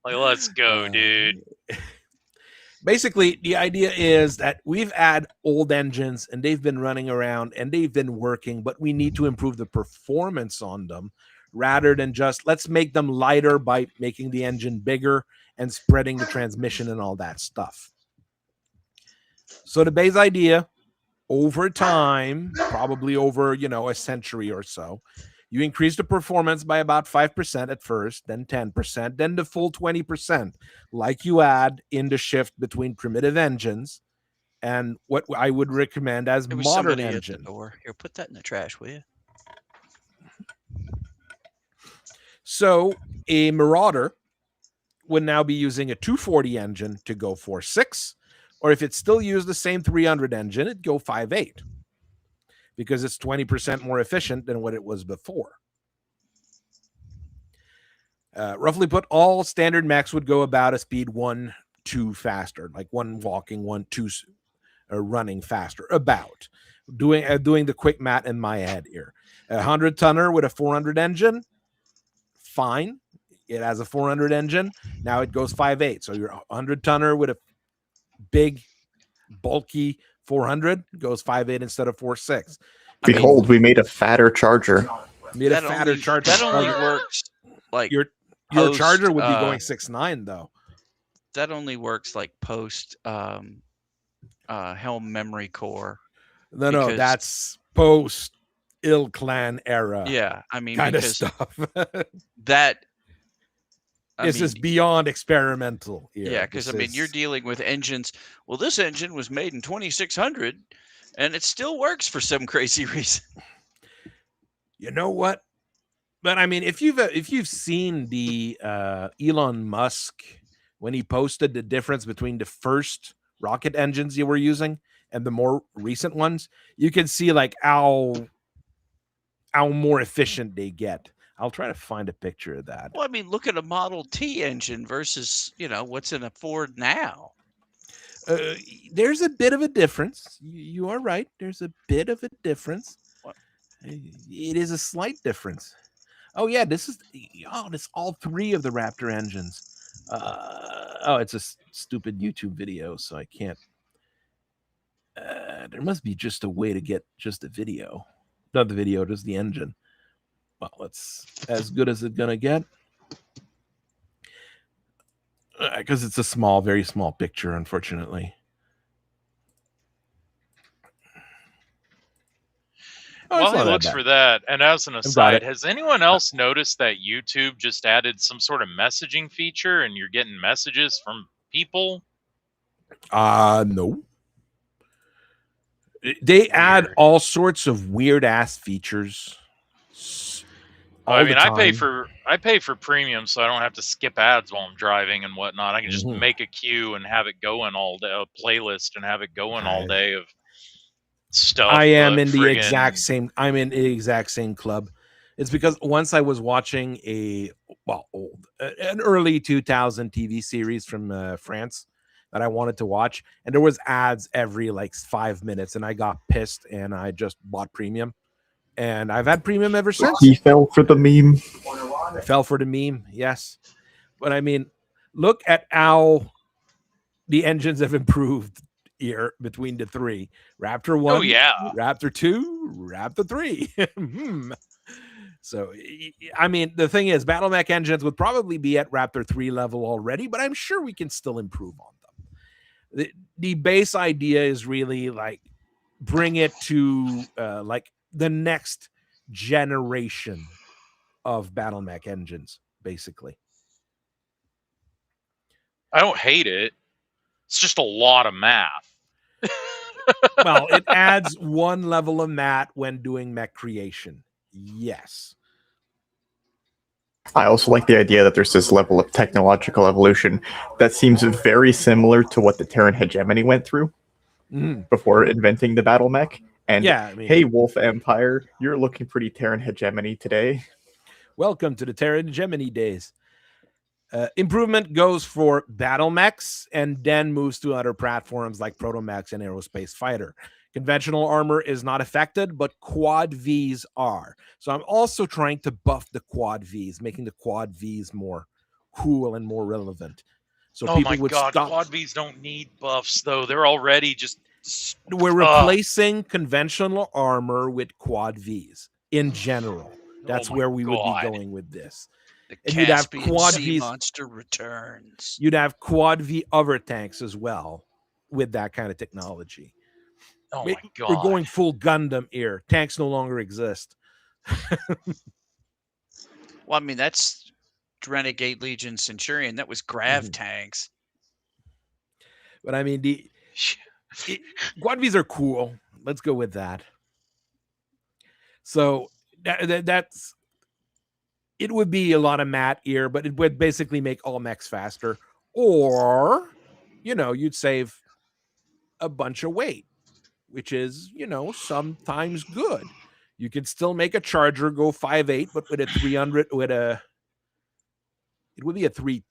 Let's go, dude. Basically, the idea is that we've had old engines and they've been running around and they've been working, but we need to improve the performance on them rather than just let's make them lighter by making the engine bigger and spreading the transmission and all that stuff. So the base idea, over time, probably over, a century or so, you increase the performance by about 5% at first, then 10%, then the full 20%, like you add in the shift between primitive engines and what I would recommend as modern engine. Here, put that in the trash, will you? So a Marauder would now be using a 240 engine to go 4.6, or if it still used the same 300 engine, it'd go 5.8. because it's 20% more efficient than what it was before. Roughly put, all standard mechs would go about a speed 1-2 faster, like 1 walking, 1-2 running faster. About doing the quick math in my head here. A 100-tonner with a 400 engine, fine. It has a 400 engine. Now it goes 5.8. So your 100-tonner with a big, bulky 400 goes 5.8 instead of 4.6. Behold, we made a fatter charger. Made a fatter charger. That only works like your charger would be going 6.9 though. That only works like post Helm memory core. No, that's post Ill Clan era. Yeah, I mean, kind of stuff. This is beyond experimental here. Yeah, because I mean, you're dealing with engines. Well, this engine was made in 2600, and it still works for some crazy reason. You know what? But I mean, if you've seen the Elon Musk when he posted the difference between the first rocket engines you were using and the more recent ones, you can see like how more efficient they get. I'll try to find a picture of that. Well, I mean, look at a Model T engine versus, what's in a Ford now. There's a bit of a difference. You are right. There's a bit of a difference. What? It is a slight difference. Oh yeah, this all 3 of the Raptor engines. It's a stupid YouTube video, so I can't. There must be just a way to get just the video. Not the video, just the engine. Well, it's as good as it's gonna get. Because it's a very small picture, unfortunately. While he looks for that, and as an aside, has anyone else noticed that YouTube just added some sort of messaging feature and you're getting messages from people? No. They add all sorts of weird ass features. I mean, I pay for premium, so I don't have to skip ads while I'm driving and whatnot. I can just make a queue and have it going all day, a playlist, and have it going all day of stuff. I am in the exact same. I'm in the exact same club. It's because once I was watching an early 2000 TV series from France that I wanted to watch, and there was ads every like 5 minutes, and I got pissed, and I just bought premium, and I've had premium ever since. He fell for the meme. I fell for the meme, yes, but I mean, look at how the engines have improved here between the 3. Raptor 1, oh yeah, Raptor 2, Raptor 3. So, I mean, the thing is, Battle Mech engines would probably be at Raptor 3 level already, but I'm sure we can still improve on them. The base idea is really like bring it to like the next generation of Battle Mech engines, basically. I don't hate it. It's just a lot of math. Well, it adds 1 level of math when doing mech creation. Yes. I also like the idea that there's this level of technological evolution that seems very similar to what the Terran hegemony went through before inventing the battle mech. And yeah, I mean, hey, Wolf Empire, you're looking pretty Terran hegemony today. Welcome to the Terran hegemony days. Improvement goes for battle mechs and then moves to other platforms like protomechs and aerospace fighter. Conventional armor is not affected, but quad Vs are. So I'm also trying to buff the quad Vs, making the quad Vs more cool and more relevant. So people would stop. Quad Vs don't need buffs though. They're already just. We're replacing conventional armor with quad Vs in general. That's where we would be going with this. And you'd have quad V monster returns. You'd have quad V other tanks as well with that kind of technology. Oh my god! We're going full Gundam here. Tanks no longer exist. Well, I mean that's Renegade Legion Centurion. That was grav tanks. But I mean quad Vs are cool. Let's go with that. So that's. It would be a lot of mat here, but it would basically make all mechs faster. Or, you'd save a bunch of weight. which is, sometimes good. You can still make a Charger go 5.8, but with a 300, it would be a 3.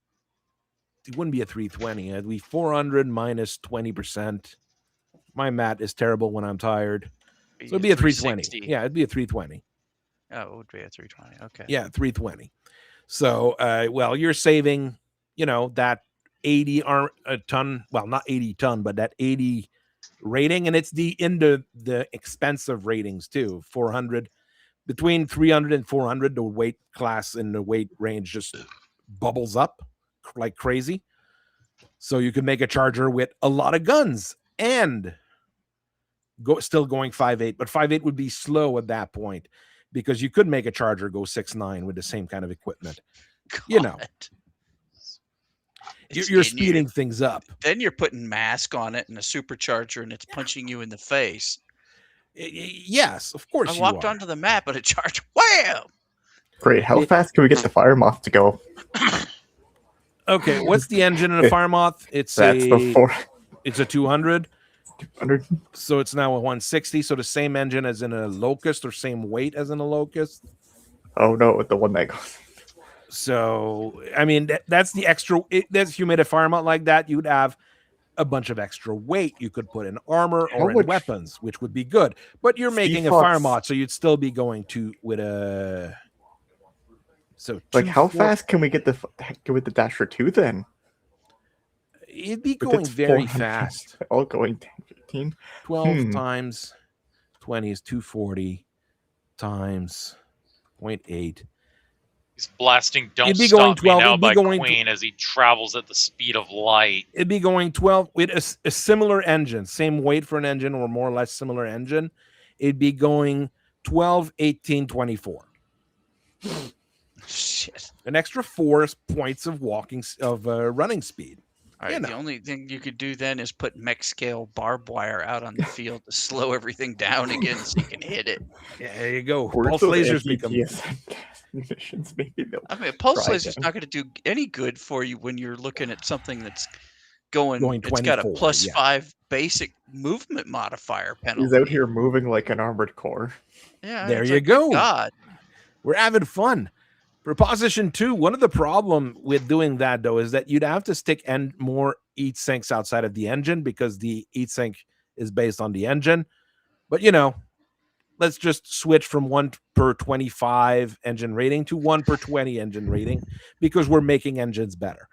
It wouldn't be a 320. It'd be 400 minus 20%. My math is terrible when I'm tired. So it'd be a 320. Yeah, it'd be a 320. Oh, it would be a 320. Okay. Yeah, 320. So, you're saving, that 80 ton, well, not 80 ton, but that 80 rating, and it's the expensive ratings too. 400, between 300 and 400, the weight class and the weight range just bubbles up like crazy. So you can make a Charger with a lot of guns and still going 5.8, but 5.8 would be slow at that point because you could make a Charger go 6.9 with the same kind of equipment. God. You're speeding things up. Then you're putting mask on it and a supercharger, and it's punching you in the face. Yes, of course. I walked onto the map and a charge. Wham! Great. How fast can we get the Fire Moth to go? Okay, what's the engine in a Fire Moth? It's a 200. 200. So it's now a 160. So the same engine as in a Locust or same weight as in a Locust. Oh no, the one that goes. So I mean that's the extra. That's humidifier mount like that. You'd have a bunch of extra weight you could put in armor or in weapons, which would be good. But you're making a fire mod, so you'd still be going to with a. So like how fast can we get with the Dasher 2 then? It'd be going very fast. All going 10, 15. 12 times 20 is 240 times 0.8. He's blasting "Don't Stop Me Now" by Queen as he travels at the speed of light. It'd be going 12 with a similar engine, same weight for an engine or more or less similar engine. It'd be going 12, 18, 24. Shit. An extra 4 points of running speed. All right, the only thing you could do then is put mech scale barbed wire out on the field to slow everything down again so you can hit it. Yeah, there you go. Pulse lasers become munitions. Maybe I mean, a pulse laser's not going to do any good for you when you're looking at something that's going it's got a +5 basic movement modifier penalty. He's out here moving like an armored core. Yeah, there you go. God, we're having fun. Proposition 2, one of the problem with doing that, though, is that you'd have to stick more heat sinks outside of the engine because the heat sink is based on the engine. But, let's just switch from 1 per 25 engine rating to 1 per 20 engine rating because we're making engines better.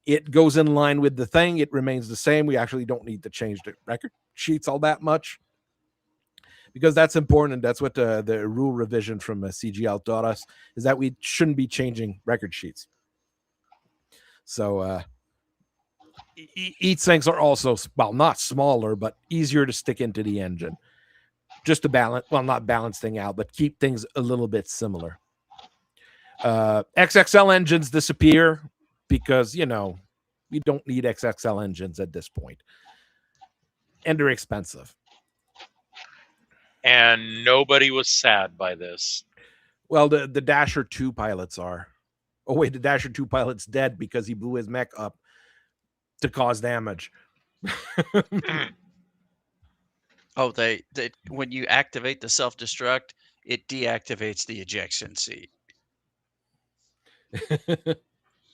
It goes in line with the thing. It remains the same. We actually don't need to change the record sheets all that much because that's important. And that's what the rule revision from CGL taught us is that we shouldn't be changing record sheets. So heat sinks are also, not smaller, but easier to stick into the engine. Just to balance, not balance thing out, but keep things a little bit similar. XXL engines disappear because, we don't need XXL engines at this point. And they're expensive. And nobody was sad by this. Well, the Dasher 2 pilots are. Oh, wait, the Dasher 2 pilot's dead because he blew his mech up to cause damage. Oh, they when you activate the self-destruct, it deactivates the ejection seat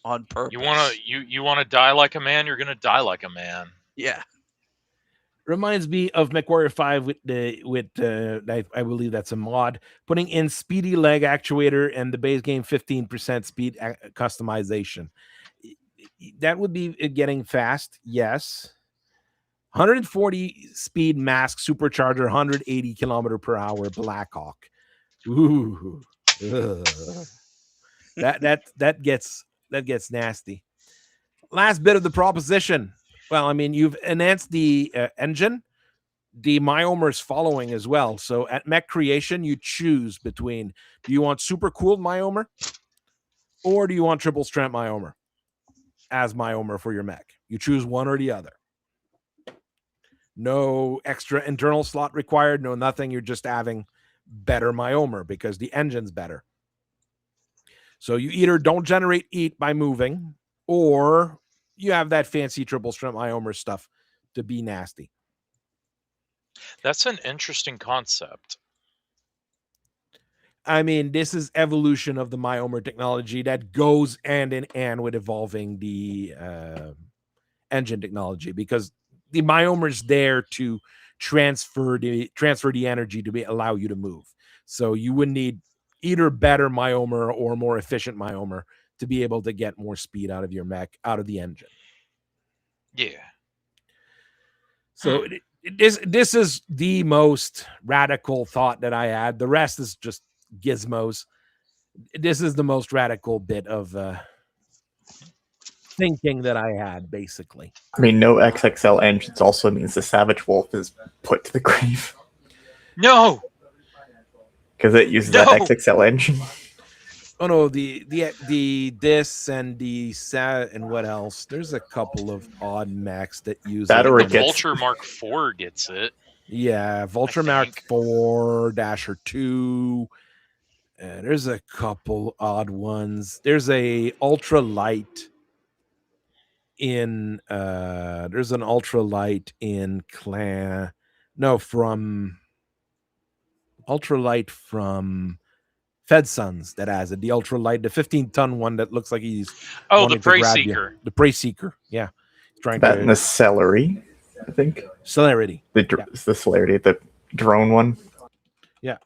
on purpose. You wanna die like a man, you're gonna die like a man. Yeah. Reminds me of MechWarrior 5 I believe that's a mod, putting in speedy leg actuator and the base game 15% speed customization. That would be getting fast, yes. 140 speed mask supercharger, 180 kilometer per hour Blackhawk. Ooh, that gets nasty. Last bit of the proposition. Well, I mean, you've enhanced the engine. The myomer is following as well. So at mech creation, you choose between: do you want super cooled myomer, or do you want triple strength myomer as myomer for your mech? You choose one or the other. No extra internal slot required, no nothing. You're just having better myomer because the engine's better. So you either don't generate heat by moving, or you have that fancy triple strength myomer stuff to be nasty. That's an interesting concept. I mean, this is evolution of the myomer technology that goes hand in hand with evolving the engine technology, because the myomer is there to transfer the energy to allow you to move. So you would need either better myomer or more efficient myomer to be able to get more speed out of your mech, out of the engine. Yeah. So this is the most radical thought that I had. The rest is just gizmos. This is the most radical bit of thinking that I had, basically. I mean, no XXL engines also means the Savage Wolf is put to the grave. No! Because it uses that XXL engine. Oh no, the this and the and what else? There's a couple of odd mechs that use that, it. or The it gets Vulture Mark IV gets it. Yeah, Vulture Mark IV, Dasher 2. There's a couple odd ones. There's a ultralight in there's an ultralight in clan. No, from ultralight from Fed Sons that has it. The ultralight, the 15-ton one that looks like he's the Prey Seeker. The Prey Seeker, yeah. He's trying that to and the Celery, I think. Celerity. The Celerity, the drone one. Yeah.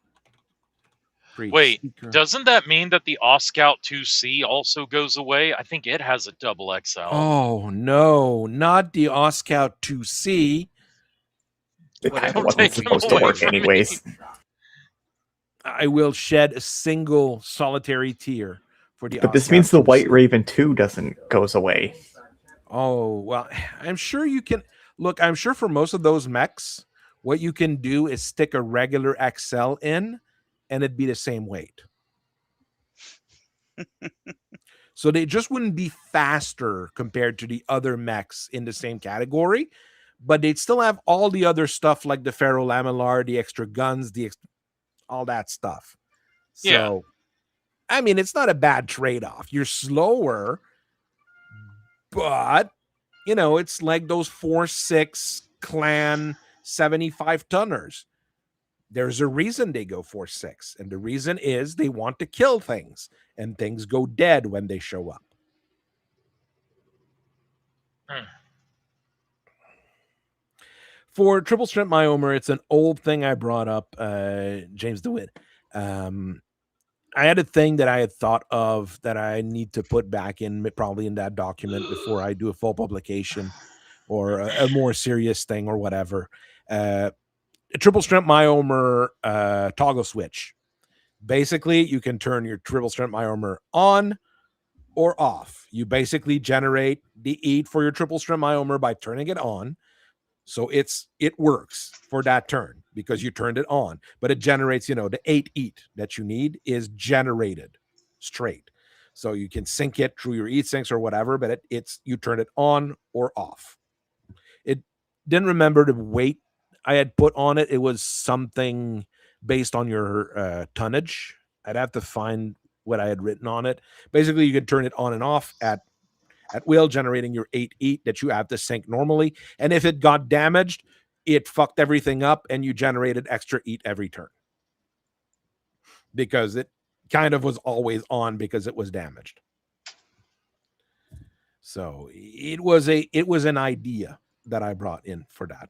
Wait, doesn't that mean that the Oscout 2C also goes away? I think it has a double XL. Oh, no, not the Oscout 2C. It kind of wasn't supposed to work anyways. I will shed a single solitary tear for the But this means the White Raven 2 goes away. Oh, well, I'm sure you can... Look, I'm sure for most of those mechs, what you can do is stick a regular XL in, and it'd be the same weight. So they just wouldn't be faster compared to the other mechs in the same category, but they'd still have all the other stuff like the ferrolamellar, the extra guns, all that stuff. So, yeah. I mean, it's not a bad trade-off. You're slower, but, you know, it's like those 4.6 clan 75-tonners. There's a reason they go 4.6, and the reason is they want to kill things, and things go dead when they show up. For triple strength myomer, it's an old thing I brought up, James DeWitt. I had a thing that I had thought of that I need to put back in, probably in that document before I do a full publication or a more serious thing or whatever. A triple strength myomer toggle switch. Basically, you can turn your triple strength myomer on or off. You basically generate the EAT for your triple strength myomer by turning it on. So it works for that turn because you turned it on, but it generates, the 8 EAT that you need is generated straight. So you can sync it through your EAT sinks or whatever, but you turn it on or off. It didn't remember the weight I had put on it. It was something based on your tonnage. I'd have to find what I had written on it. Basically, you could turn it on and off at will, generating your 8 EAT that you have to sync normally. And if it got damaged, it fucked everything up and you generated extra EAT every turn. Because it kind of was always on because it was damaged. So it was an idea that I brought in for that.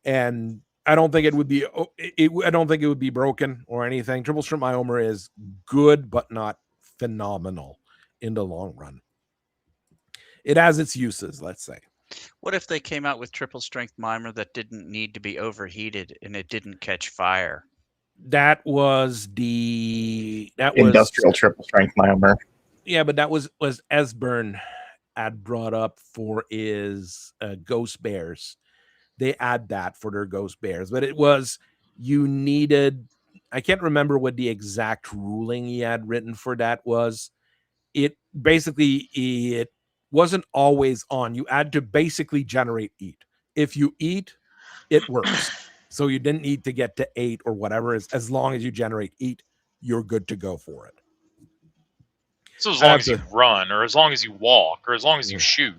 And I don't think it would be I don't think it would be broken or anything. Triple strength myomer is good but not phenomenal in the long run. It has its uses, let's say. What if they came out with triple strength myomer that didn't need to be overheated and it didn't catch fire? That was industrial triple strength myomer. Yeah, but that was Esbern had brought up for his Ghost Bears. They add that for their Ghost Bears, but it was you needed. I can't remember what the exact ruling he had written for that was. It wasn't always on. You had to basically generate EAT. If you eat, it works. So you didn't need to get to 8 or whatever. As long as you generate EAT, you're good to go for it. So as long as you run, or as long as you walk, or as long as you shoot.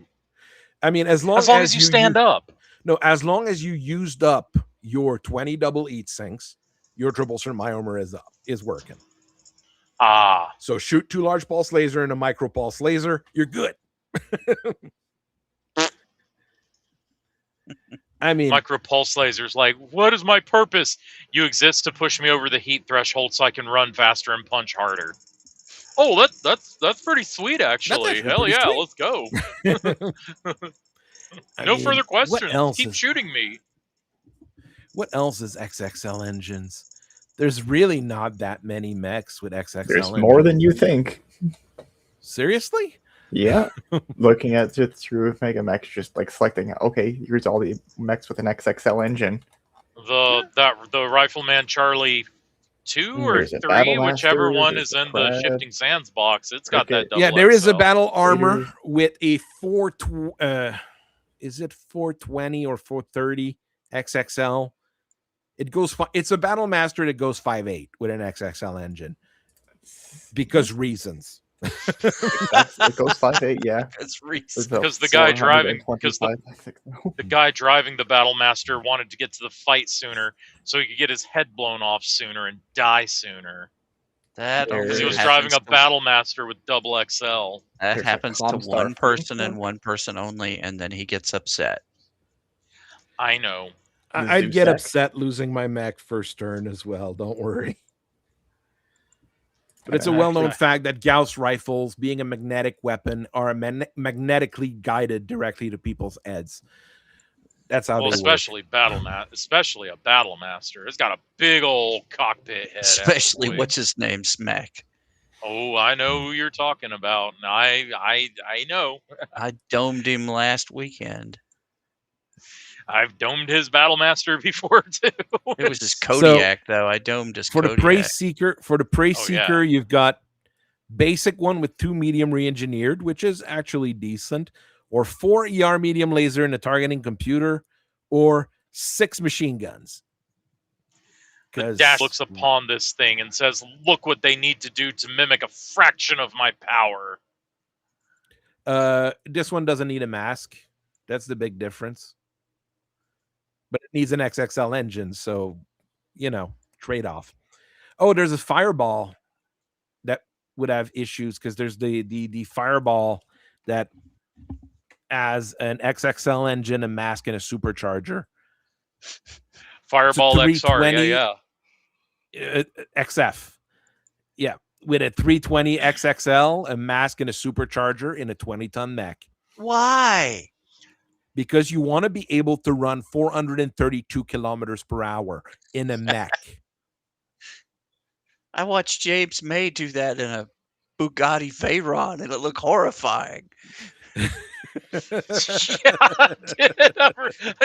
I mean, as long as you stand up. No, as long as you used up your 20 double heat sinks, your triple cert myomer is working. Ah, So shoot 2 large pulse laser and a micro pulse laser, you're good. I mean, micro pulse lasers. Like, what is my purpose? You exist to push me over the heat threshold so I can run faster and punch harder. Oh, that's pretty sweet, actually. actually Hell pretty yeah, sweet. let's go. I No mean, further what questions. else Keep is- shooting me. What else is XXL engines? There's really not that many mechs with XXL There's engines. more than you think. Seriously? Yeah. Looking at it through Mega Mechs, just like selecting, okay, here's all the mechs with an XXL engine. The Rifleman Charlie 2 or There's a 3, Battle whichever Master, one there's is a in the Crab, Shifting Sands box. It's got that Cricket. double Yeah, there is a XL. battle armor Later. with a is it 420 or 430 XXL? It goes. It's a Battle Master that goes 5.8 with an XXL engine because reasons. It goes 5.8, yeah. That's reason. There's a Because the guy driving, 425 the guy driving the Battle Master wanted to get to the fight sooner, so he could get his head blown off sooner and die sooner. That There Because only he was is. driving happens a Battle Master with double XL. That There's a happens to Comstar one person Flamethrower. and one person only, and then he gets upset. I know. I'd get Zuzek. upset losing my mech first turn as well. Don't worry. But it's a Actually, well-known fact that Gauss rifles, being a magnetic weapon, are magnetically guided directly to people's heads. That's how Well, they especially especially a Battle Master. It's got a big old cockpit head. Especially boy. what's his name, Smack. Oh, I know who you're talking about. I know. I domed him last weekend. I've domed his Battle Master before too. It was his Kodiak, though. I domed his For the Kodiak. Prey Seeker, Oh, yeah. you've got basic one with 2 medium re-engineered, which is actually decent, or 4 ER medium laser in a targeting computer, or 6 machine guns. The Dash looks upon this thing and says, "Look what they need to do to mimic a fraction of my power." This one doesn't need a mask. That's the big difference. But it needs an XXL engine, so trade-off. Oh, there's a Fireball that would have issues because there's the Fireball that has an XXL engine, a mask, and a supercharger. Fireball XR, yeah. XF. Yeah, with a 320 XXL, a mask, and a supercharger in a 20-ton mech. Why? Because you want to be able to run 432 kilometers per hour in a mech. I watched James May do that in a Bugatti Veyron, and it looked horrifying. Yeah, I did. I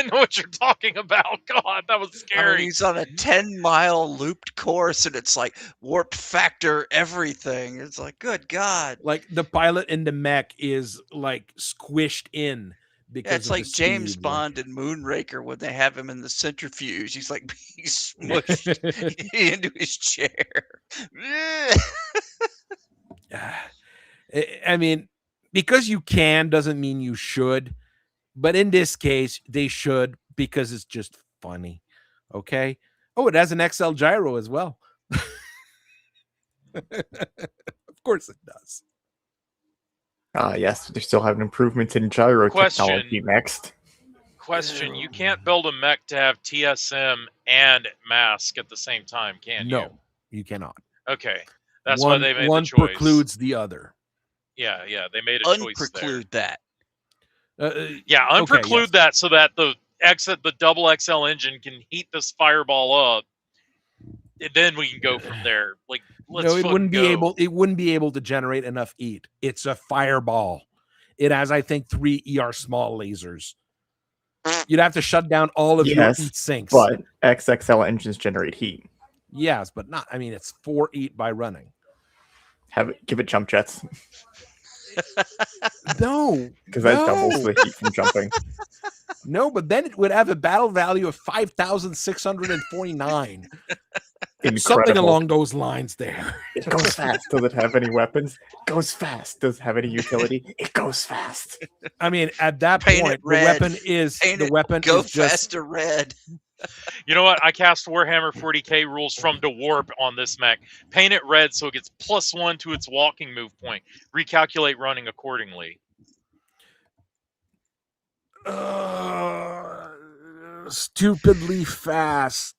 know what you're talking about. God, that was I scary. mean, he's on a 10-mile looped course, and it's like warp factor everything. It's like, good God. Like the pilot in the mech is like squished in. Because Yeah, it's of like the James speed. Bond and Moonraker when they have him in the centrifuge. He's like being smushed into his chair. I mean, because you can doesn't mean you should. But in this case, they should because it's just funny. Okay. Oh, it has an XL gyro as well. Of course it does. Yes, they still have improvements in gyro technology next. Question: you can't build a mech to have TSM and mask at the same time, can you? No, you cannot. Okay, that's why they made one the choice. precludes the other. Yeah, they made a choice there. Unpreclude that. Yeah, unpreclude that so that the double XL engine can heat this Fireball up, and then we can go from there. Like, let's it wouldn't be go. able. It wouldn't be able to generate enough heat. It's a Fireball. It has, I think, 3 ER small lasers. You'd have to shut down all of your heat sinks. But XXL engines generate heat. Yes, but not. I mean, it's 4 heat by running. Give it jump jets. No, because that doubles the heat from jumping. No, but then it would have a battle value of 5,649. Something Incredible. along those lines there. It goes fast. Does it have any weapons? Goes fast. Does it have any utility? It goes fast. I mean, at that Paint it point, the red. weapon is Paint it just go faster red. You know what? I cast Warhammer 40k rules from Dwarp on this mech. Paint it red so it gets +1 to its walking move point. Recalculate running accordingly. Stupidly fast.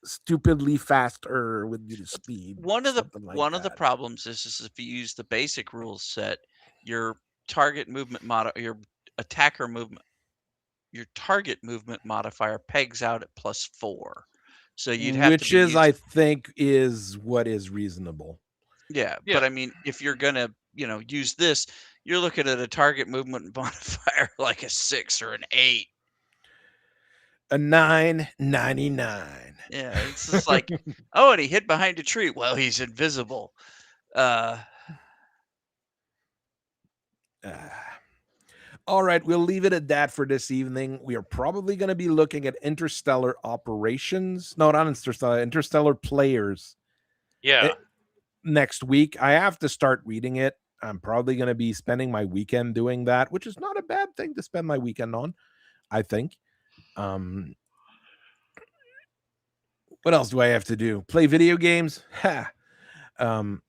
Stupidly faster with the speed. One of the something like the that. problems is if you use the basic rules set, your target movement your attacker movement, your target movement modifier pegs out at +4. So you'd have Which to be is, I think, is what is reasonable. yeah, Yeah. but I mean, if you're gonna, use this, you're looking at a target movement modifier like a 6 or an 8. A 9.99. Yeah, it's just like, oh, and he hid behind a tree. Well, he's invisible. All right, we'll leave it at that for this evening. We are probably going to be looking at interstellar operations. No, not interstellar, interstellar players. Yeah. Next week. I have to start reading it. I'm probably going to be spending my weekend doing that, which is not a bad thing to spend my weekend on, I think. What else do I have to do? Play video games? Ha. And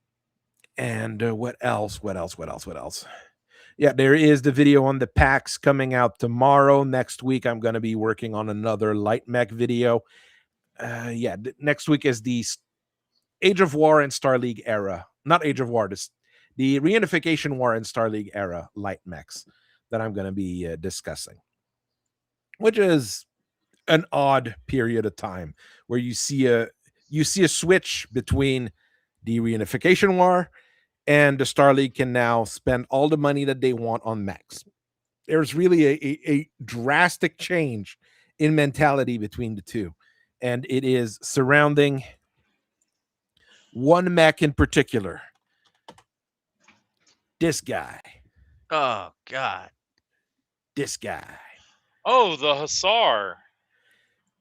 what else? Yeah, there is the video on the packs coming out tomorrow. Next week, I'm going to be working on another light mech video. Next week is the Age of War and Star League era. Not Age of War, the Reunification War and Star League era light mechs that I'm going to be discussing, which is an odd period of time where you see a switch between the Reunification War and the Star League can now spend all the money that they want on mechs. There's really a drastic change in mentality between the two, and it is surrounding one mech in particular. This guy. Oh God. This guy. Oh, the Hussar.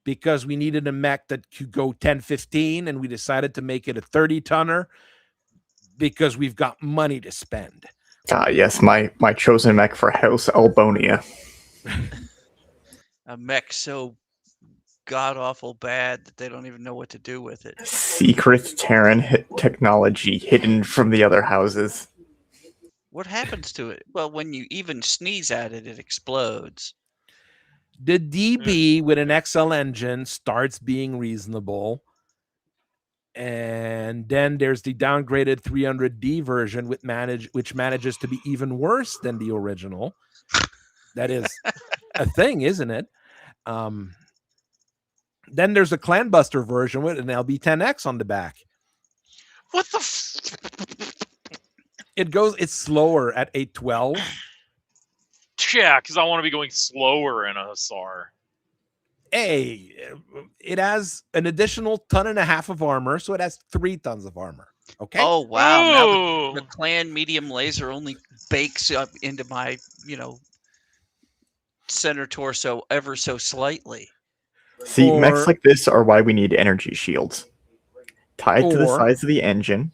Because we needed a mech that could go 10-15, and we decided to make it a 30-tonner because we've got money to spend. Yes, my chosen mech for House Albonia. A mech so god-awful bad that they don't even know what to do with it. Secret Terran technology hidden from the other houses. What happens to it? Well, when you even sneeze at it, it explodes. The DB with an XL engine starts being reasonable. And then there's the downgraded 300D version which manages to be even worse than the original. That is a thing, isn't it? Then there's a Clanbuster version with an LB10X on the back. What the It's slower at 812. Yeah, because I want to be going slower in a Hussar. Hey, it has an additional 1.5 tons of armor, so it has 3 tons of armor. Okay. Oh wow! Oh. Now the Clan medium laser only bakes up into my, center torso ever so slightly. See, mechs like this are why we need energy shields. Tied to the size of the engine,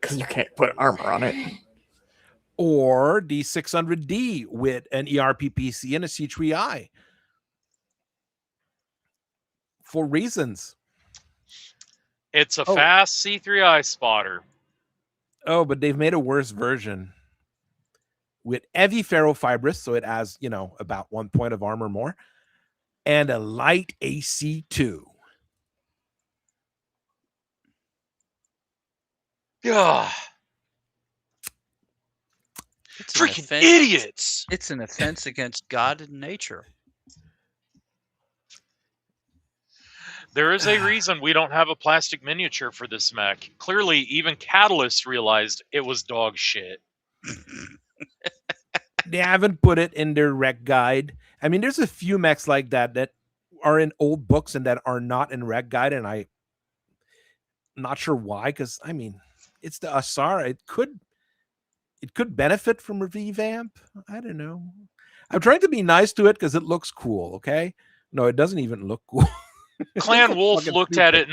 because you can't put armor on it. Or the 600D with an ERPPC and a C3I. For reasons. It's a fast C3I spotter. Oh, but they've made a worse version with heavy ferrofibrous, so it has, about 1 point of armor more, and a light AC2. Yeah. Freaking idiots! It's an offense against God and nature. There is a reason we don't have a plastic miniature for this mech. Clearly, even Catalyst realized it was dog shit. They haven't put it in their rec guide. I mean, there's a few mechs like that are in old books and that are not in rec guide, and I'm not sure why, because, I mean, it's the Hussar. It could benefit from a revamp. I don't know. I'm trying to be nice to it because it looks cool, okay? No, it doesn't even look cool. Clan Wolf Fucking looked stupid. at it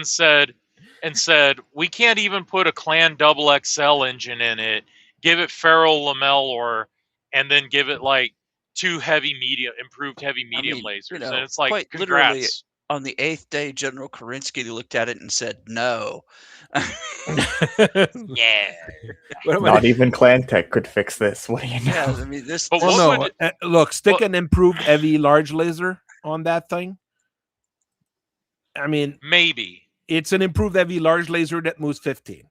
and said, we can't even put a Clan Double XL engine in it. Give it Ferro Lamel and then give it like two improved heavy medium lasers. And it's like, quite literally congrats. on the 8th day, General Kerensky looked at it and said, no. Yeah. Not even Clan Tech could fix this. What do you know? Yeah, I mean, this. But this what would look, stick what- an improved heavy large laser on that thing. I mean, maybe. it's an improved heavy large laser that moves 15.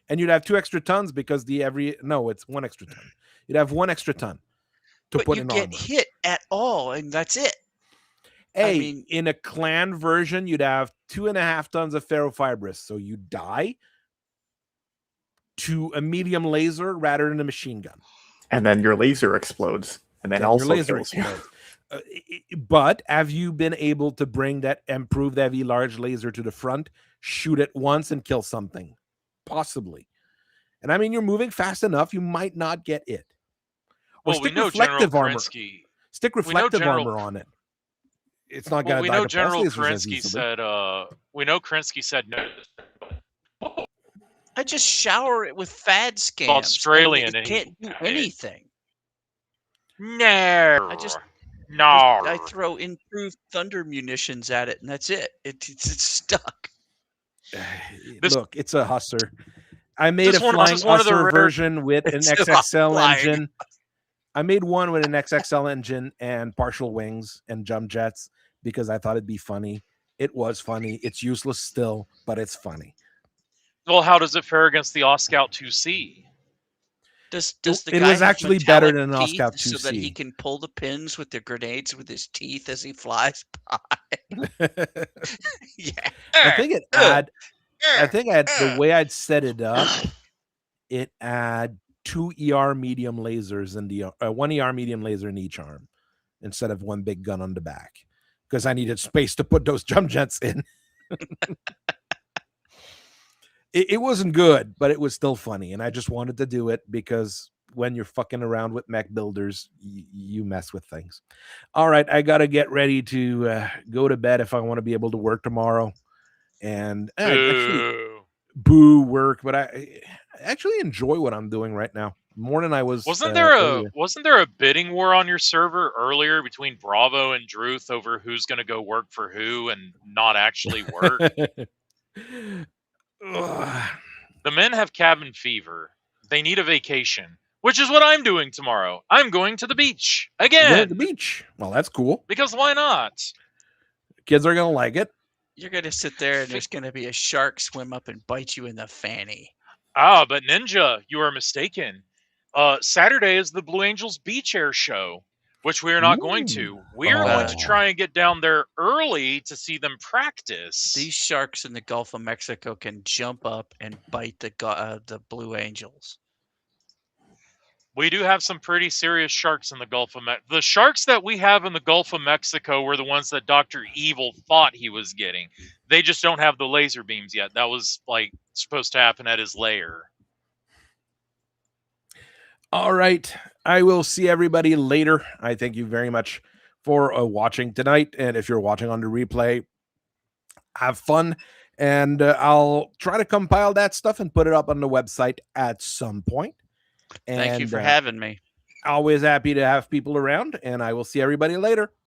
And you'd have 2 extra tons because it's 1 extra ton. You'd have 1 extra ton to but put you in get armor. hit at all, and that's it. Hey, I mean, in a clan version, you'd have 2.5 tons of ferrofibrous, so you die to a medium laser rather than a machine gun. And then your laser explodes, and then Your also laser kills you. explodes. But have you been able to bring that improved heavy large laser to the front, shoot it once, and kill something? Possibly. And I mean, you're moving fast enough, you might not get it. Or Well, we stick know reflective General armor. Kerensky. Stick reflective armor on it. It's not going to We die know to pulse General lasers as Kerensky easily. said. We know Kerensky said no. I just shower it with fad scams. Australian, It and can't do anything. No. I I throw improved thunder munitions at it, and that's it. It's stuck. Look, it's a Husser. I made a This one flying is one of the Husser rare- version with an It's a XXL flying engine. I made one with an XXL engine and partial wings and jump jets because I thought it'd be funny. It was funny. It's useless still, but it's funny. Well, how does it fare against the Oscout 2C? Does the It guy was have actually better metallic than an teeth Oscout so that he 2C. can pull the pins with the grenades with his teeth as he flies by? Yeah. I think it had. I think the way I'd set it up, it had 2 ER medium lasers in the 1 ER medium laser in each arm instead of 1 big gun on the back because I needed space to put those jump jets in. It wasn't good, but it was still funny, and I just wanted to do it because when you're fucking around with mech builders, you mess with things. All right, I gotta get ready to go to bed if I want to be able to work tomorrow. And actually, boo work, but I actually enjoy what I'm doing right now more than I was. Wasn't earlier. there a bidding war on your server earlier between Bravo and Druth over who's going to go work for who and not actually work? The men have cabin fever. They need a vacation, which is what I'm doing tomorrow. I'm going to the beach again. You're at the beach. Well, that's cool. Because why not? Kids are gonna like it. You're gonna sit there and there's gonna be a shark swim up and bite you in the fanny. But Ninja, you are mistaken. Saturday is the Blue Angels Beach Air Show, which we are not going to. We are going to try and get down there early to see them practice. These sharks in the Gulf of Mexico can jump up and bite the Blue Angels. We do have some pretty serious sharks in the Gulf of Mexico. The sharks that we have in the Gulf of Mexico were the ones that Dr. Evil thought he was getting. They just don't have the laser beams yet. That was supposed to happen at his lair. All right. I will see everybody later. I thank you very much for watching tonight. And if you're watching on the replay, have fun. And I'll try to compile that stuff and put it up on the website at some point. Thank you for having me. Always happy to have people around, and I will see everybody later.